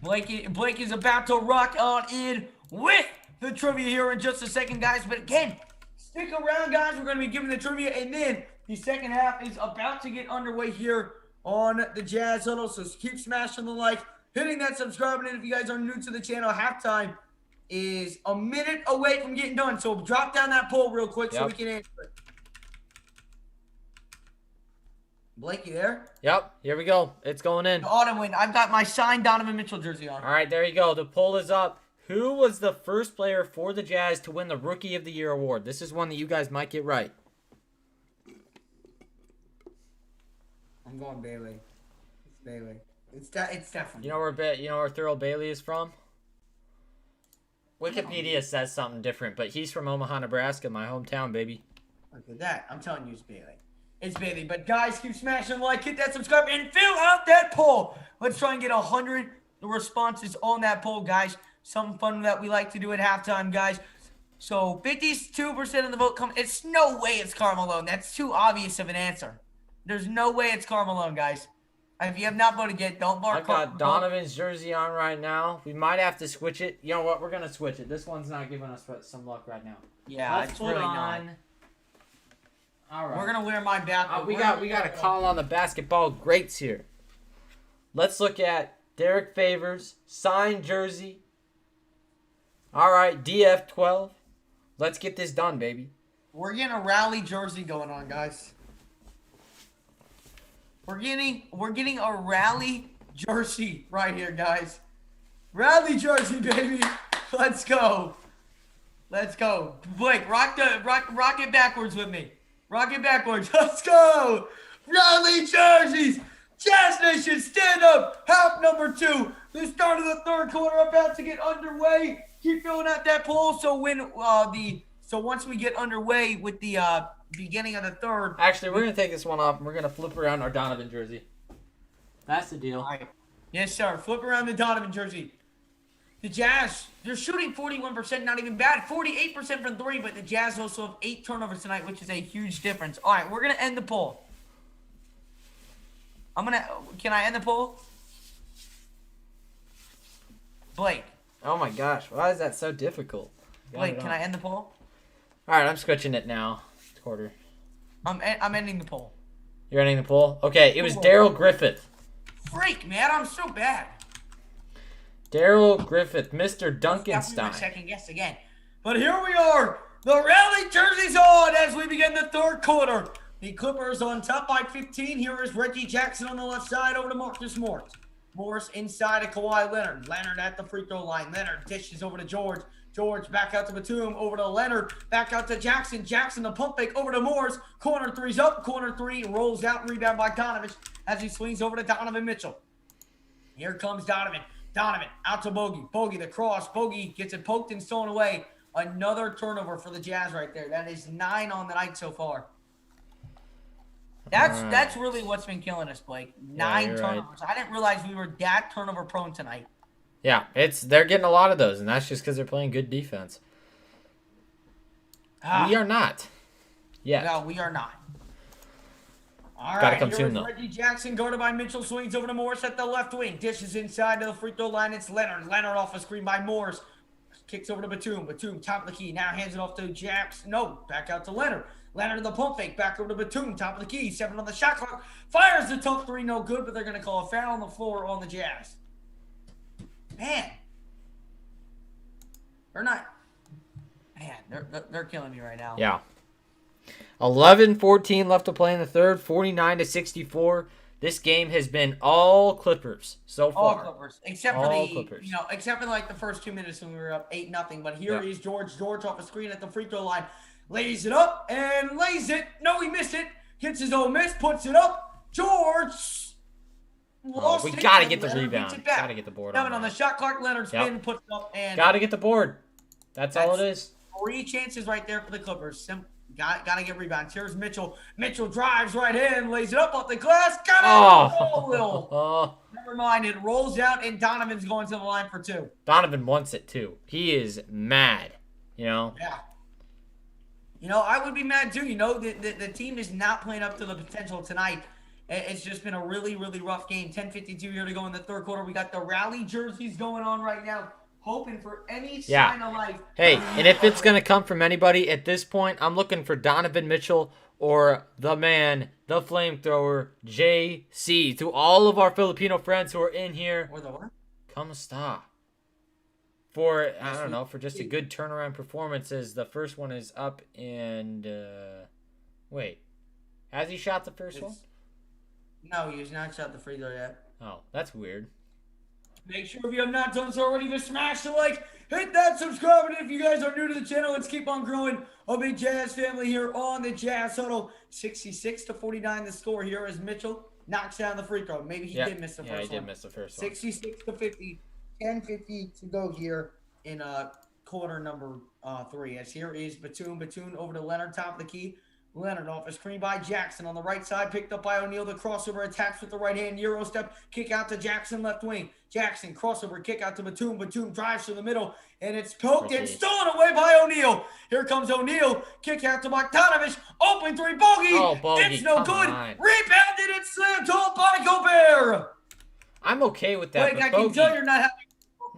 Blake is about to rock on in with the trivia here in just a second, guys. But again, stick around, guys. We're going to be giving the trivia, and then the second half is about to get underway here on the Jazz Huddle. So keep smashing the like, hitting that subscribe button if you guys are new to the channel. Halftime is a minute away from getting done. So drop down that poll real quick so we can answer it. Blake, you there? Yep, here we go. It's going in. The autumn win. I've got my signed Donovan Mitchell jersey on. All right, there you go. The poll is up. Who was the first player for the Jazz to win the Rookie of the Year award? This is one that you guys might get right. I'm going Bailey. It's Bailey. It's definitely. You know where Thurl Bailey is from? Wikipedia says something different, but he's from Omaha, Nebraska, my hometown, baby. Look at that. I'm telling you, it's Bailey. It's Bailey. But guys, keep smashing the like, hit that subscribe, and fill out that poll. Let's try and get 100 responses on that poll, guys. Something fun that we like to do at halftime, guys. So 52% of the vote come. It's no way it's Karl Malone. That's too obvious of an answer. There's no way it's Karl Malone, guys. If you have not voted yet, don't mark. I've got Donovan's jersey on right now. We might have to switch it. You know what? We're gonna switch it. This one's not giving us some luck right now. Yeah, it's really not. All right. We're gonna wear my back. We got a call on the basketball greats here. Let's look at Derek Favors signed jersey. All right, DF12. Let's get this done, baby. We're getting a rally jersey going on, guys. We're getting a rally jersey right here, guys. Rally jersey, baby. Let's go. Let's go. Blake, rock it backwards with me. Rock it backwards. Let's go. Rally jerseys. Jazz Nation, stand up. Half number 2. The start of the third quarter about to get underway. Keep filling out that poll. So once we get underway with the beginning of the third. Actually, we're gonna take this one off and we're gonna flip around our Donovan jersey. That's the deal. All right. Yes, sir. Flip around the Donovan jersey. The Jazz, they're shooting 41%, not even bad. 48% from 3, but the Jazz also have 8 turnovers tonight, which is a huge difference. All right, we're gonna end the poll. Can I end the poll? Blake. Oh my gosh, why is that so difficult? Blake, can I end the poll? All right, I'm switching it now. Quarter. I'm ending the poll. You're ending the poll? Okay, it was Daryl Griffith. Freak, man, I'm so bad. Daryl Griffith, Mr. Duncanstein. Second guess again. But here we are. The rally jersey's on as we begin the third quarter. The Clippers on top by 15. Here is Reggie Jackson on the left side over to Marcus Morris. Morris inside of Kawhi Leonard. Leonard at the free throw line. Leonard dishes over to George. George back out to Batum. Over to Leonard. Back out to Jackson. Jackson the pump fake over to Morris. Corner 3's up. Corner 3 rolls out. Rebound by Donovan as he swings over to Donovan Mitchell. Here comes Donovan. Donovan out to Bogey. Bogey the cross. Bogey gets it poked and stolen away. Another turnover for the Jazz right there. That is 9 on the night so far. That's really what's been killing us, Blake. 9 turnovers. Right. I didn't realize we were that turnover prone tonight. Yeah, they're getting a lot of those, and that's just because they're playing good defense. We are not. Yeah. No, we are not. All Gotta right, come here soon, is though. Reggie Jackson, guarded by Mitchell, swings over to Morris at the left wing. Dishes inside to the free throw line. It's Leonard. Leonard off a screen by Morris. Kicks over to Batum. Batum, top of the key. Now hands it off to Jackson. No, back out to Leonard. Leonard to the pump fake. Back over to Batum, top of the key. 7 on the shot clock. Fires the tough three, no good, but they're going to call a foul on the floor on the Jazz. Man. They're not. Man, they're killing me right now. Yeah. 11-14 left to play in the third. 49-64. This game has been all Clippers so All far. Clippers, except for All the Clippers. except for like the first 2 minutes when we were up 8-0. But here is George. George off a screen at the free throw line, lays it up and lays it. No, he missed it. Hits his own miss, puts it up. George lost We it. gotta and get the Leonard rebound. beats it back. Gotta get the board 7 on on the that. shot clock. Leonard spin, puts it up, and Gotta get the board. That's all it is. 3 chances right there for the Clippers. Gotta get rebounds. Here's Mitchell. Mitchell drives right in, lays it up off the glass. Got it. Oh, Will. Never mind. It rolls out, and Donovan's going to the line for 2. Donovan wants it too. He is mad. Yeah. I would be mad too. The team is not playing up to the potential tonight. It's just been a really, really rough game. 10:52 here to go in the third quarter. We got the rally jerseys going on right now. Hoping for any sign of life. Hey, and if it's going to come from anybody at this point, I'm looking for Donovan Mitchell or the man, the flamethrower, JC. To all of our Filipino friends who are in here, Or the what? kamusta? For, I don't know, for just a good turnaround performances. The first one is up and, wait. Has he shot the first one? No, he has not shot the free throw yet. Oh, that's weird. Make sure if you have not done so already to smash the like, hit that subscribe, and if you guys are new to the channel, let's keep on growing. A big Jazz family here on the Jazz Huddle. 66-49 the score here as Mitchell knocks down the free throw. Maybe he did miss the first one. Yeah, he did miss the first one. 66-50, 10:50 to go here in quarter number 3. As here is Batum. Batum over to Leonard, top of the key. Leonard off a screen by Jackson on the right side, picked up by O'Neal. The crossover attacks with the right hand, Euro step, kick out to Jackson, left wing. Jackson, crossover, kick out to Batum. Batum drives to the middle, and it's poked and stolen away by O'Neal. Here comes O'Neal, kick out to Bogdanovich, open 3, bogey. Oh, bogey, It's no come good. on. Rebounded and slammed home by Gobert. I'm okay with that. Wait, but I can Bogey, tell you're not happy.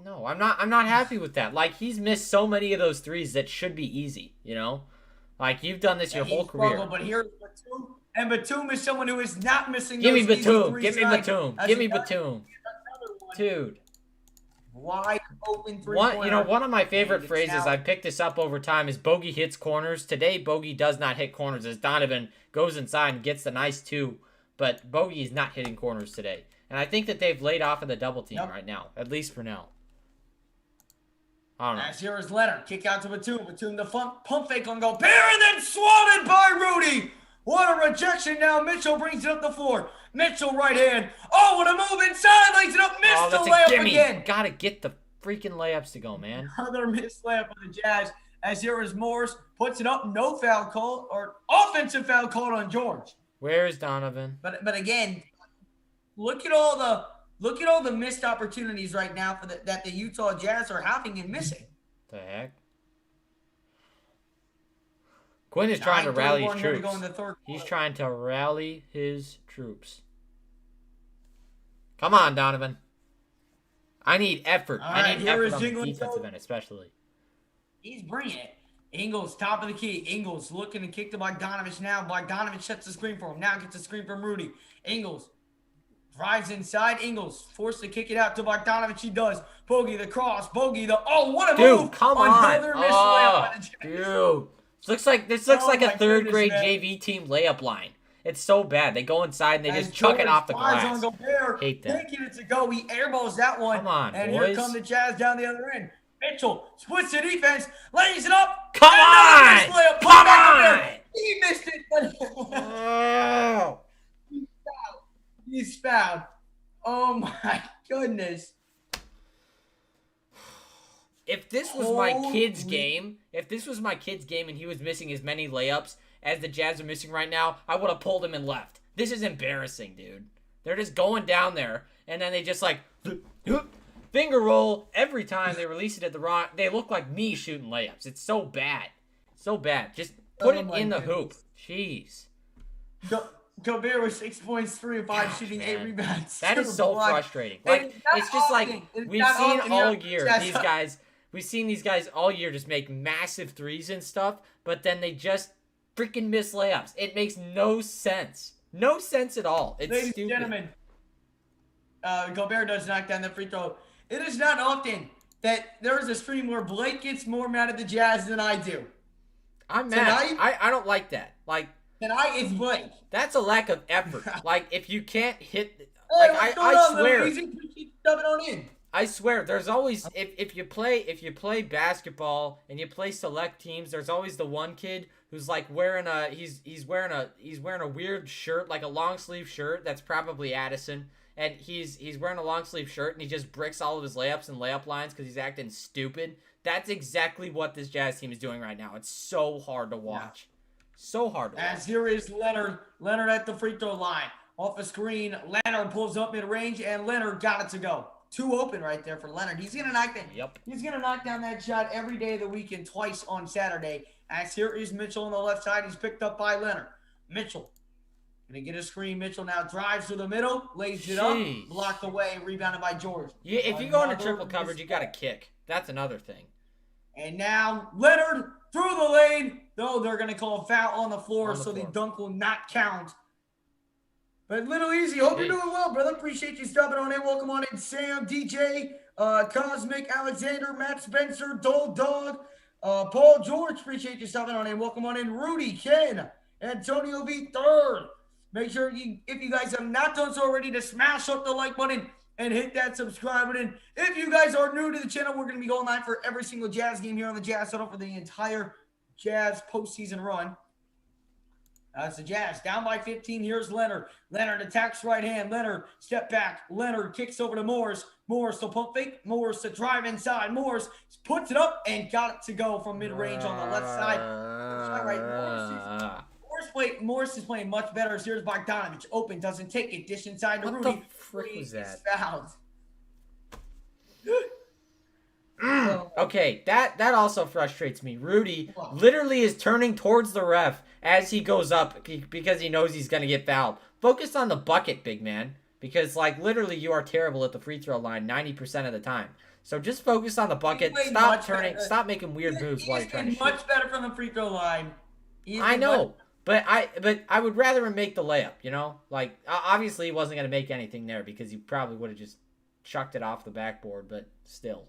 No, I'm not happy with that. Like, he's missed so many of those threes that should be easy, Like, you've done this your whole career. But here's Batum, and Batum is someone who is not missing Give me those easy Batum. threes Give me tonight. Batum. As Give he me does Batum. another one. Dude. Wide open three-pointer. One of my favorite And it's phrases, now- I've picked this up over time, is Bogey hits corners. Today, Bogey does not hit corners as Donovan goes inside and gets the nice 2. But Bogey is not hitting corners today. And I think that they've laid off of the double team right now, at least for now. I don't know. As here is Leonard. Kick out to Batum. Batum the pump fake on Gobert, and then swatted by Rudy. What a rejection now. Mitchell brings it up the floor. Mitchell right hand. Oh, what a move inside. Lays it up. Missed the that's a layup gimme. again. Gotta get the freaking layups to go, man. Another missed layup on the Jazz. As here is Morris. Puts it up. No foul call, or offensive foul called on George. Where is Donovan? But again, look at all the missed opportunities right now that the Utah Jazz are having and missing. The heck? Quinn is trying to rally his 9:31 here to troops. go in the third He's quarter. trying to rally his troops. Come on, Donovan. I need effort. All I right, need here effort is on the Jingling defensive Joe. end, especially. He's bringing it. Ingles, top of the key. Ingles looking to kick to Bogdanovich now. Bogdanovich sets the screen for him. Now gets a screen from Rudy. Ingles drives inside. Ingles forced to kick it out to Bogdanovich. He does. Bogey the cross. Bogey the what a move. Dude, come on. Another missed layup by the Jazz. Dude. This looks Oh like a my third goodness, grade man. JV team layup line. It's so bad. They go inside and they As just chuck it George off the fires glass. on Gobert, Hate that. taking it to go. He airballs that one. Come on, and boys. here come the Jazz down the other end. Mitchell splits the defense, lays it up. Come Another on! missed layup. Put Come back on! Gobert. He missed it, but Oh. he's fouled. Oh my goodness. If this was my kid's Holy- game, and he was missing as many layups as the Jazz are missing right now, I would have pulled him and left. This is embarrassing, dude. They're just going down there, and then they just like finger roll every time they release it at the wrong. They look like me shooting layups. It's so bad, so bad. Just put Oh it my in the goodness. hoop. Jeez. Gobert with 6 points, 3 of 5, shooting man. 8 rebounds. That is so frustrating. It Like, is not it's just like often. It is we've not seen often all here. year Yes. these guys. We've seen these guys all year just make massive threes and stuff, but then they just freaking miss layups. It makes no sense. No sense at all. It's Ladies stupid. and gentlemen, Gobert does knock down the free throw. It is not often that there is a stream where Blake gets more mad at the Jazz than I do. I'm mad. Tonight? I don't like that. Like, Tonight it's Blake. that's a lack of effort. Like, if you can't hit, Hey, like what's going I on, swear. Little Easy? Keep dubbing on in. I swear, there's always if you play basketball and you play select teams, there's always the one kid who's like wearing he's wearing a weird shirt, like a long sleeve shirt that's probably Addison, and he's wearing a long sleeve shirt and he just bricks all of his layups and layup lines because he's acting stupid. That's exactly what this Jazz team is doing right now. It's so hard to watch. So hard to watch. As here is Leonard. Leonard at the free throw line. Off a screen, Leonard pulls up mid-range, and Leonard got it to go. 2 open right there for Leonard. He's gonna knock that. Yep. He's gonna knock down that shot every day of the week and twice on Saturday. As here is Mitchell on the left side. He's picked up by Leonard. Mitchell gonna get a screen. Mitchell now drives to the middle, lays it up, Jeez. blocked away, rebounded by George. Yeah, if you go into Another triple coverage, you got to mistake. kick. That's another thing. And now Leonard through the lane. Though they're gonna call a foul on the floor, On the so floor. the dunk will not count. But Little Easy, hope you're doing well, brother. Appreciate you stopping on in. Welcome on in, Sam, DJ, Cosmic, Alexander, Matt Spencer, Dole Dog, Paul George. Appreciate you stopping on in. Welcome on in, Rudy, Ken, Antonio V. Third. Make sure if you guys have not done so already, to smash up the like button and hit that subscribe button. If you guys are new to the channel, we're going to be going live for every single Jazz game here on the Jazz Huddle for the entire Jazz postseason run. That's the Jazz down by 15. Here's Leonard. Leonard attacks right hand. Leonard step back. Leonard kicks over to Morris. Morris to pump fake. Morris to drive inside. Morris puts it up and got it to go from mid range on the left side. Shot right. Morris is playing much better. Here's Bogdanovich. Open, doesn't take it. Dish inside to What Rudy. the frick was that? Fouled. Okay, that also frustrates me. Rudy literally is turning towards the ref as he goes up because he knows he's going to get fouled. Focus on the bucket, big man, because like literally you are terrible at the free throw line 90% of the time. So just focus on the bucket. Stop turning. Stop making weird moves while you're trying to shoot. Much better from the free throw line. I know, but I would rather him make the layup. You know, like obviously he wasn't going to make anything there because he probably would have just chucked it off the backboard. But still.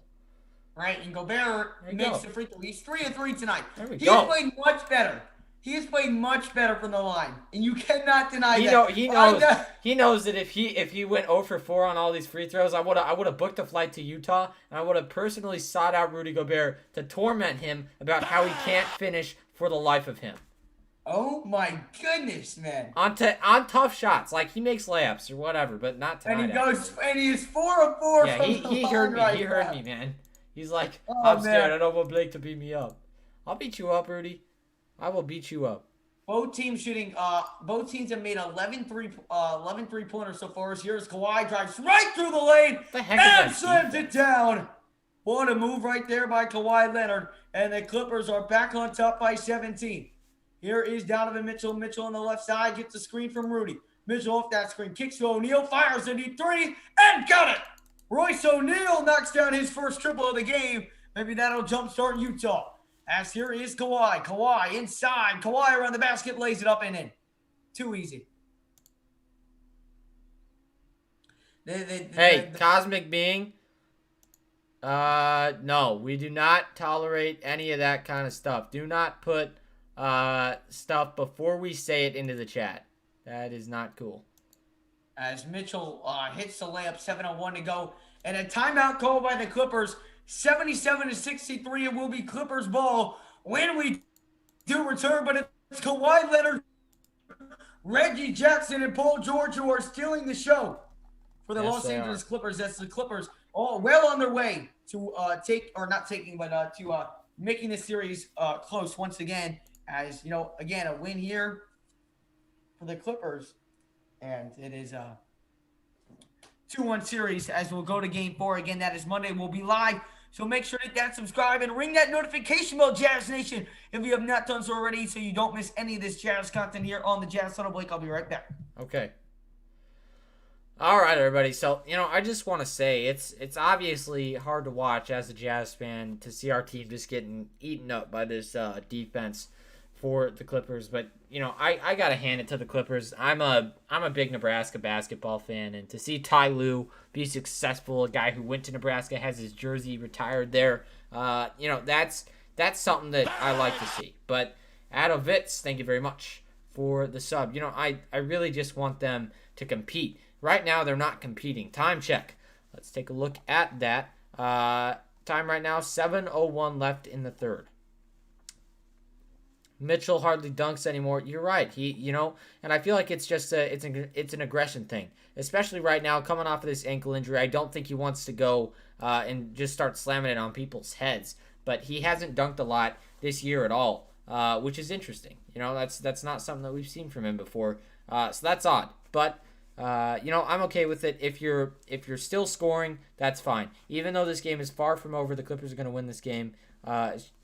Right, and Gobert makes the free throw. He's 3 of 3 tonight. There we He go. has played much better. He has played much better from the line, and you cannot deny He that. He knows that if he went 0 for 4 on all these free throws, I would have booked a flight to Utah, and I would have personally sought out Rudy Gobert to torment him about how he can't finish for the life of him. Oh my goodness, man! On tough shots, like he makes layups or whatever, but not tonight. And he is 4 of 4. Yeah, from he the heard line me. right He heard now. me, man. He's like, Oh, I'm scared. man. I don't want Blake to beat me up. I'll beat you up, Rudy. I will beat you up. Both teams shooting. Both teams have made 11 3-pointers so far. Here's Kawhi, drives right through the lane The heck and is that slams it down. What a move right there by Kawhi Leonard, and the Clippers are back on top by 17. Here is Donovan Mitchell. Mitchell on the left side gets the screen from Rudy. Mitchell off that screen, kicks to O'Neal, fires a deep 3, and got it. Royce O'Neal knocks down his first triple of the game. Maybe that'll jumpstart Utah. As here is Kawhi. Kawhi inside. Kawhi around the basket, lays it up and in. Too easy. Hey, Cosmic Being. No, we do not tolerate any of that kind of stuff. Do not put stuff before we say it into the chat. That is not cool. As Mitchell hits the layup, 7:01 to go. And a timeout call by the Clippers. 77-63. It will be Clippers ball when we do return. But it's Kawhi Leonard, Reggie Jackson, and Paul George who are stealing the show for the Yes, Los they Angeles Clippers. That's the Clippers all well on their way to making this series close once again. As, you know, again, a win here for the Clippers. And it is a 2-1 series as we'll go to game 4. Again, that is Monday. We'll be live. So make sure to hit that subscribe and ring that notification bell, Jazz Nation, if you have not done so already, so you don't miss any of this Jazz content here on the Jazz Tunnel. Blake, I'll be right back. Okay. All right, everybody. So, I just want to say it's obviously hard to watch as a Jazz fan to see our team just getting eaten up by this defense for the Clippers. But, I got to hand it to the Clippers. I'm a big Nebraska basketball fan, and to see Ty Lue be successful, a guy who went to Nebraska, has his jersey retired there, that's something that I like to see. But Adovitz, thank you very much for the sub. I really just want them to compete. Right now, they're not competing. Time check. Let's take a look at that. Time right now, 7:01 left in the third. Mitchell hardly dunks anymore. You're right. And I feel like it's just it's an aggression thing, especially right now coming off of this ankle injury. I don't think he wants to go and just start slamming it on people's heads. But he hasn't dunked a lot this year at all, which is interesting. That's not something that we've seen from him before. So that's odd. But I'm okay with it. If you're still scoring, that's fine. Even though this game is far from over, the Clippers are going to win this game.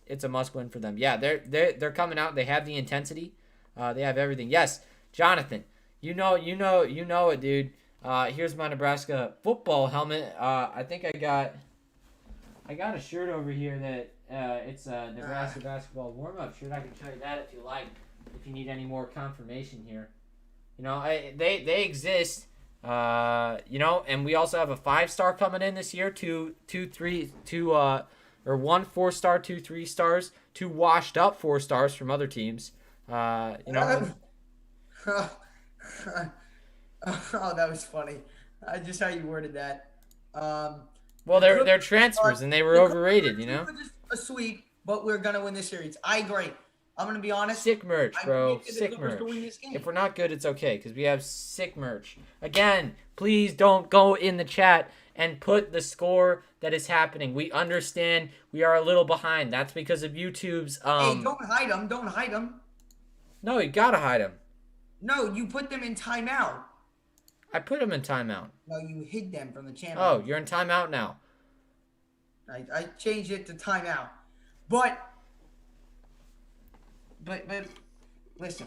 It's a must win for them. Yeah, they're coming out. They have the intensity. They have everything. Yes, Jonathan, you know it, dude. Here's my Nebraska football helmet. I think I got a shirt over here that it's a Nebraska basketball warm up shirt. I can show you that if you like. If you need any more confirmation here. They exist, and we also have a 5-star coming in this year, one 4-star, 2 3-stars, 2 washed up 4 stars from other teams. Oh, that was funny. Just how you worded that. Well, they're transfers and they were overrated, Just a sweep, but we're gonna win this series. I agree. I'm going to be honest. Sick merch, bro. Sick merch. If we're not good, it's okay because we have sick merch. Again, please don't go in the chat and put the score that is happening. We understand we are a little behind. That's because of YouTube's... Hey, don't hide them. Don't hide them. No, you got to hide them. No, you put them in timeout. I put them in timeout. No, you hid them from the channel. Oh, you're in timeout now. I changed it to timeout. But listen,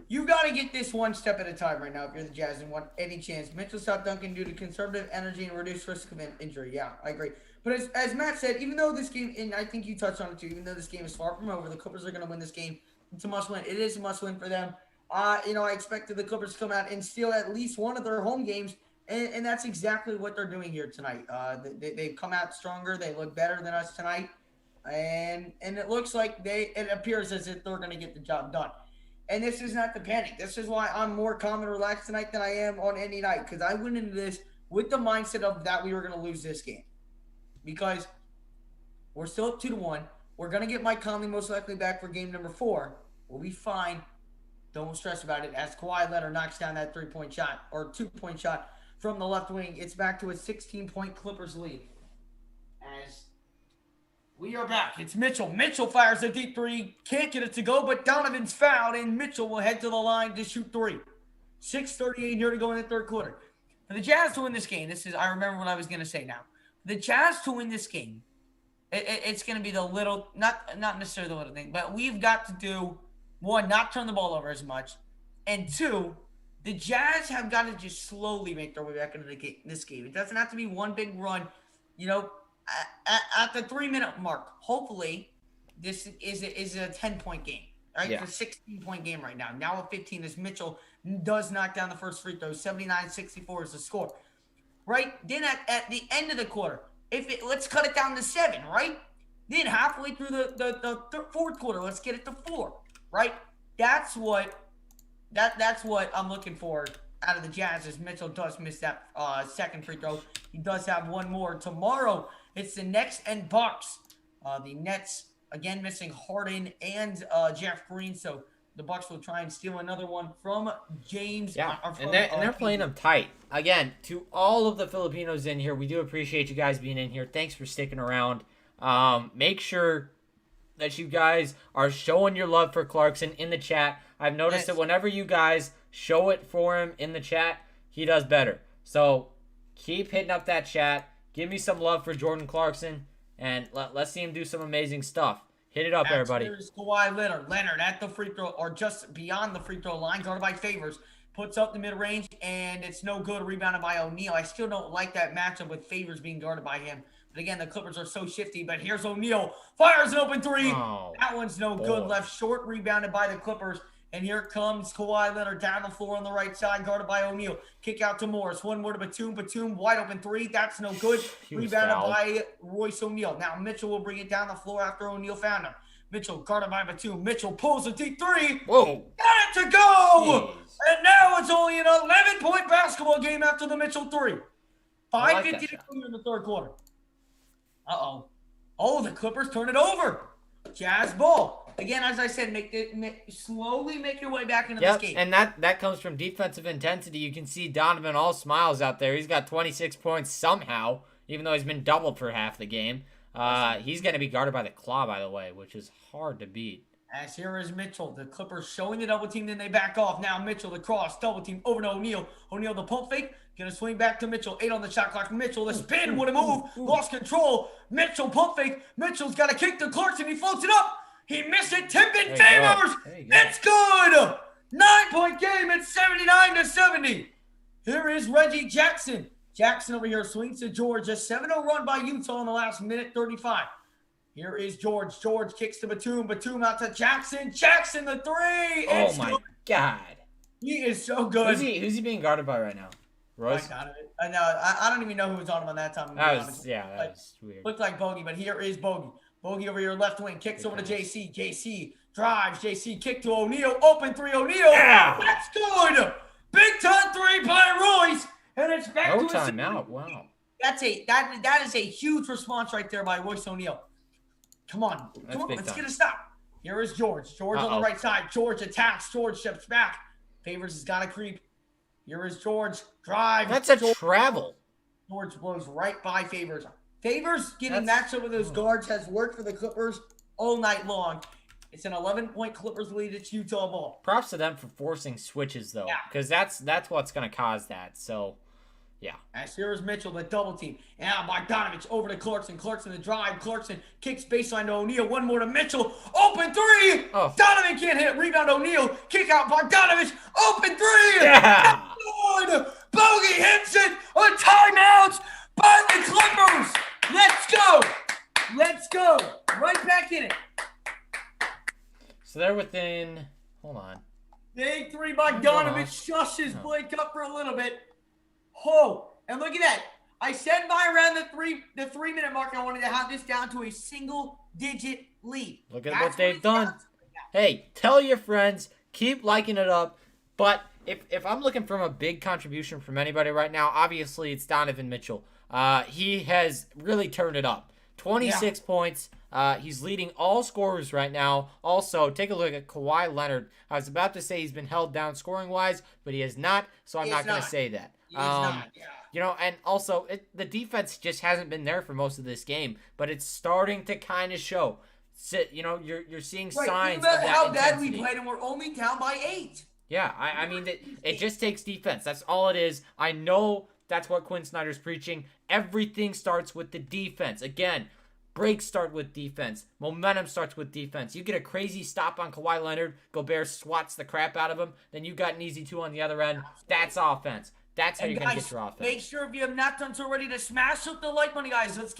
you got to get this one step at a time right now if you're the Jazz and want any chance. Mitchell stopped dunking due to conservative energy and reduced risk of injury. Yeah, I agree. But as Matt said, even though this game, and I think you touched on it too, even though this game is far from over, the Clippers are going to win this game. It's a must win. It is a must win for them. I expected the Clippers to come out and steal at least one of their home games, and that's exactly what they're doing here tonight. They've come out stronger. They look better than us tonight. And it looks like it appears as if they're going to get the job done. And this is not the panic. This is why I'm more calm and relaxed tonight than I am on any night, because I went into this with the mindset of that we were going to lose this game. Because we're still up 2-1. We're going to get Mike Conley most likely back for game number 4. We'll be fine. Don't stress about it. As Kawhi Leonard knocks down that 3-point shot or 2-point shot from the left wing, it's back to a 16-point Clippers lead. As we are back. It's Mitchell. Mitchell fires a deep 3. Can't get it to go, but Donovan's fouled, and Mitchell will head to the line to shoot 3. 6:38 here to go in the third quarter. For the Jazz to win this game, I remember what I was going to say now. The Jazz to win this game, it's going to be the little, not necessarily the little thing, but we've got to do, 1, not turn the ball over as much, and 2, the Jazz have got to just slowly make their way back into this game. It doesn't have to be one big run, at the 3-minute mark. Hopefully, this is a 10-point game. Right? Yeah. It's a 16-point game right now. Now at 15, as Mitchell does knock down the first free throw. 79-64 is the score. Right? Then at the end of the quarter, let's cut it down to 7, right? Then halfway through the fourth quarter, let's get it to 4, right? That's what I'm looking for out of the Jazz, as Mitchell does miss that second free throw. He does have one more. Tomorrow, it's the Nets and Bucks. The Nets, again, missing Harden and Jeff Green, so the Bucks will try and steal another one from James. Yeah, and they're playing them tight. Again, to all of the Filipinos in here, we do appreciate you guys being in here. Thanks for sticking around. Make sure that you guys are showing your love for Clarkson in the chat. I've noticed that whenever you guys show it for him in the chat, he does better. So keep hitting up that chat. Give me some love for Jordan Clarkson, and let's see him do some amazing stuff. Hit it up, everybody. Here's Kawhi Leonard. Leonard at the free throw, or just beyond the free throw line, guarded by Favors. puts up the mid-range, and it's no good. Rebounded by O'Neal. I still don't like that matchup with Favors being guarded by him. But again, the Clippers are so shifty. But here's O'Neal. Fires an open three. Oh, that one's no good. Left short, rebounded by the Clippers. And here comes Kawhi Leonard down the floor on the right side, guarded by O'Neal. Kick out to Morris. One more to Batum. Batum, wide open three. That's no good. Rebounded by Royce O'Neal. Now Mitchell will bring it down the floor after O'Neal found him. Mitchell guarded by Batum. Mitchell pulls a deep three. Whoa. Got it to go. Jeez. And now it's only an 11-point basketball game after the Mitchell three. 5:50 to go in the third quarter. Uh-oh. Oh, the Clippers turn it over. Jazz ball. Again, as I said, slowly make your way back into this game. And that comes from defensive intensity. You can see Donovan all smiles out there. He's got 26 points somehow, even though he's been doubled for half the game. He's going to be guarded by the claw, by the way, which is hard to beat. As here is Mitchell. The Clippers showing the double team, then they back off. Now Mitchell, the cross, double team over to O'Neal. O'Neal, the pump fake. Gonna swing back to Mitchell. 8 on the shot clock. Mitchell, the spin, would have moved. Lost control. Mitchell, pump fake. Mitchell's got to kick to Clarkson. He floats it up. He missed it. Tipping Favors. It's good. 9-point game. It's 79-70. Here is Reggie Jackson. Jackson over here swings to George. A 7-0 run by Utah in the last minute 35. Here is George. George kicks to Batum. Batum out to Jackson. Jackson the three. Oh my God. He is so good. Who's he being guarded by right now? Royce? I know. I don't even know who was on him on that time. That was weird. Looked like Bogey, but here is Bogey. Bogey over here, left wing, kicks over to JC. JC drives. JC kick to O'Neal. Open three, O'Neal. Yeah. That's good. Big time three by Royce. And it's back to a timeout. Wow. That is a huge response right there by Royce O'Neal. Come on. Let's get a stop. Here is George. George on the right side. George attacks. George steps back. Favors has got to creep. Here is George. Drive. That's a travel. George blows right by Favors. Favors getting matched up with those guards has worked for the Clippers all night long. It's an 11-point Clippers lead. It's Utah ball. Props to them for forcing switches, though, because that's what's going to cause that. So, yeah. As here is Mitchell, the double team. And now Bogdanovich over to Clarkson. Clarkson the drive. Clarkson kicks baseline to O'Neal. One more to Mitchell. Open three. Oh. Donovan can't hit. Rebound O'Neal. Kick out Bogdanovich. Open three. Yeah. Good. Bogey hits it. A timeout by the Clippers. Let's go. Let's go. Right back in it. So they're within. Hold on. Big three by Donovan. Shushes Blake up for a little bit. Oh, and look at that. I said by around the 3-minute mark, I wanted to have this down to a single-digit lead. Look at what they've done. Hey, tell your friends. Keep liking it up. But if I'm looking from a big contribution from anybody right now, obviously it's Donovan Mitchell. He has really turned it up. 26 points. He's leading all scorers right now. Also, take a look at Kawhi Leonard. I was about to say he's been held down scoring-wise, but he has not, so I'm not going to say that. You know, and also, the defense just hasn't been there for most of this game, but it's starting to kind of show. You know, you're seeing signs of that how bad intensity. we played, and we're only down by 8. Yeah, I mean, it just takes defense. That's all it is. I know that's what Quinn Snyder's preaching. Everything starts with the defense. Again, breaks start with defense. Momentum starts with defense. You get a crazy stop on Kawhi Leonard. Gobert swats the crap out of him. Then you got an easy 2 on the other end. That's offense. That's how you're going to get your offense. Make sure if you have not done so already to smash up the like money, guys. Let's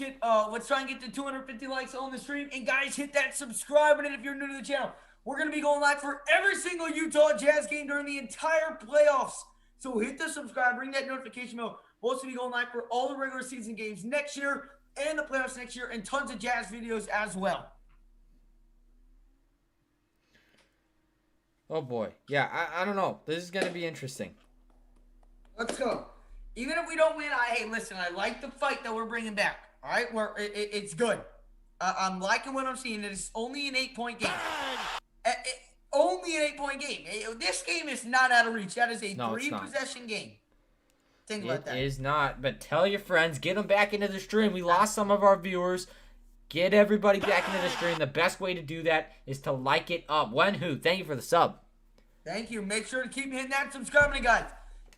try and get to 250 likes on the stream. And guys, hit that subscribe button if you're new to the channel. We're going to be going live for every single Utah Jazz game during the entire playoffs. So hit the subscribe, ring that notification bell. We'll also be going live for all the regular season games next year and the playoffs next year, and tons of Jazz videos as well. Oh boy. Yeah, I don't know. This is going to be interesting. Let's go. Even if we don't win, hey, listen, I like the fight that we're bringing back. All right, it's good. I'm liking what I'm seeing. It's only an 8-point game. Only an 8-point game. This game is not out of reach. That is a 3-possession game. Think about that. It is not. But tell your friends. Get them back into the stream. We lost some of our viewers. Get everybody back into the stream. The best way to do that is to like it up. Wenhu, thank you for the sub. Thank you. Make sure to keep hitting that subscribe button, guys.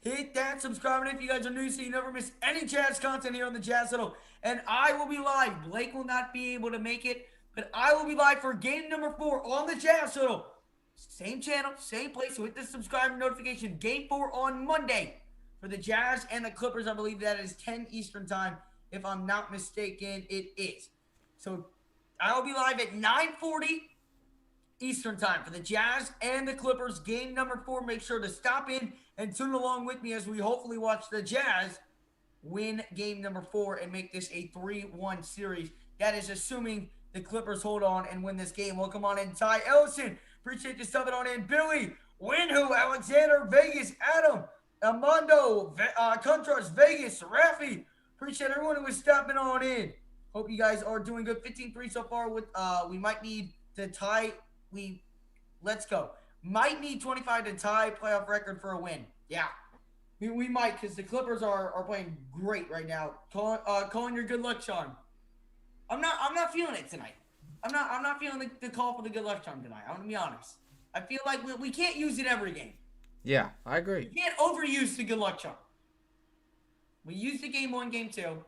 Hit that subscribe button if you guys are new so you never miss any Jazz content here on the Jazz Huddle. And I will be live. Blake will not be able to make it, but I will be live for game number 4 on the Jazz Huddle Same channel, same place. So hit the subscribe notification. Game 4 on Monday for the Jazz and the Clippers. I believe that is 10 Eastern time. If I'm not mistaken, it is. So I'll be live at 9:40 Eastern time for the Jazz and the Clippers. Game number 4. Make sure to stop in and tune along with me as we hopefully watch the Jazz win game number 4 and make this a 3-1 series. That is assuming the Clippers hold on and win this game. Welcome on in, Ty Ellison. Appreciate you subbing on in. Billy, Winhu, Alexander, Vegas, Adam, Armando, Contras, Vegas, Rafi. Appreciate everyone who is stopping on in. Hope you guys are doing good. 15-3 so far. With we might need to tie. Let's go. Might need 25 to tie playoff record for a win. Yeah. We might, because the Clippers are playing great right now. Calling your good luck charm. I'm not feeling it tonight. I'm not feeling the call for the good luck charm tonight. I'm gonna be honest. I feel like we can't use it every game. Yeah, I agree. We can't overuse the good luck charm. We used the game 1, game 2.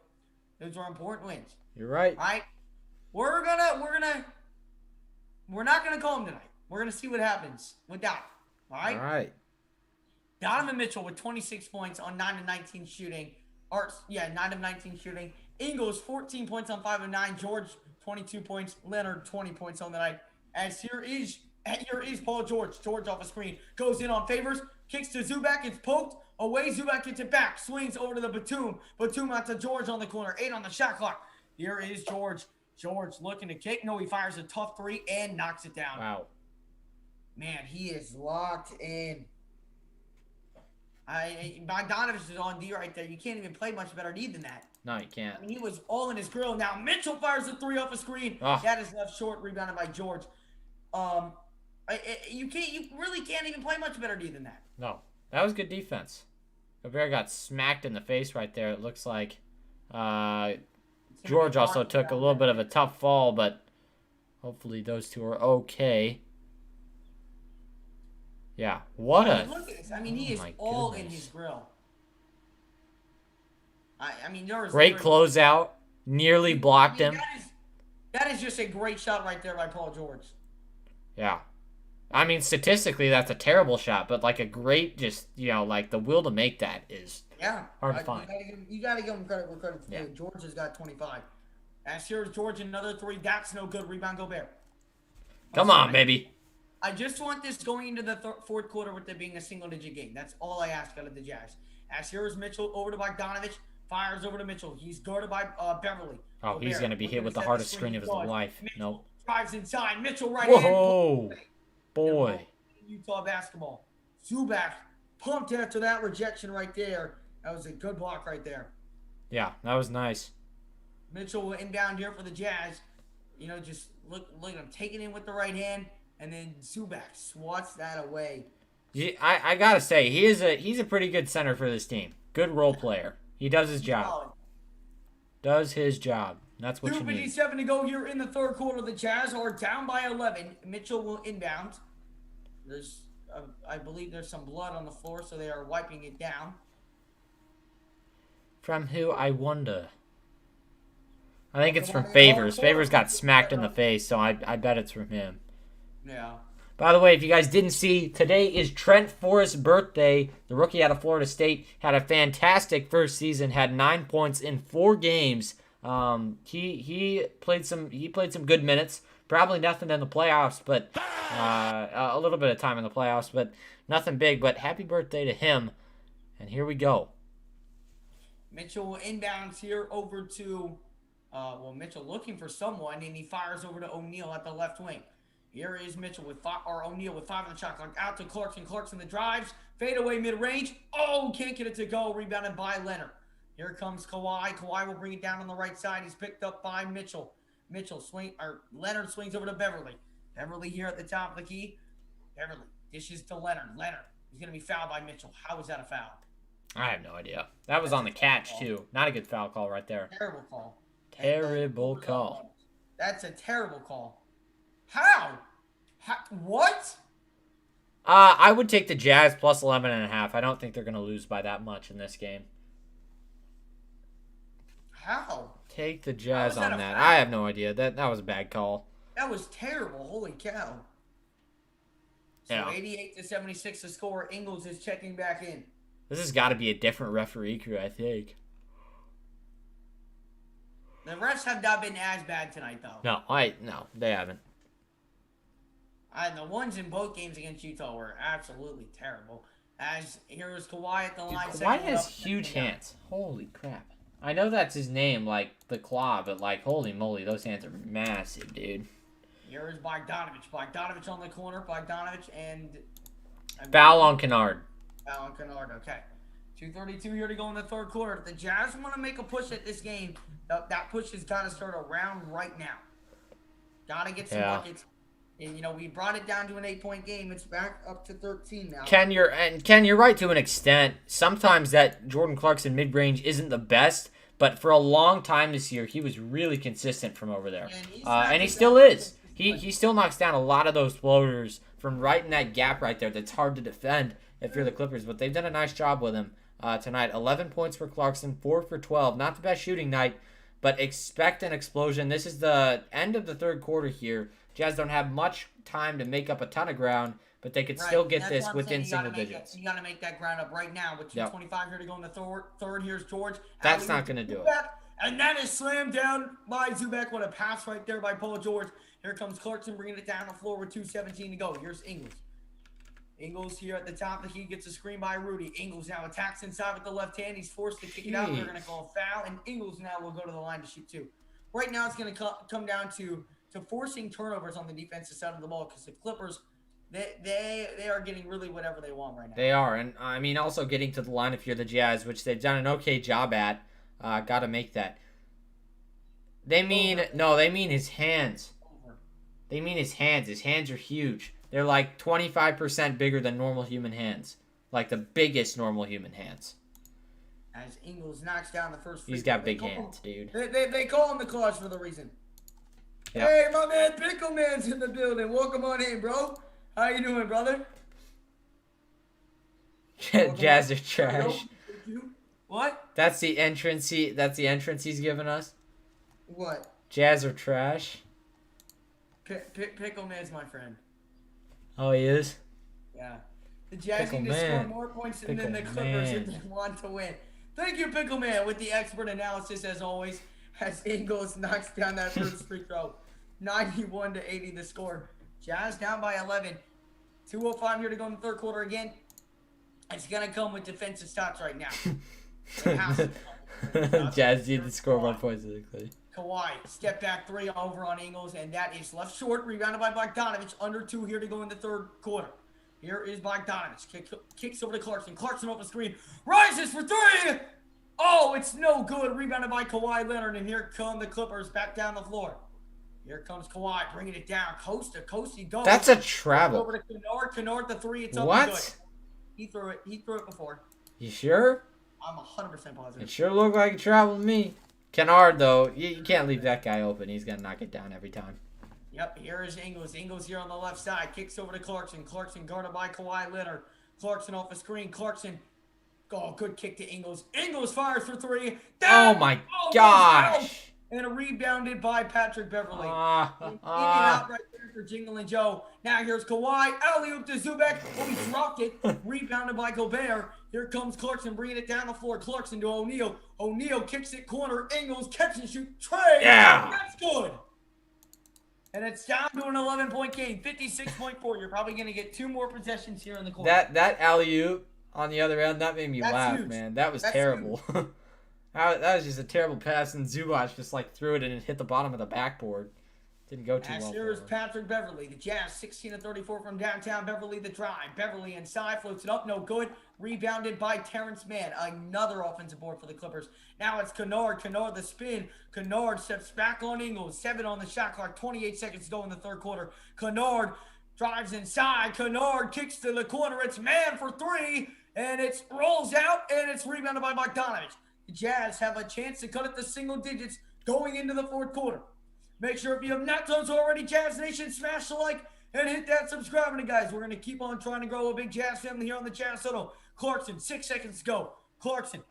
Those are important wins. You're right. All right. We're not gonna call him tonight. We're gonna see what happens with that. All right. All right. Donovan Mitchell with 26 points on 9 of 19 shooting. 9 of 19 shooting. Ingles 14 points on 5 of 9. George 22 points. Leonard 20 points on the night. As here is Paul George. George off a screen goes in on Favors. Kicks to Zubac. It's poked away. Zubac gets it back. Swings over to the Batum. Batum out to George on the corner. 8 on the shot clock. Here is George. George looking to kick. No, he fires a tough 3 and knocks it down. Wow. Man, he is locked in. Bogdanovich is on D right there. You can't even play much better D than that. No, you can't. I mean, he was all in his grill. Now Mitchell fires a 3 off a screen. Oh. That is left short, rebounded by George. You really can't even play much better D than that. No, that was good defense. Gobert got smacked in the face right there. It looks like George also took a little bit of a tough fall, but hopefully those two are okay. Yeah, what a... Look at this. I mean, he is all in his grill. I mean, there was... Great closeout. Nearly blocked him. That is just a great shot right there by Paul George. Yeah. I mean, statistically, that's a terrible shot, but like a great just, like the will to make that is hard to find. You got to give him credit where credit's due. George has got 25. As here's George, another 3. That's no good. Rebound, Gobert. Come on, baby. I just want this going into the fourth quarter with there being a single-digit game. That's all I ask out of the Jazz. As here is Mitchell over to Bogdanovich. Fires over to Mitchell. He's guarded by Beverly. Oh, he's going to be hit with the hardest screen of his life. Nope. Drives inside. Mitchell right Whoa, boy. Utah basketball. Zubac pumped after that rejection right there. That was a good block right there. Yeah, that was nice. Mitchell will inbound here for the Jazz. Just look at him taking it with the right hand. And then Zubac swats that away. Yeah, I gotta say, he's a pretty good center for this team. Good role player. He does his job. Does his job. That's what you need. 2:57 to go here in the third quarter. The Jazz are down by 11. Mitchell will inbound. I believe there's some blood on the floor, so they are wiping it down. From who, I wonder? I think it's from Favors. Favors got smacked in the face, so I bet it's from him. Yeah. By the way, if you guys didn't see, today is Trent Forrest's birthday. The rookie out of Florida State had a fantastic first season. Had 9 points in 4 games. He played some good minutes. Probably nothing in the playoffs, but a little bit of time in the playoffs, but nothing big. But happy birthday to him. And here we go. Mitchell inbounds here over to Mitchell looking for someone, and he fires over to O'Neal at the left wing. Here is Mitchell O'Neal with 5 on the shot clock. Out to Clarkson. Clarkson the drives. Fade away mid-range. Oh, can't get it to go. Rebounded by Leonard. Here comes Kawhi. Kawhi will bring it down on the right side. He's picked up by Mitchell. Leonard swings over to Beverly. Beverly here at the top of the key. Beverly dishes to Leonard. Leonard is going to be fouled by Mitchell. How is that a foul? I have no idea. That was on the catch, too. Not a good foul call right there. Terrible call. Terrible call. That's a terrible call. How? What? I would take the Jazz plus 11.5. I don't think they're going to lose by that much in this game. How? Take the Jazz on that. I have no idea. That was a bad call. That was terrible. Holy cow. So Yeah. 88-76 the score. Ingles is checking back in. This has got to be a different referee crew, I think. The refs have not been as bad tonight, though. No, they haven't. The ones in both games against Utah were absolutely terrible. As here's Kawhi at the line. Kawhi has huge hands. Holy crap. I know that's his name, like the claw, but like, holy moly, those hands are massive, dude. Here is Bogdanovich. Bogdanovich on the corner. Bogdanovich and... Foul on Kennard. Foul on Kennard, okay. 2:32 here to go in the third quarter. If the Jazz want to make a push at this game, that push has got to start around right now. Got to get some buckets. And, we brought it down to an 8-point game. It's back up to 13 now. Ken, you're right to an extent. Sometimes that Jordan Clarkson mid-range isn't the best, but for a long time this year, he was really consistent from over there. And he still is. He still knocks down a lot of those floaters from right in that gap right there that's hard to defend if you're the Clippers. But they've done a nice job with him tonight. 11 points for Clarkson, 4 for 12. Not the best shooting night, but expect an explosion. This is the end of the third quarter here. Jazz don't have much time to make up a ton of ground, but they could still get this within single digits. You got to make that ground up right now with 2:25 here to go in the third. Here's George. That's not going to do it. And that is slammed down by Zubac. What a pass right there by Paul George. Here comes Clarkson bringing it down the floor with 2:17 to go. Here's Ingles. Ingles here at the top. He gets a screen by Rudy. Ingles now attacks inside with the left hand. He's forced to kick it out. They're going to call a foul, and Ingles now will go to the line to shoot 2. Right now it's going to come down to forcing turnovers on the defensive side of the ball because the Clippers, they are getting really whatever they want right now. They are, and I mean also getting to the line if you're the Jazz, which they've done an okay job at. Got to make that. They mean his hands. They mean his hands. His hands are huge. They're like 25% bigger than normal human hands, like the biggest normal human hands. As Ingles knocks down the first free He's got big hands, dude. They call him the Claws for the reason. Yep. Hey, my man Pickle Man's in the building. Welcome on in, bro. How you doing, brother? Jazz are trash. What? That's the entrance he's given us. What? Jazz are trash. Pickle Man's my friend. Oh, he is? Yeah. The Jazz need to score more points than the Clippers if they want to win. Thank you, Pickle Man, with the expert analysis as always. As Ingles knocks down that first free throw. 91-80 the score. Jazz down by 11. 2:05 here to go in the third quarter again. It's going to come with defensive stops right now. Jazz need to score 1 point quickly. Kawhi, step back 3 over on Ingles, and that is left short. Rebounded by Bogdanovich. Under 2 here to go in the third quarter. Here is Bogdanovich. Kicks over to Clarkson. Clarkson off the screen. Rises for 3. Oh, it's no good. Rebounded by Kawhi Leonard, and here come the Clippers back down the floor. Here comes Kawhi, bringing it down. Coast to coast he goes. That's a travel. Over to Kennard. Kennard the 3. It's up what? and good. He threw it before. You sure? I'm 100% positive. It sure looked like a travel to me. Kennard, though, you can't leave that guy open. He's going to knock it down every time. Yep, here is Ingles. Ingles here on the left side. Kicks over to Clarkson. Clarkson guarded by Kawhi Leonard. Clarkson off the screen. Clarkson. Oh, good kick to Ingles. Ingles fires for 3. Oh, my gosh. And rebounded by Patrick Beverly. Out right there for Jingling Joe. Now here's Kawhi. Alley-oop to Zubac. Oh, he dropped it. Rebounded by Gobert. Here comes Clarkson bringing it down the floor. Clarkson to O'Neal. O'Neal kicks it corner. Ingles catch and shoot. Trey. Yeah. That's good. And it's down to an 11-point game. 56.4. You're probably going to get 2 more possessions here in the quarter. That alley-oop on the other end, that made me laugh, huge. man. That's terrible. That was just a terrible pass, and Zubac just like threw it and it hit the bottom of the backboard. Didn't go too well. Here is Patrick Beverly. The Jazz 16-34 from downtown. Beverly the drive. Beverly inside, floats it up, no good. Rebounded by Terrence Mann. Another offensive board for the Clippers. Now it's Kennard. Kennard the spin. Kennard steps back on Ingles. 7 on the shot clock. 28 seconds to go in the third quarter. Kennard drives inside. Kennard kicks to the corner. It's Mann for 3. And it rolls out, and it's rebounded by Bogdanovich. The Jazz have a chance to cut it to single digits going into the fourth quarter. Make sure if you have not done so already, Jazz Nation, smash the like and hit that subscribe button, guys. We're going to keep on trying to grow a big Jazz family here on the Jazz Huddle. Clarkson, 6 seconds to go. Clarkson,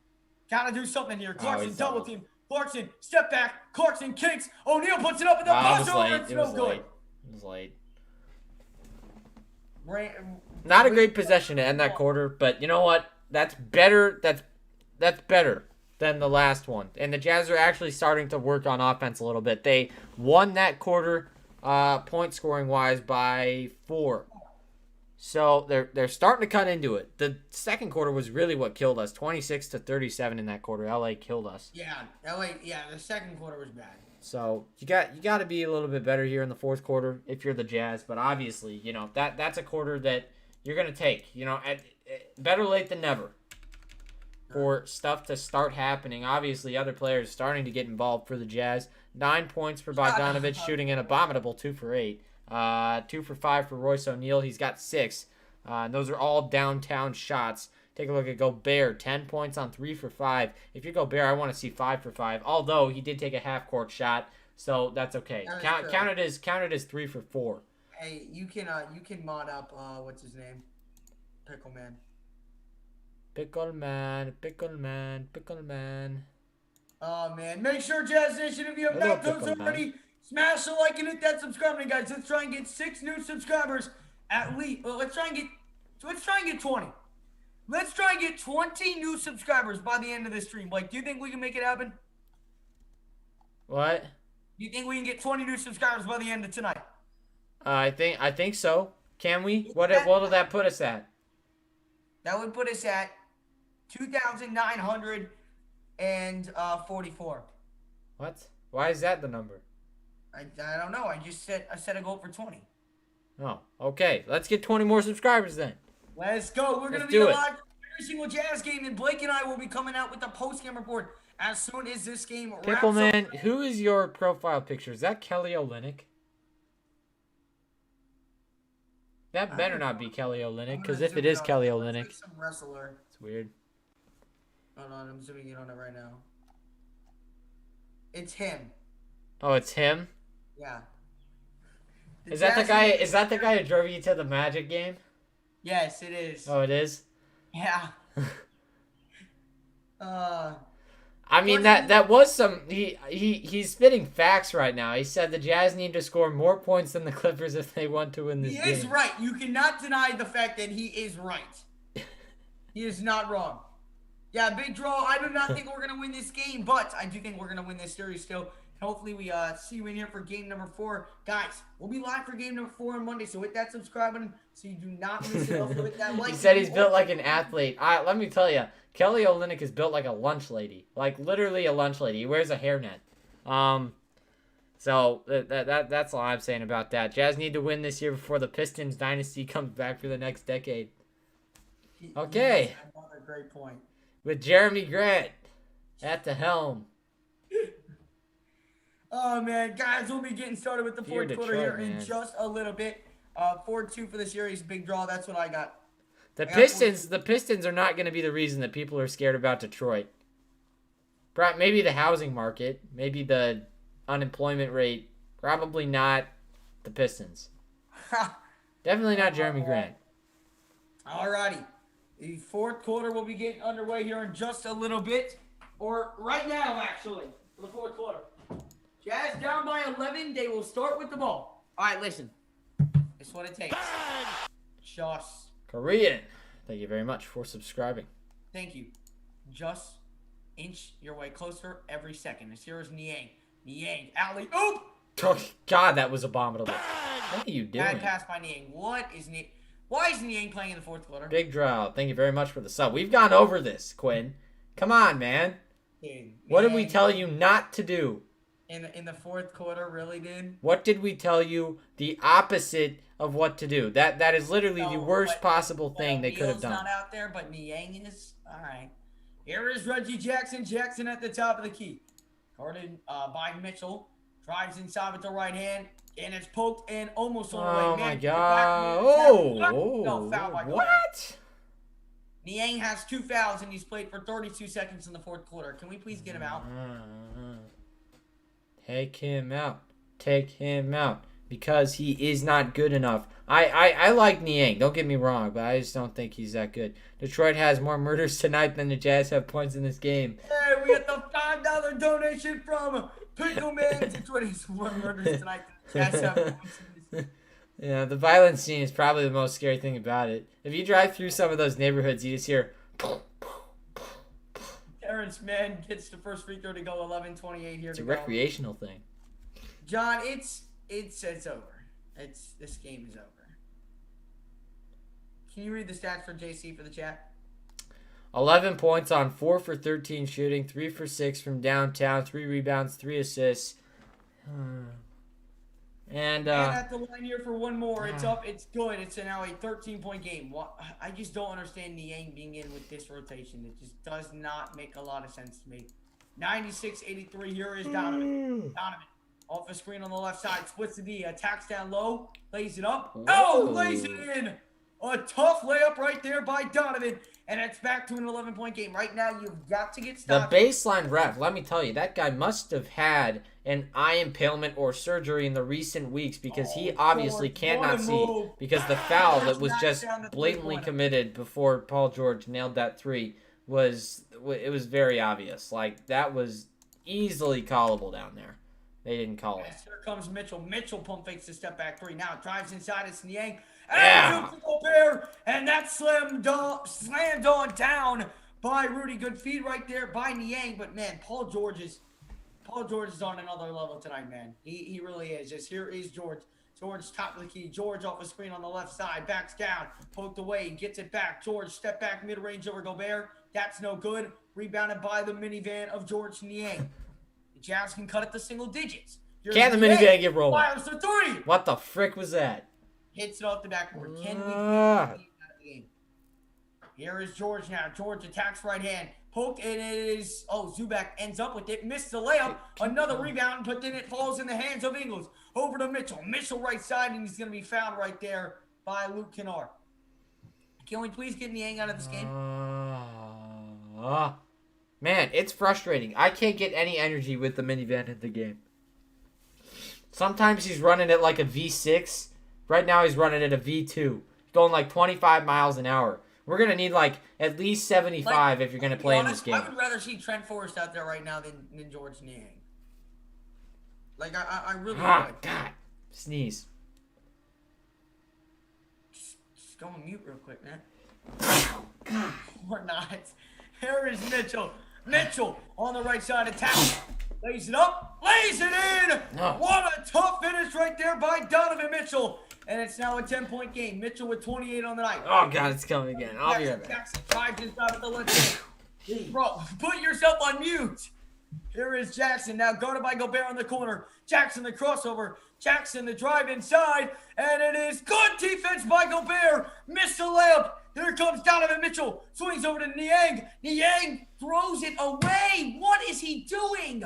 got to do something here. Clarkson, double team. Clarkson, step back. Clarkson kicks. O'Neal puts it up in the buzzer. It's no good. It was late. Not a great possession to end that quarter, but you know what? That's better. That's better than the last one. And the Jazz are actually starting to work on offense a little bit. They won that quarter, point scoring wise, by 4. So they're starting to cut into it. The second quarter was really what killed us. 26-37 in that quarter. LA killed us. Yeah, LA. Yeah, the second quarter was bad. So you got to be a little bit better here in the fourth quarter if you're the Jazz. But obviously, that's a quarter that you're gonna take. Better late than never for stuff to start happening. Obviously, other players starting to get involved for the Jazz. 9 points for Bogdanovich, shooting an abominable 2 for 8. 2 for 5 for Royce O'Neal. He's got 6. And those are all downtown shots. Take a look at Gobert. 10 points on 3 for 5. If you're Gobert, I want to see 5 for 5. Although he did take a half-court shot, so that's okay. Count it as 3 for 4. Hey, you can mod up what's his name? Pickleman. Pickleman. Oh man, Make sure, Jazz Nation, if you have not done so already, smash the like and hit that subscribe button, guys. Let's try and get 6 new subscribers at least. Well, let's try and get 20. Let's try and get 20 new subscribers by the end of this stream. Like, do you think we can make it happen? What? Do you think we can get 20 new subscribers by the end of tonight? I think so. Can we? What will that put us at? That would put us at 2,944. What? Why is that the number? I don't know. I set a goal for 20. Oh, okay. Let's get 20 more subscribers then. Let's go. We're going to be live for every single Jazz game, and Blake and I will be coming out with the post-game report as soon as this game wraps up. Pickleman, who is your profile picture? Is that Kelly Olynyk? That better not be Kelly Olynyk, because if it is Kelly Olynyk, like some wrestler. It's weird. Hold on, I'm zooming in on it right now. It's him. Oh, it's him? Yeah. Is that the guy who drove you to the Magic game? Yes, it is. Oh, it is? Yeah. I mean that was some he's spitting facts right now. He said the Jazz need to score more points than the Clippers if they want to win this game. He is right. You cannot deny the fact that he is right. He is not wrong. Yeah, big draw. I do not think we're gonna win this game, but I do think we're gonna win this series still. Hopefully we see you in here for game number 4. Guys, we'll be live for game number 4 on Monday, so hit that subscribe button so you do not miss it. Also hit that like. He said he's built like an athlete. Let me tell you, Kelly Olynyk is built like a lunch lady. Like literally a lunch lady. He wears a hairnet. So that's all I'm saying about that. Jazz need to win this year before the Pistons dynasty comes back for the next decade. Okay. Another great point. With Jeremy Grant at the helm. Oh, man. Guys, we'll be getting started with the fourth quarter here in just a little bit. 4-2 for the series. Big draw. That's what I got. The Pistons are not going to be the reason that people are scared about Detroit. Maybe the housing market. Maybe the unemployment rate. Probably not the Pistons. Definitely not Jeremy Grant. Alrighty. The fourth quarter will be getting underway here in just a little bit. Or right now, actually, for the fourth quarter. Jazz down by 11. They will start with the ball. All right, listen. It's what it takes. Just. Korean. Thank you very much for subscribing. Thank you. Just inch your way closer every second. This here is Niang. Niang. Alley. Oop! Oh, God, that was abominable. What are you doing? Bad pass by Niang. Why is Niang playing in the fourth quarter? Big draw. Thank you very much for the sub. We've gone over this, Quinn. Come on, man. Dude, what did we tell you not to do? In the fourth quarter, really, dude? What did we tell you the opposite of what to do? That is literally the worst possible thing they could have done. Not out there, but Niang is. All right. Here is Reggie Jackson. Jackson at the top of the key. Guarded by Mitchell. Drives inside with the right hand. And it's poked and almost on the way. Oh, my God. No, foul by what? Niang has 2 fouls, and he's played for 32 seconds in the fourth quarter. Can we please get him out? Take him out. Take him out. Because he is not good enough. I like Niang. Don't get me wrong, but I just don't think he's that good. Detroit has more murders tonight than the Jazz have points in this game. Hey, we got the $5 donation from Pickleman. Detroit has more murders tonight than the Jazz have points in this game. Yeah, the violent scene is probably the most scary thing about it. If you drive through some of those neighborhoods, you just hear. Terrence Mann gets the first free throw to go. 11:28 here It's to a go. recreational thing. John, it's over. This game is over. Can you read the stats for JC for the chat? 11 points on 4 for 13 shooting, 3 for 6 from downtown, 3 rebounds, 3 assists. And at the line here for one more. It's up. It's good. It's now a 13-point game. I just don't understand Niang being in with this rotation. It just does not make a lot of sense to me. 96-83. Here is Donovan. Donovan off the screen on the left side. Splits the D. Attacks down low. Lays it up. Oh, lays it in. A tough layup right there by Donovan. And it's back to an 11-point game. Right now, you've got to get stopped. The baseline ref, let me tell you, that guy must have had an eye impalement or surgery in the recent weeks because he obviously cannot see because the foul that was just blatantly committed before Paul George nailed that three was very obvious. Like, that was easily callable down there. They didn't call it. Yes, here comes Mitchell. Mitchell pump fakes the step back three. Now drives inside. It's Niang. Yeah. And that's slammed on down by Rudy. Good feed right there by Niang. But man, Paul George is on another level tonight, man. He really is. Just here is George. George top of the key. George off the screen on the left side. Backs down. Poked away. Gets it back. George step back mid-range over Gobert. That's no good. Rebounded by the minivan of George Niang. The Jazz can cut it to single digits. Can the minivan get rolling? Fires the three. What the frick was that? Hits it off the backboard. Can we get the game? Here is George now. George attacks right hand. Poked, and it is... Oh, Zubac ends up with it. Missed the layup. Another rebound, but then it falls in the hands of Ingles. Over to Mitchell. Mitchell right side, and he's going to be fouled right there by Luke Kennard. Can we please get Niang out of this game? Man, it's frustrating. I can't get any energy with the minivan in the game. Sometimes he's running it like a V6. Right now he's running at a V2. Going like 25 miles an hour. We're going to need like at least 75 if you're going to play in this game. I would rather see Trent Forrest out there right now than George Niang. Like, I really would. God. Sneeze. Just go on mute real quick, man. Or not. Here is Mitchell. Mitchell on the right side attack. Lays it up. Lays it in. No. What a tough finish right there by Donovan Mitchell. And it's now a 10-point game. Mitchell with 28 on the night. Oh, God, it's coming again. I'll be right back. Jackson drives inside of the left. Bro, put yourself on mute. Here is Jackson now guarded by Gobert on the corner. Jackson the crossover. Jackson the drive inside. And it is good defense by Gobert. Missed the layup. Here comes Donovan Mitchell. Swings over to Niang. Niang throws it away. What is he doing?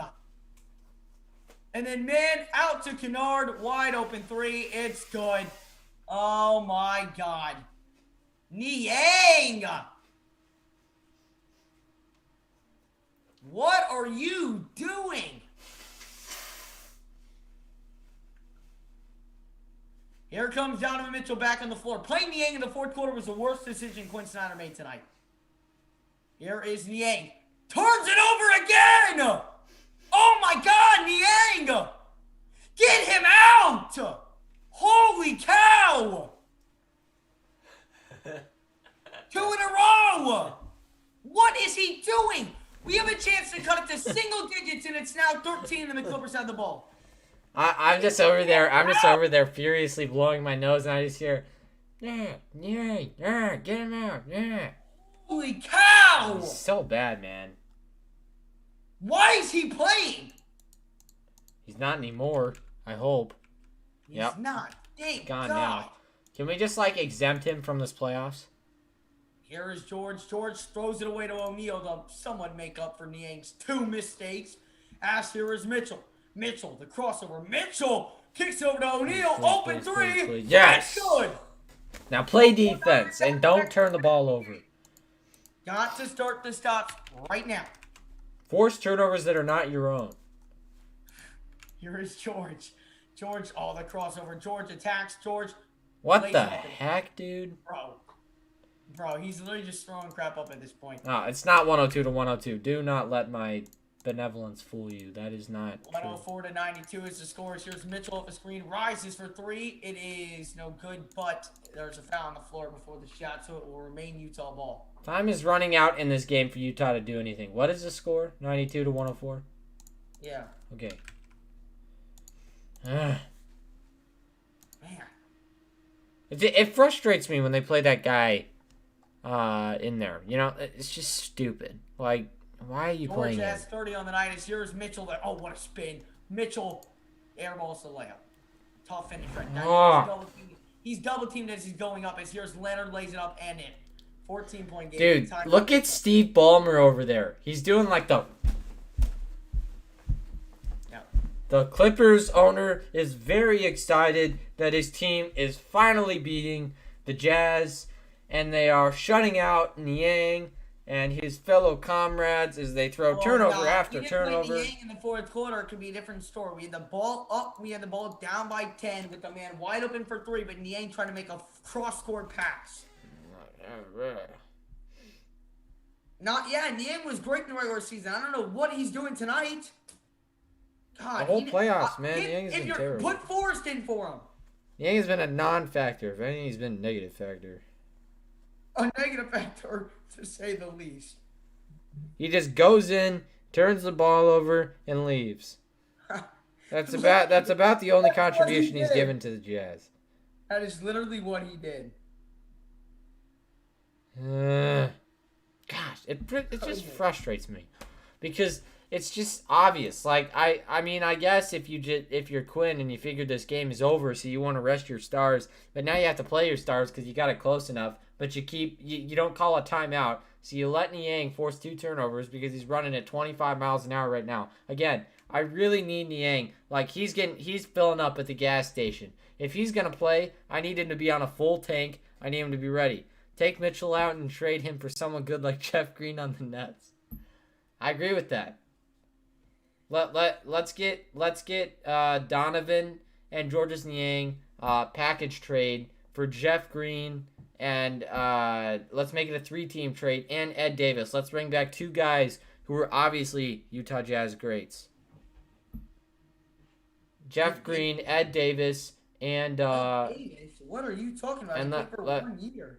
And then, man, out to Kennard. Wide open three. It's good. Oh, my God. Niang! What are you doing? Here comes Donovan Mitchell back on the floor. Playing Niang in the fourth quarter was the worst decision Quinn Snyder made tonight. Here is Niang. Turns it over again! Oh my God, Niang! Get him out! Holy cow! 2 in a row! What is he doing? We have a chance to cut it to single digits, and it's now 13 and the Clippers have the ball. I'm just over there. I'm just over there furiously blowing my nose, and I just hear, yeah, get him out, yeah. Holy cow! It's so bad, man. Why is he playing? He's not anymore. I hope. He's not. Thank Gone God. now. Can we just like exempt him from this playoffs? Here is George. George throws it away to O'Neal to somewhat make up for Niang's 2 mistakes. As here is Mitchell. Mitchell, the crossover. Mitchell kicks over to O'Neal. Open three. Please. Yes. That's good. Now play defense and don't turn the ball over. Got to start the stops right now. Force turnovers that are not your own. Here is George. George, oh, the crossover. George attacks. George. What the heck, dude? Bro, he's literally just throwing crap up at this point. No, it's not 102 to 102. Do not let my benevolence fool you. That is not true. 104 to 92 is the score. Here's Mitchell off the screen. Rises for three. It is no good, but there's a foul on the floor before the shot, so it will remain Utah ball. Time is running out in this game for Utah to do anything. What is the score? 92 to 104? Yeah. Okay. Man. It frustrates me when they play that guy in there. You know, it's just stupid. Like, why are you playing George him? has 30 on the night. Here's Mitchell. Oh, what a spin. Mitchell airballs the layup. Tough finish right now. Oh. He's double teamed as he's going up. As here's Leonard lays it up and in. 14-point game. Dude, look at Steve Ballmer over there. He's doing like the... Yeah. The Clippers owner is very excited that his team is finally beating the Jazz, and they are shutting out Niang and his fellow comrades as they throw turnover after turnover. Niang in the fourth quarter, it could be a different story. We had the ball up, we had the ball down by 10 with the man wide open for three, but Niang trying to make a cross-court pass. Niang was great in the regular season. I don't know what he's doing tonight. God, The whole playoffs, man. Niang has been terrible. Put Forrest in for him. Niang has been a non-factor. If anything, he's been a negative factor. A negative factor, to say the least. He just goes in, turns the ball over, and leaves. That's about the only contribution he's given to the Jazz. That is literally what he did. Gosh, it just frustrates me because it's just obvious. Like I mean, I guess if you're Quinn and you figure this game is over, so you want to rest your stars, but now you have to play your stars because you got it close enough. But you don't call a timeout, so you let Niang force 2 turnovers because he's running at 25 miles an hour right now. Again, I really need Niang. Like he's filling up at the gas station. If he's gonna play, I need him to be on a full tank. I need him to be ready. Take Mitchell out and trade him for someone good like Jeff Green on the Nets. I agree with that. Let's get Donovan and Georges Niang package trade for Jeff Green, and let's make it a 3-team trade, and Ed Davis. Let's bring back 2 guys who are obviously Utah Jazz greats. Jeff Green, Ed Davis, and Davis? What are you talking about? and For 1 year.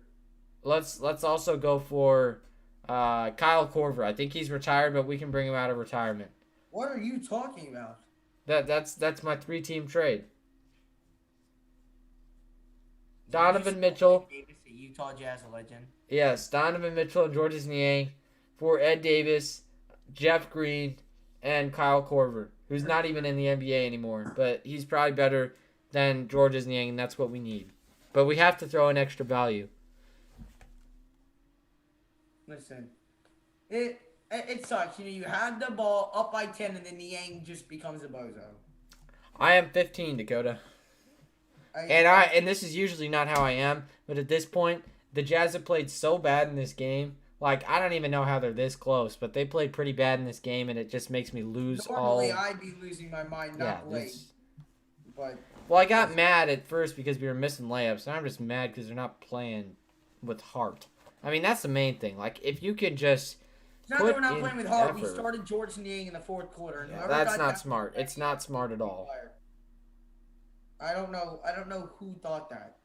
Let's also go for Kyle Korver. I think he's retired, but we can bring him out of retirement. What are you talking about? That's my 3-team trade. Donovan Mitchell. Davis, a Utah Jazz legend. Yes, Donovan Mitchell and Georges Niang for Ed Davis, Jeff Green, and Kyle Korver, who's not even in the NBA anymore, but he's probably better than Georges Niang, and that's what we need. But we have to throw in extra value. Listen, it sucks. You know, you had the ball up by 10, and then Niang just becomes a bozo. I am 15, Dakota. And this is usually not how I am, but at this point, the Jazz have played so bad in this game. Like, I don't even know how they're this close, but they played pretty bad in this game, and it just makes me lose Normally, I'd be losing my mind, not late. But well, I got mad at first because we were missing layups, and I'm just mad because they're not playing with heart. I mean, that's the main thing. Like, if you could just it's not that we're not playing with heart. effort. We started Georges Niang in the fourth quarter. Yeah, that's not smart. It's not smart at all. I don't know who thought that.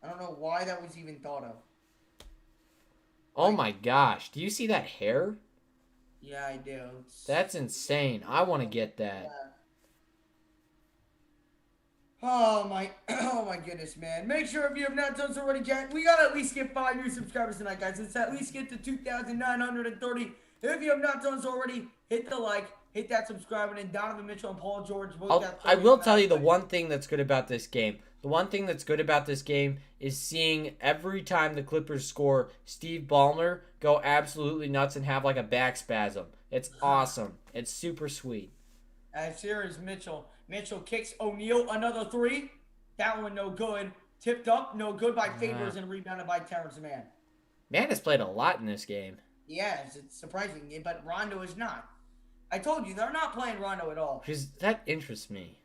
I don't know why that was even thought of. Oh my gosh. Do you see that hair? Yeah, I do. That's insane. I want to get that. Yeah. Oh my goodness, man. Make sure if you have not done so already, Jack, we got to at least get 5 new subscribers tonight, guys. Let's at least get to 2,930. If you have not done so already, hit the like, hit that subscribe, and then Donovan Mitchell and Paul George both got I will tell you the one thing that's good about this game. The one thing that's good about this game is seeing every time the Clippers score, Steve Ballmer go absolutely nuts and have like a back spasm. It's awesome. It's super sweet. As here is Mitchell. Mitchell kicks O'Neal another 3. That one no good. Tipped up, no good by Favors and rebounded by Terrence Mann. Man has played a lot in this game. Yes, it's surprising, but Rondo is not. I told you, they're not playing Rondo at all. That interests me.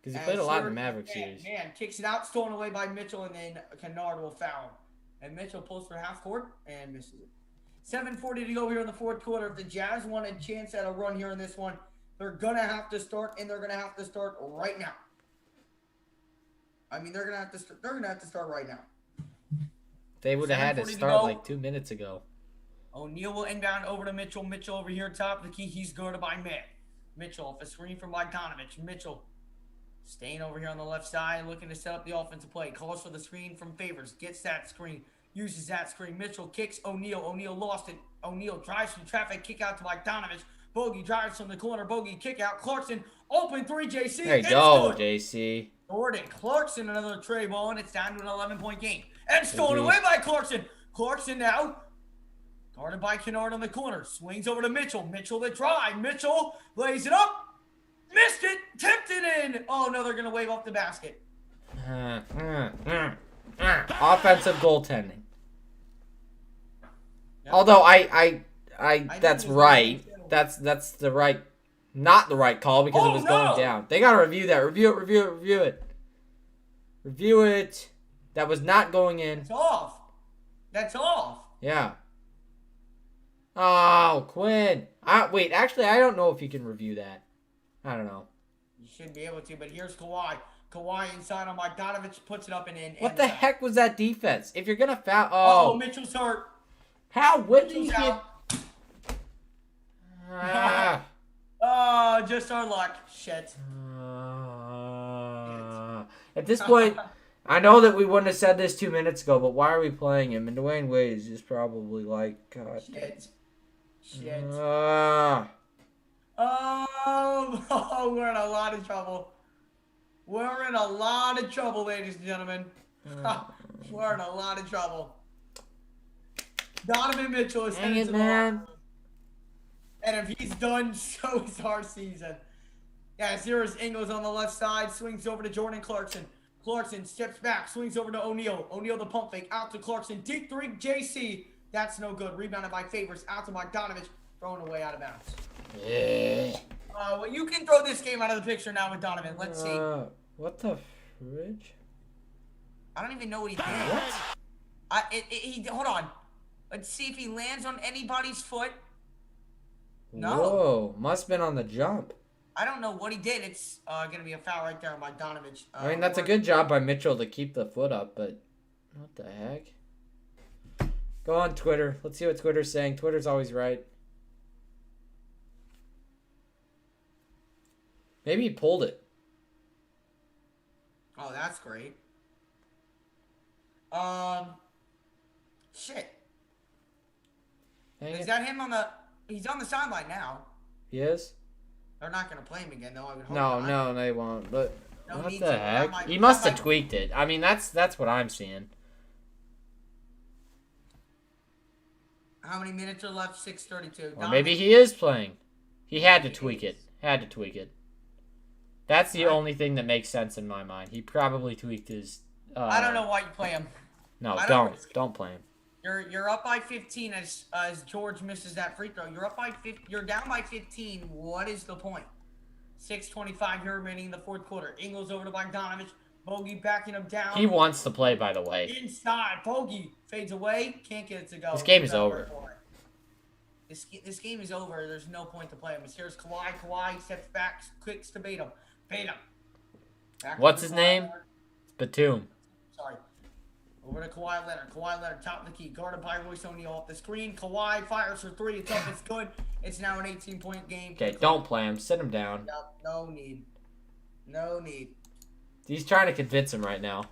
Because he played a lot in the Maverick series. Man kicks it out, stolen away by Mitchell, and then Kennard will foul. And Mitchell pulls for half court and misses it. 7:40 to go here in the fourth quarter. If the Jazz want a chance at a run here in this one, they're gonna have to start, and they're gonna have to start right now. I mean, they're gonna have to start. They're gonna have to start right now. They would have had to 7:40 to start go. like 2 minutes ago. O'Neal will inbound over to Mitchell. Mitchell over here top of the key. He's guarded by Matt. Mitchell off a screen from Bogdanovich. Mitchell staying over here on the left side, looking to set up the offensive play. Calls for the screen from Favors. Gets that screen. Uses that screen. Mitchell kicks O'Neal. O'Neal lost it. O'Neal drives from traffic. Kick out to Bogdanovich. Bogey drives from the corner. Bogey kick out. Clarkson open three. JC. There you It's go, good. JC. Jordan Clarkson, another tray ball, and it's down to an 11-point game. And stolen Indeed. away by Clarkson. Clarkson now guarded by Kennard on the corner. Swings over to Mitchell. Mitchell the drive. Mitchell lays it up. Missed it. Tipped it in. Oh, no, they're going to wave off the basket. Offensive goaltending. Yep. Although I that's think it was right. right. That's the right, not the right call because Oh, it was no. going down. They gotta review that. Review it. Review it. That was not going in. It's off. That's off. Yeah. Oh, Quinn. Wait, actually, I don't know if you can review that. I don't know. You should be able to, but here's Kawhi. Kawhi inside on Bogdanovich, puts it up and in. What the heck was that defense? If you're gonna foul, Oh, Mitchell's hurt. how would you Mitchell's get? out. Ah. Oh, just our luck. Shit. At this point, I know that we wouldn't have said this 2 minutes ago, but why are we playing him? And Dwayne Wade is just probably like, God. Shit. Ah. Oh, we're in a lot of trouble. We're in a lot of trouble, ladies and gentlemen. We're in a lot of trouble. Donovan Mitchell is Dang headed it, to the man. locker room. And if he's done, so is our season. Yeah, here's Ingles on the left side. Swings over to Jordan Clarkson. Clarkson steps back. Swings over to O'Neal. O'Neal the pump fake. Out to Clarkson. Deep three. JC. That's no good. Rebounded by Favors. Out to Bogdanovich. Thrown away out of bounds. Yeah. Well, you can throw this game out of the picture now with Donovan. Let's see. What the fridge? I don't even know what he did. Hold on. Let's see if he lands on anybody's foot. No. Whoa, must have been on the jump. I don't know what he did. It's going to be a foul right there on Bogdanovich. I mean, that's a good job by Mitchell to keep the foot up, but what the heck? Go on Twitter. Let's see what Twitter's saying. Twitter's always right. Maybe he pulled it. Oh, that's great. Shit. Dang Is it. that him on the... He's on the sideline now. He is? They're not going to play him again, though. I would hope No, not. no, they won't. But No what need the to. heck? That He might- must that have might- tweaked it. I mean, that's what I'm seeing. How many minutes are left? 6:32. Or maybe he is playing. He had to tweak it. That's the only thing that makes sense in my mind. He probably tweaked his. I don't know why you play him. No, I don't- don't play him. You're up by 15 as George misses that free throw. You're up by 50. You're down by 15. What is the point? 6:25 here remaining in the fourth quarter. Ingles over to Bogdanovich. Bogey backing him down. He wants to play, by the way. Inside. Bogey fades away. Can't get it to go. This game is over. This game is over. There's no point to play him. Here's Kawhi. Kawhi steps back, quicks to Batum. Back What's over his to name? Kawhi. Batum. Sorry. Over to Kawhi Leonard. Kawhi Leonard, top of the key. Guarded by Royce O'Neal off the screen. Kawhi fires for three. It's up. It's good. It's now an 18-point game. Okay, don't play him. Sit him down. No need. No need. He's trying to convince him right now.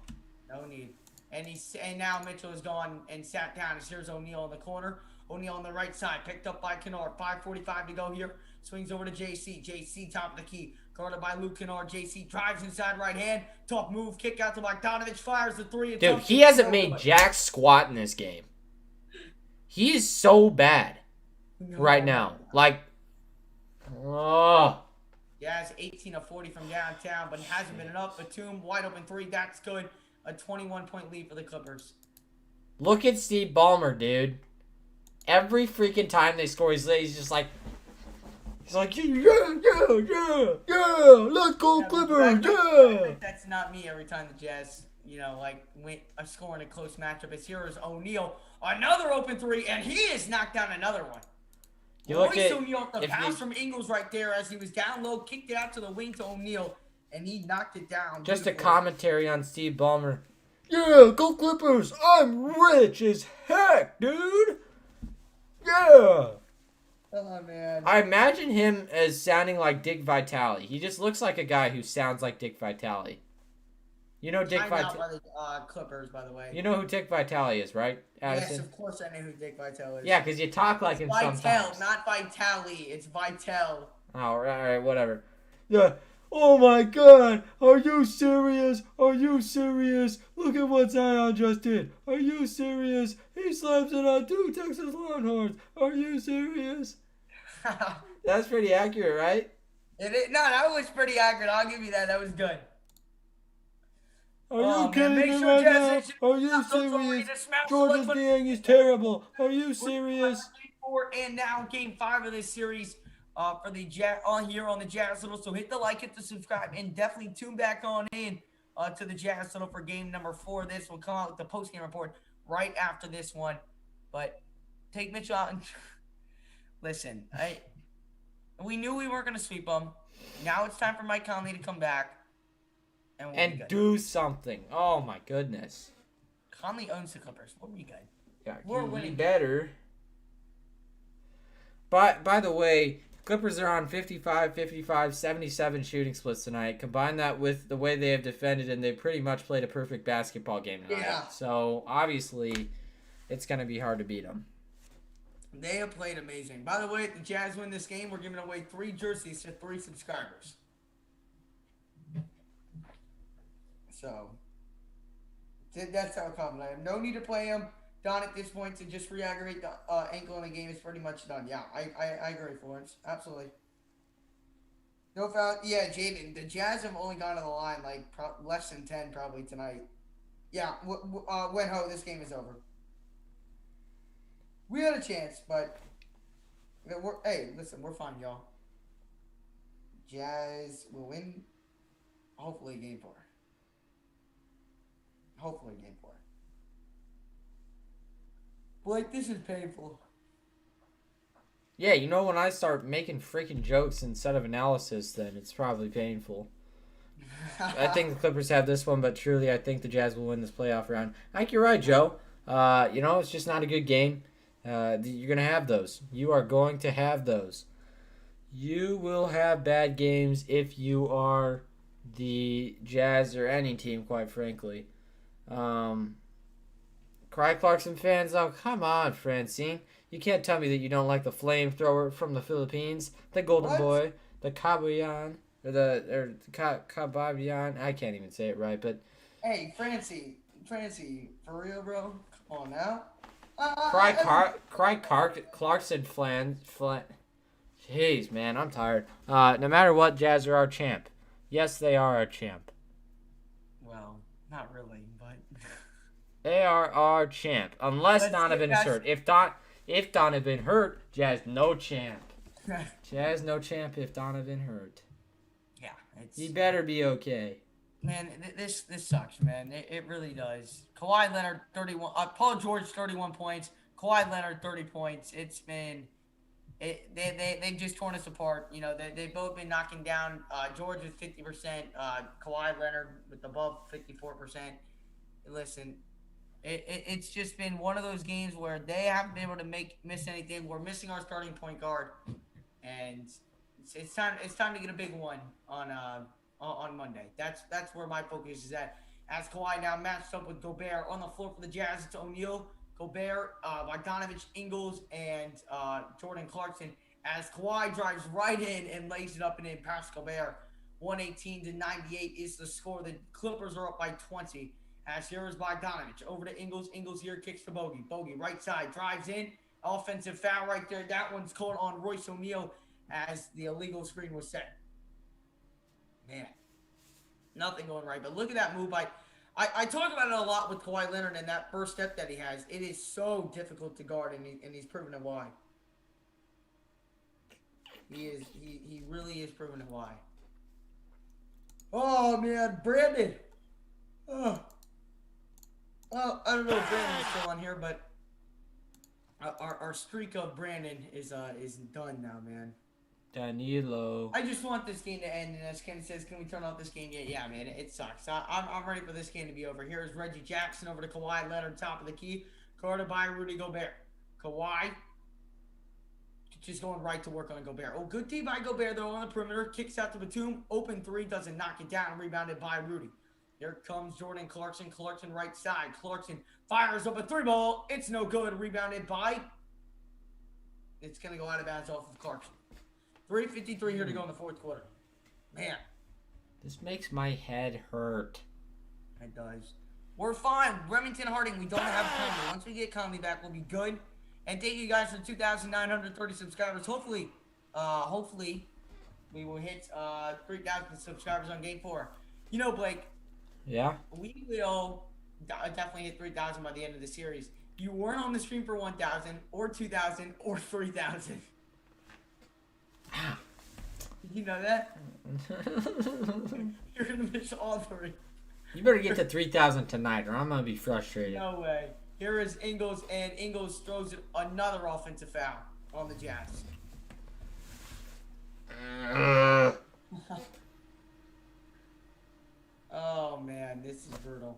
No need. And now Mitchell has gone and sat down. Here's O'Neal in the corner. O'Neal on the right side. Picked up by Kennard. 5:45 to go here. Swings over to JC. JC top of the key. Guarded by Luke Kennard. JC drives inside right hand. Tough move. Kick out to Bogdanovich. Fires the three. Dude, he hasn't made jack squat in this game. He is so bad right now. Like, oh. Jazz 18 of 40 from downtown, but it hasn't been enough. Batum, wide open three. That's good. A 21-point lead for the Clippers. Look at Steve Ballmer, dude. Every freaking time they score, he's just like, yeah, let's go Clippers, yeah. That's not me every time the Jazz scoring a close matchup. As here is O'Neal, another open three, and he has knocked down another one. You look Royce at O'Neal, the if pass you, from Ingles right there as he was down low, kicked it out to the wing to O'Neal, and he knocked it down. just a beautifully. commentary on Steve Ballmer. Yeah, go Clippers! I'm rich as heck, dude. Yeah. Oh man. I imagine him as sounding like Dick Vitale. He just looks like a guy who sounds like Dick Vitale. You know Dick Timed out Vitale. by the Clippers, by the way. You know who Dick Vitale is, right, Addison? Yes, of course I know who Dick Vitale is. Yeah, because you talk like him Vital, sometimes. not Vitale. It's Vital. Oh, all right, whatever. Yeah. Oh my God! Are you serious? Are you serious? Look at what Zion just did. Are you serious? He slaps it on 2 Texas Longhorns. Are you serious? That's pretty accurate, right? No, that was pretty accurate. I'll give you that. That was good. Are you kidding make me sure right Jazz now? Nation Are you don't forget serious? to smash the Georgia's like button. being is terrible. Are you serious? Game 4 and now Game 5 of this series for the Jazz here on the Jazz Little. So hit the like, hit the subscribe, and definitely tune back on in to the Jazz Little for Game number 4. This will come out with the post-game report right after this one. But take Mitch out and listen. We knew we weren't going to sweep them. Now it's time for Mike Conley to come back. And do something. Oh my goodness. Conley owns the Clippers. We'll be good. Yeah, We're he winning. better. By the way, Clippers are on 55, 55, 77 shooting splits tonight. Combine that with the way they have defended, and they pretty much played a perfect basketball game tonight. Yeah. So, obviously, it's going to be hard to beat them. They have played amazing. By the way, if the Jazz win this game, we're giving away 3 jerseys to 3 subscribers. So, that's how it comes. I have no need to play him down at this point to just re-aggravate the ankle in the game. Is pretty much done. Yeah, I agree, Florence. Absolutely. No foul. Yeah, Jaden, the Jazz have only gone to the line like less than 10 probably tonight. Yeah, Wenho, this game is over. We had a chance, but hey, listen, we're fine, y'all. Jazz will win, hopefully, Game 4. Hopefully, Game 4. Blake, this is painful. Yeah, you know, when I start making freaking jokes instead of analysis, then it's probably painful. I think the Clippers have this one, but truly, I think the Jazz will win this playoff round. I think you're right, Joe. It's just not a good game. You're going to have those. You are going to have those. You will have bad games if you are the Jazz or any team, quite frankly. Cry Clarkson fans, oh, come on, Francine. You can't tell me that you don't like the flamethrower from the Philippines, the Golden Boy, the Kabayan, or Kabayan. I can't even say it right, but... Hey, Francie, for real, bro? Come on now. Clarkson flan. Jeez, man, I'm tired. No matter what, Jazz are our champ. Yes, they are our champ. Well, not really, but they are our champ. Unless Donovan is hurt. If Donovan hurt, Jazz no champ. Jazz no champ if Donovan hurt. Yeah, he better be okay. Man, this sucks, man. It really does. Kawhi Leonard 31. Paul George 31 points. Kawhi Leonard 30 points. It's been. They've just torn us apart. You know, they've both been knocking down. George with 50%. Kawhi Leonard with above 54%. Listen, it's just been one of those games where they haven't been able to miss anything. We're missing our starting point guard, and it's time to get a big one on Monday. That's where my focus is at. As Kawhi now matched up with Gobert on the floor for the Jazz, it's O'Neal, Gobert, Bogdanovich, Ingles, and Jordan Clarkson. As Kawhi drives right in and lays it up and in past Gobert. 118-98 is the score. The Clippers are up by 20. As here is Bogdanovich over to Ingles. Ingles here kicks to Bogey. Bogey right side drives in. Offensive foul right there. That one's called on Royce O'Neal as the illegal screen was set. Man, nothing going right. But look at that move. I talk about it a lot with Kawhi Leonard and that first step that he has. It is so difficult to guard, and he's proven it why. He really is proven it why. Oh man, Brandon. Oh, Well, I don't know if Brandon is still on here, but our streak of Brandon is done now, man. Danilo. I just want this game to end, and as Kenny says, can we turn off this game yet? Yeah, man, it sucks. I'm ready for this game to be over. Here's Reggie Jackson over to Kawhi Leonard, top of the key. Guarded by Rudy Gobert. Kawhi just going right to work on Gobert. Oh, good D by Gobert, though, on the perimeter. Kicks out to Batum. Open three, doesn't knock it down. Rebounded by Rudy. Here comes Jordan Clarkson. Clarkson right side. Clarkson fires up a three ball. It's no good. Rebounded by... It's going to go out of bounds off of Clarkson. 3:53 here to go in the fourth quarter. Man. This makes my head hurt. It does. We're fine. Remington Harding, we don't have Conley. Once we get Conley back, we'll be good. And thank you guys for 2,930 subscribers. Hopefully, we will hit 3,000 subscribers on Game 4. You know, Blake. Yeah? We will definitely hit 3,000 by the end of the series. You weren't on the stream for 1,000 or 2,000 or 3,000. Did you know that? You're going to miss all three. You better get to 3,000 tonight, or I'm going to be frustrated. No way. Here is Ingles, and Ingles throws another offensive foul on the Jazz. Oh, man, this is brutal.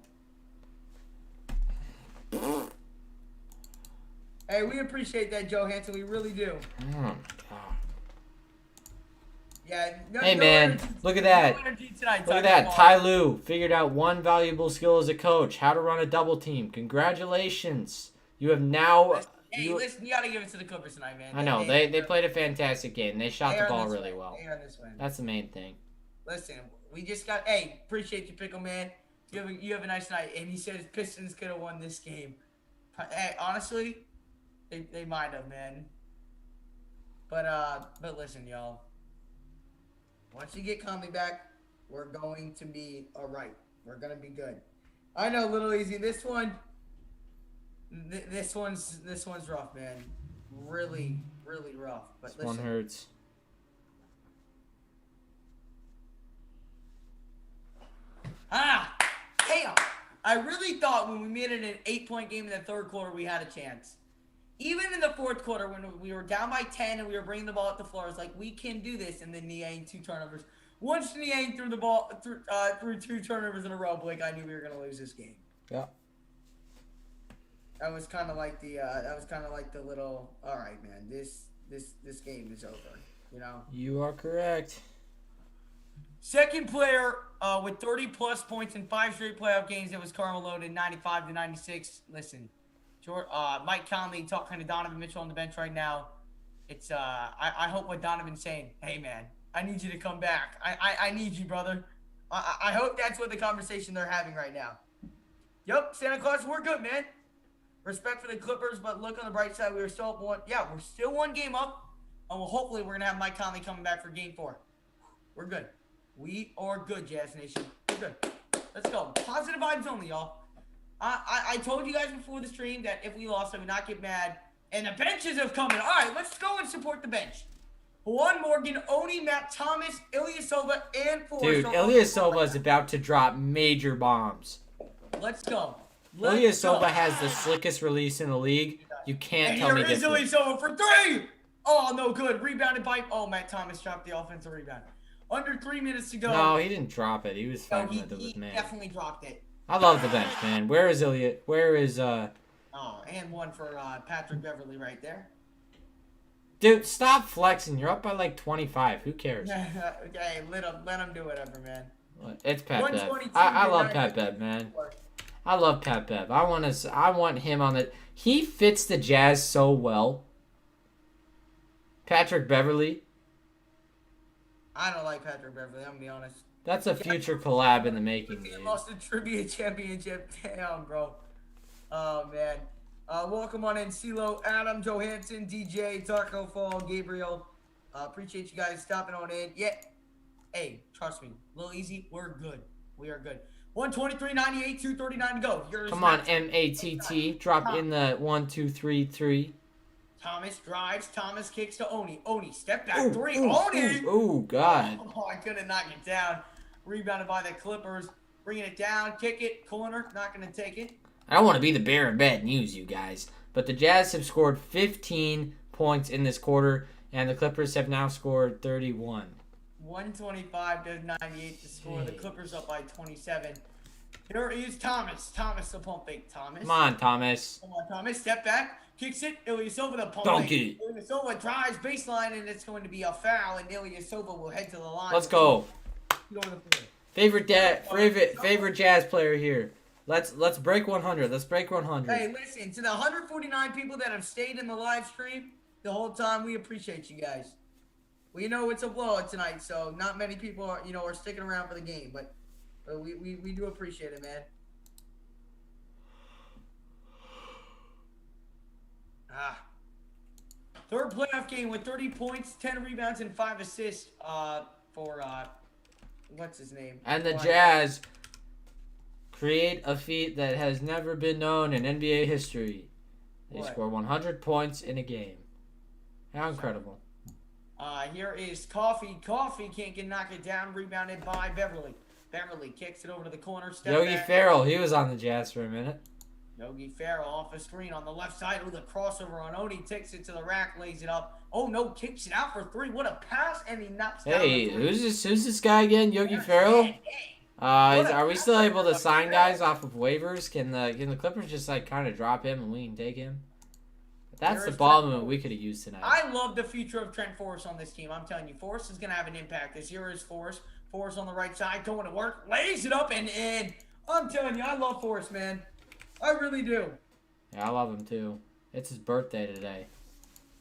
Hey, we appreciate that, Joe Hansen. We really do. Oh, God. Yeah. Hey, man, look at that. Look at that. Ty Lue figured out one valuable skill as a coach, how to run a double team. Congratulations. You have now... Hey, listen, you got to give it to the Clippers tonight, man. I know. They played a fantastic game. They shot the ball really well. They are this win. That's the main thing. Listen, we just got... Hey, appreciate you, Pickle Man. You have a nice night. And he says Pistons could have won this game. Hey, honestly, they might have, man. But listen, y'all. Once you get Conley back, we're going to be all right. We're going to be good. I know, Little Easy. This one's rough, man. Really, really rough. But this one hurts. Damn. I really thought when we made it an 8-point game in the third quarter, we had a chance. Even in the fourth quarter, when we were down by 10 and we were bringing the ball up the floor, I was like, we can do this. And then Niang, 2 turnovers. Once Niang threw the ball through 2 turnovers in a row, Blake, I knew we were going to lose this game. Yeah. That was kind of like the little, all right, man, this game is over, you know? You are correct. Second player with 30-plus points in 5 straight playoff games, it was Karl Malone in 95-96. Listen. Mike Conley talking to Donovan Mitchell on the bench right now. It's I hope what Donovan's saying. Hey man, I need you to come back. I need you, brother. I hope that's what the conversation they're having right now. Yep, Santa Claus, we're good, man. Respect for the Clippers, but look on the bright side. We're still up one. Yeah, we're still 1 game up, and hopefully we're gonna have Mike Conley coming back for Game 4. We're good. We are good, Jazz Nation. We're good. Let's go. Positive vibes only, y'all. I told you guys before the stream that if we lost, I would not get mad. And the benches have come in. All right, let's go and support the bench. Juan Morgan, Oni, Matt Thomas, Ilyasova, and Forrest. Dude, Ilyasova is about to drop major bombs. Let's go. Ilyasova has the slickest release in the league. You can't tell me this. Here is Ilyasova for 3. Oh, no good. Rebounded by... Oh, Matt Thomas dropped the offensive rebound. Under 3 minutes to go. No, he didn't drop it. He was fighting with it with man. He definitely dropped it. I love the bench, man. Where is Ilya? Where is Oh, and one for Patrick Beverly right there. Dude, stop flexing. You're up by like 25. Who cares? Okay, let him do whatever, man. It's Pat Bev. I love Pat Bev, man. I love Pat Bev. I want him on the... He fits the Jazz so well. Patrick Beverly. I don't like Patrick Beverly, I'm gonna be honest. That's a future collab in the making, He dude. lost the trivia championship. Damn, bro. Oh, man. Welcome on in, CeeLo, Adam, Johansson, DJ, Taco Fall, Gabriel. Appreciate you guys stopping on in. Yeah. Hey, trust me. A little easy. We're good. We are good. 123.98, 239 to go. Come on, MATT. Drop in the 1, 2, 3, 3. Thomas drives. Thomas kicks to Oni. Oni, step back 3. Oni! Oh, God. Oh, I couldn't knock it down. Rebounded by the Clippers. Bringing it down. Kick it. Corner. Not going to take it. I don't want to be the bearer of bad news, you guys, but the Jazz have scored 15 points in this quarter, and the Clippers have now scored 31. 125 to 98 to score. The Clippers up by 27. Here is Thomas. Thomas the pump fake. Thomas. Come on, Thomas. Come on, Thomas. Step back. Kicks it. Ilyasova the pump Dunk fake. it. Ilyasova drives baseline, and it's going to be a foul, and Ilyasova will head to the line. Let's go. Go Favorite Jazz player here. Let's break 100. Let's break 100. Hey, listen, to the 149 people that have stayed in the live stream the whole time, we appreciate you guys. We know it's a blowout tonight, so not many people are sticking around for the game, but we do appreciate it, man. Third playoff game with 30 points, 10 rebounds, and 5 assists for what's his name? And the Jazz create a feat that has never been known in NBA history. They score 100 points in a game. How incredible. Here is Coffee. Coffee can't knock it down. Rebounded by Beverly. Beverly kicks it over to the corner. Yogi Ferrell, he was on the Jazz for a minute. Yogi Ferrell off a screen on the left side with a crossover on Oni. Takes it to the rack, lays it up. Oh no, kicks it out for 3. What a pass, and he knocks down. Hey, who's this guy again? Yogi Ferrell? Are we still able to sign guys off of waivers? Can the Clippers just like kind of drop him and we can take him? That's the ball movement we could have used tonight. I love the future of Trent Forrest on this team. I'm telling you, Forrest is going to have an impact. This year is Forrest. Forrest on the right side, going to work, lays it up, and in. I'm telling you, I love Forrest, man. I really do. Yeah, I love him too. It's his birthday today.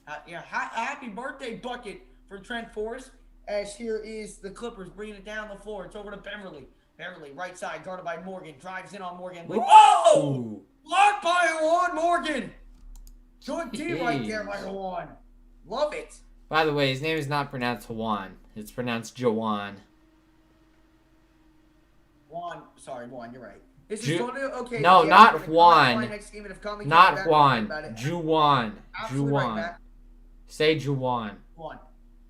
Happy birthday bucket for Trent Forrest. As here is the Clippers bringing it down the floor. It's over to Beverly. Beverly, right side, guarded by Morgan. Drives in on Morgan. Whoa! Blocked by Juwan Morgan. Good D right there by Juwan. Love it. By the way, his name is not pronounced Juan. It's pronounced Jawan. Juan, you're right. This is going to, okay. No, yeah, not Juan. Not Juan. Juwan. Juwan. Right, say Juwan. Juwan.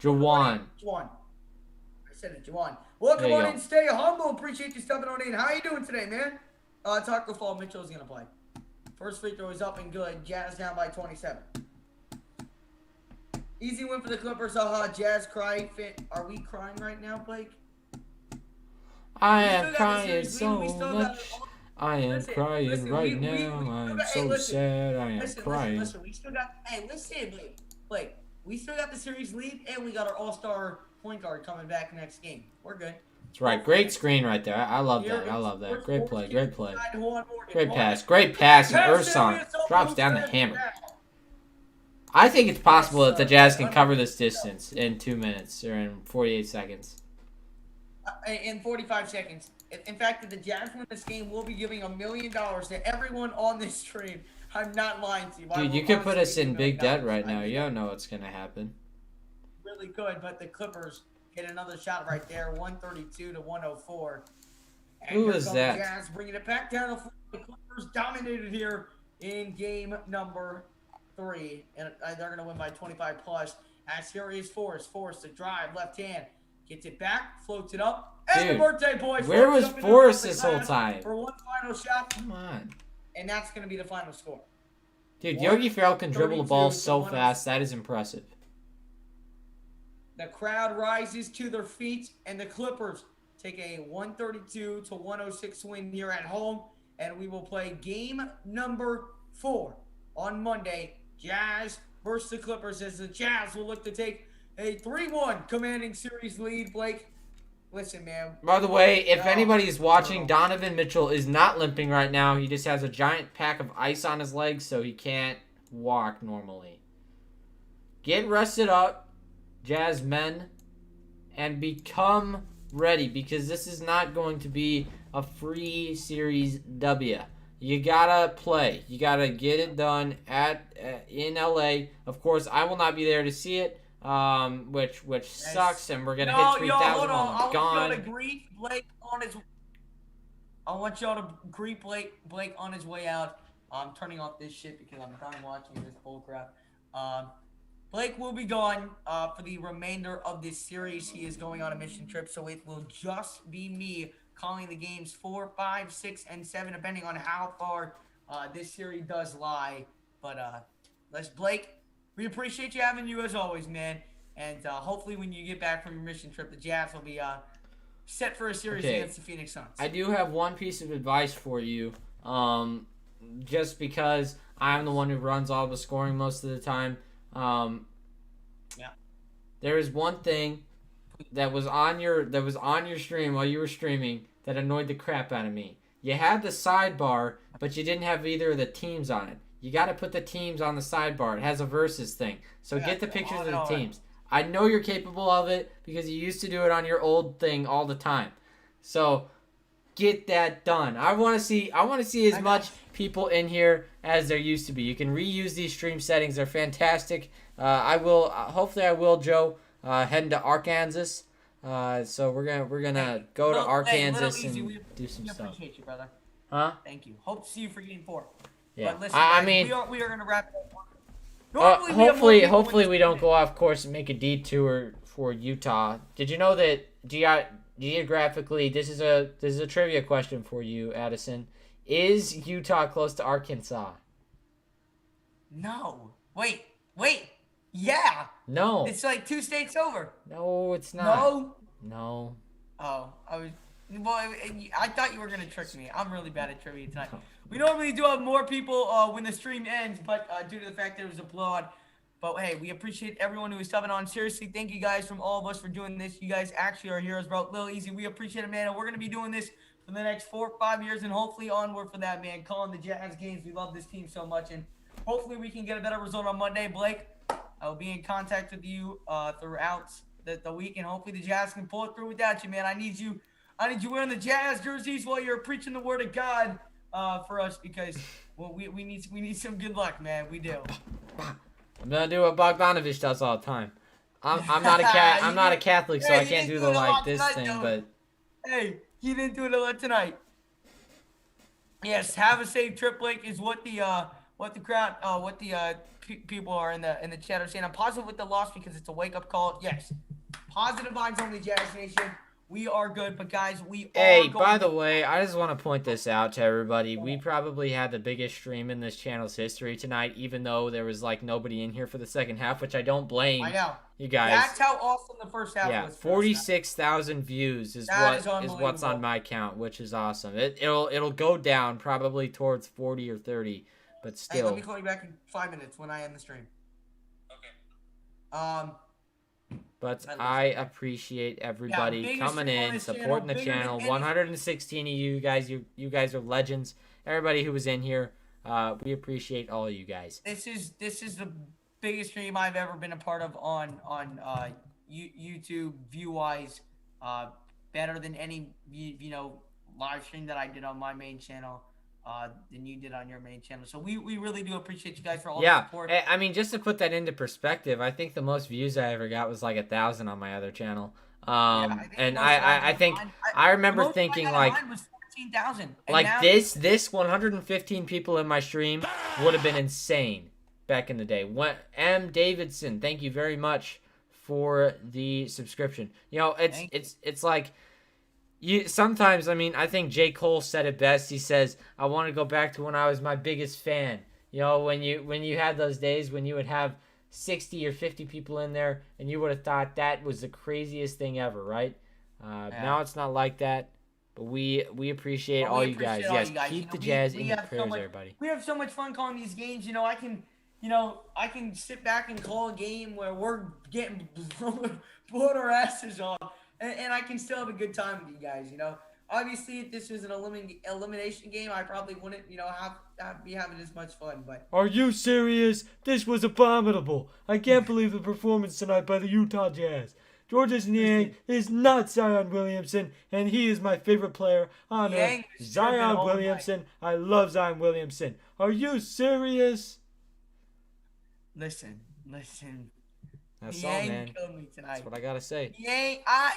Juwan. Juwan. I said it, Juwan. Welcome on in. Stay humble. Appreciate you stepping on in. How you doing today, man? Taco Fall Mitchell's going to play. First free throw is up and good. Jazz down by 27. Easy win for the Clippers. Jazz cry. Are we crying right now, Blake? I am crying so much. I am crying right now. I'm so sad. I am crying. Listen, we still got. Hey, listen, Blake. We still got the series lead, and we got our all-star point guard coming back next game. We're good. That's right. Great screen right there. I love that. I love that. Great play. Great play. Great pass. Great pass. And Ursan drops down the hammer. I think it's possible that the Jazz can cover this distance in 2 minutes or in 48 seconds. In 45 seconds. In fact, if the Jazz win this game, we'll be giving $1 million to everyone on this stream. I'm not lying to you. Dude, you could put us in big debt right now. You don't know what's going to happen. Really good, but the Clippers get another shot right there, 132 to 104. And who is that? The Jazz bringing it back down the floor. The Clippers dominated here in game number 3, and they're going to win by 25 plus. As here is Forrest. Forrest to drive, left hand. Gets it back, floats it up, and Dude, the birthday boy. Where was Forrest this whole time? For one final shot. Come on. And that's going to be the final score. Dude, Yogi Ferrell can dribble the ball so fast. That is impressive. The crowd rises to their feet, and the Clippers take a 132 to 106 win here at home. And we will play game number 4 on Monday. Jazz versus the Clippers, as the Jazz will look to take a 3-1 commanding series lead. Blake, listen, man. By the way, if anybody's watching, Donovan Mitchell is not limping right now. He just has a giant pack of ice on his legs, so he can't walk normally. Get rested up, Jazz men, and become ready, because this is not going to be a free series W. You gotta play. You gotta get it done in LA. Of course, I will not be there to see it. Which sucks, and we're gonna hit 3,000 on gone. I want y'all to greet Blake on his way out. I'm turning off this shit because I'm done watching this bullcrap. Blake will be gone for the remainder of this series. He is going on a mission trip, so it will just be me calling the games 4, 5, 6, and 7, depending on how far this series does lie. But let's Blake. We appreciate you having you as always, man. And hopefully, when you get back from your mission trip, the Jazz will be set for a series Okay. against the Phoenix Suns. I do have one piece of advice for you. Just because I'm the one who runs all the scoring most of the time. Yeah. There is one thing that was on your stream while you were streaming that annoyed the crap out of me. You had the sidebar, but you didn't have either of the teams on it. You got to put the teams on the sidebar. It has a versus thing. So get the pictures of the teams. I know you're capable of it because you used to do it on your old thing all the time. So get that done. I want to see as much people in here as there used to be. You can reuse these stream settings. They're fantastic. Hopefully I will, Joe, heading to Arkansas. So we're gonna go to Arkansas and do some stuff. We appreciate you, brother. Huh? Thank you. Hope to see you for Game 4. Yeah. But listen, I guys, mean, we are gonna wrap it up. hopefully we don't go off course and make a detour for Utah. Did you know that geographically, this is a trivia question for you, Addison. Is Utah close to Arkansas? No. Wait. Yeah. No. It's like 2 states over. No, it's not. No. No. Oh, I thought you were gonna trick me. I'm really bad at trivia tonight. We normally do have more people when the stream ends, but due to the fact that it was a blowout. But hey, we appreciate everyone who is subbing on. Seriously, thank you guys from all of us for doing this. You guys actually are heroes, bro. Lil Easy, we appreciate it, man. And we're gonna be doing this for the next 4 or 5 years, and hopefully onward for that, man. Calling the Jazz games. We love this team so much, and hopefully we can get a better result on Monday. Blake, I will be in contact with you throughout the week, and hopefully the Jazz can pull it through without you, man. I need you wearing the Jazz jerseys while you're preaching the word of God for us, because we need some good luck, man. We do. I'm gonna do what Bogdanovich does all the time. I'm not a Catholic, so I can't do the like this thing. But hey, he didn't do it a lot tonight. Yes, have a safe trip, Blake, is what the people are in the chat are saying. I'm positive with the loss because it's a wake up call. Yes, positive vibes only, Jazz Nation. We are good, but guys, Hey, by the way, I just want to point this out to everybody. We probably had the biggest stream in this channel's history tonight, even though there was like nobody in here for the second half, which I don't blame. I know. You guys. That's how awesome the first half was. 46,000 views is what's on my count, which is awesome. It'll go down probably towards 40 or 30, but still. Hey, let me call you back in 5 minutes when I end the stream. Okay. But I appreciate everybody coming in, supporting the channel. 116 of you guys, you guys are legends. Everybody who was in here, we appreciate all of you guys. This is the biggest stream I've ever been a part of on YouTube view wise. Better than any live stream that I did on my main channel. Than you did on your main channel. So we really do appreciate you guys for all the support. Yeah, I mean, just to put that into perspective, I think the most views I ever got was like 1,000 on my other channel. I think I remember thinking like, mine was 14,000. Like this 115 people in my stream would have been insane back in the day. M. Davidson, thank you very much for the subscription. You know, it's like. Sometimes, I mean, I think J. Cole said it best. He says, I want to go back to when I was my biggest fan. You know, when you had those days when you would have 60 or 50 people in there and you would have thought that was the craziest thing ever, right? Now it's not like that. But we appreciate all you guys. Yes, keep the Jazz in your prayers, everybody. We have so much fun calling these games. I can sit back and call a game where we're getting blown our asses off. And I can still have a good time with you guys, Obviously, if this was an elimination game, I probably wouldn't, be having as much fun. But are you serious? This was abominable. I can't believe the performance tonight by the Utah Jazz. Georges Niang is not Zion Williamson, and he is my favorite player on earth. Zion Williamson. I love Zion Williamson. Are you serious? Listen. That's all, man. Killed me tonight. That's what I gotta say.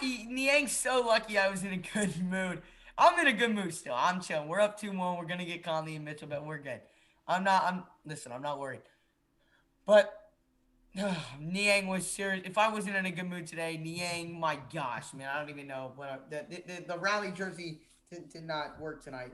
Niang's so lucky I was in a good mood. I'm in a good mood still. I'm chilling. We're up 2-1. We're gonna get Conley and Mitchell, but we're good. I'm not worried. But Niang was serious. If I wasn't in a good mood today, Niang, my gosh, man, I don't even know what the rally jersey did not work tonight.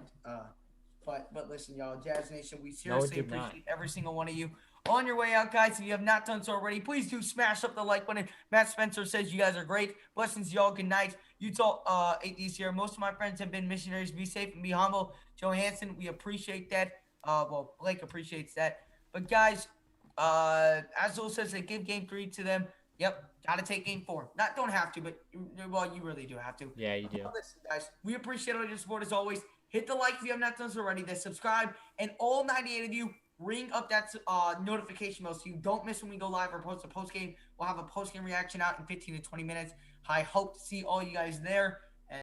But listen, y'all, Jazz Nation, we No, it seriously did not. appreciate every single one of you. On your way out, guys, if you have not done so already, please do smash up the like button. Matt Spencer says you guys are great. Blessings, y'all. Good night. Utah 8D's here. Most of my friends have been missionaries. Be safe and be humble. Joe Hansen, we appreciate that. Well, Blake appreciates that. But guys, Azul says they give game 3 to them. Yep, gotta take game 4. Not don't have to, but well, you really do have to. Yeah, you do. Listen, guys, we appreciate all your support as always. Hit the like if you have not done so already. Then subscribe, and all 98 of you, ring up that notification bell so you don't miss when we go live or post a post game. We'll have a post game reaction out in 15 to 20 minutes. I hope to see all you guys there.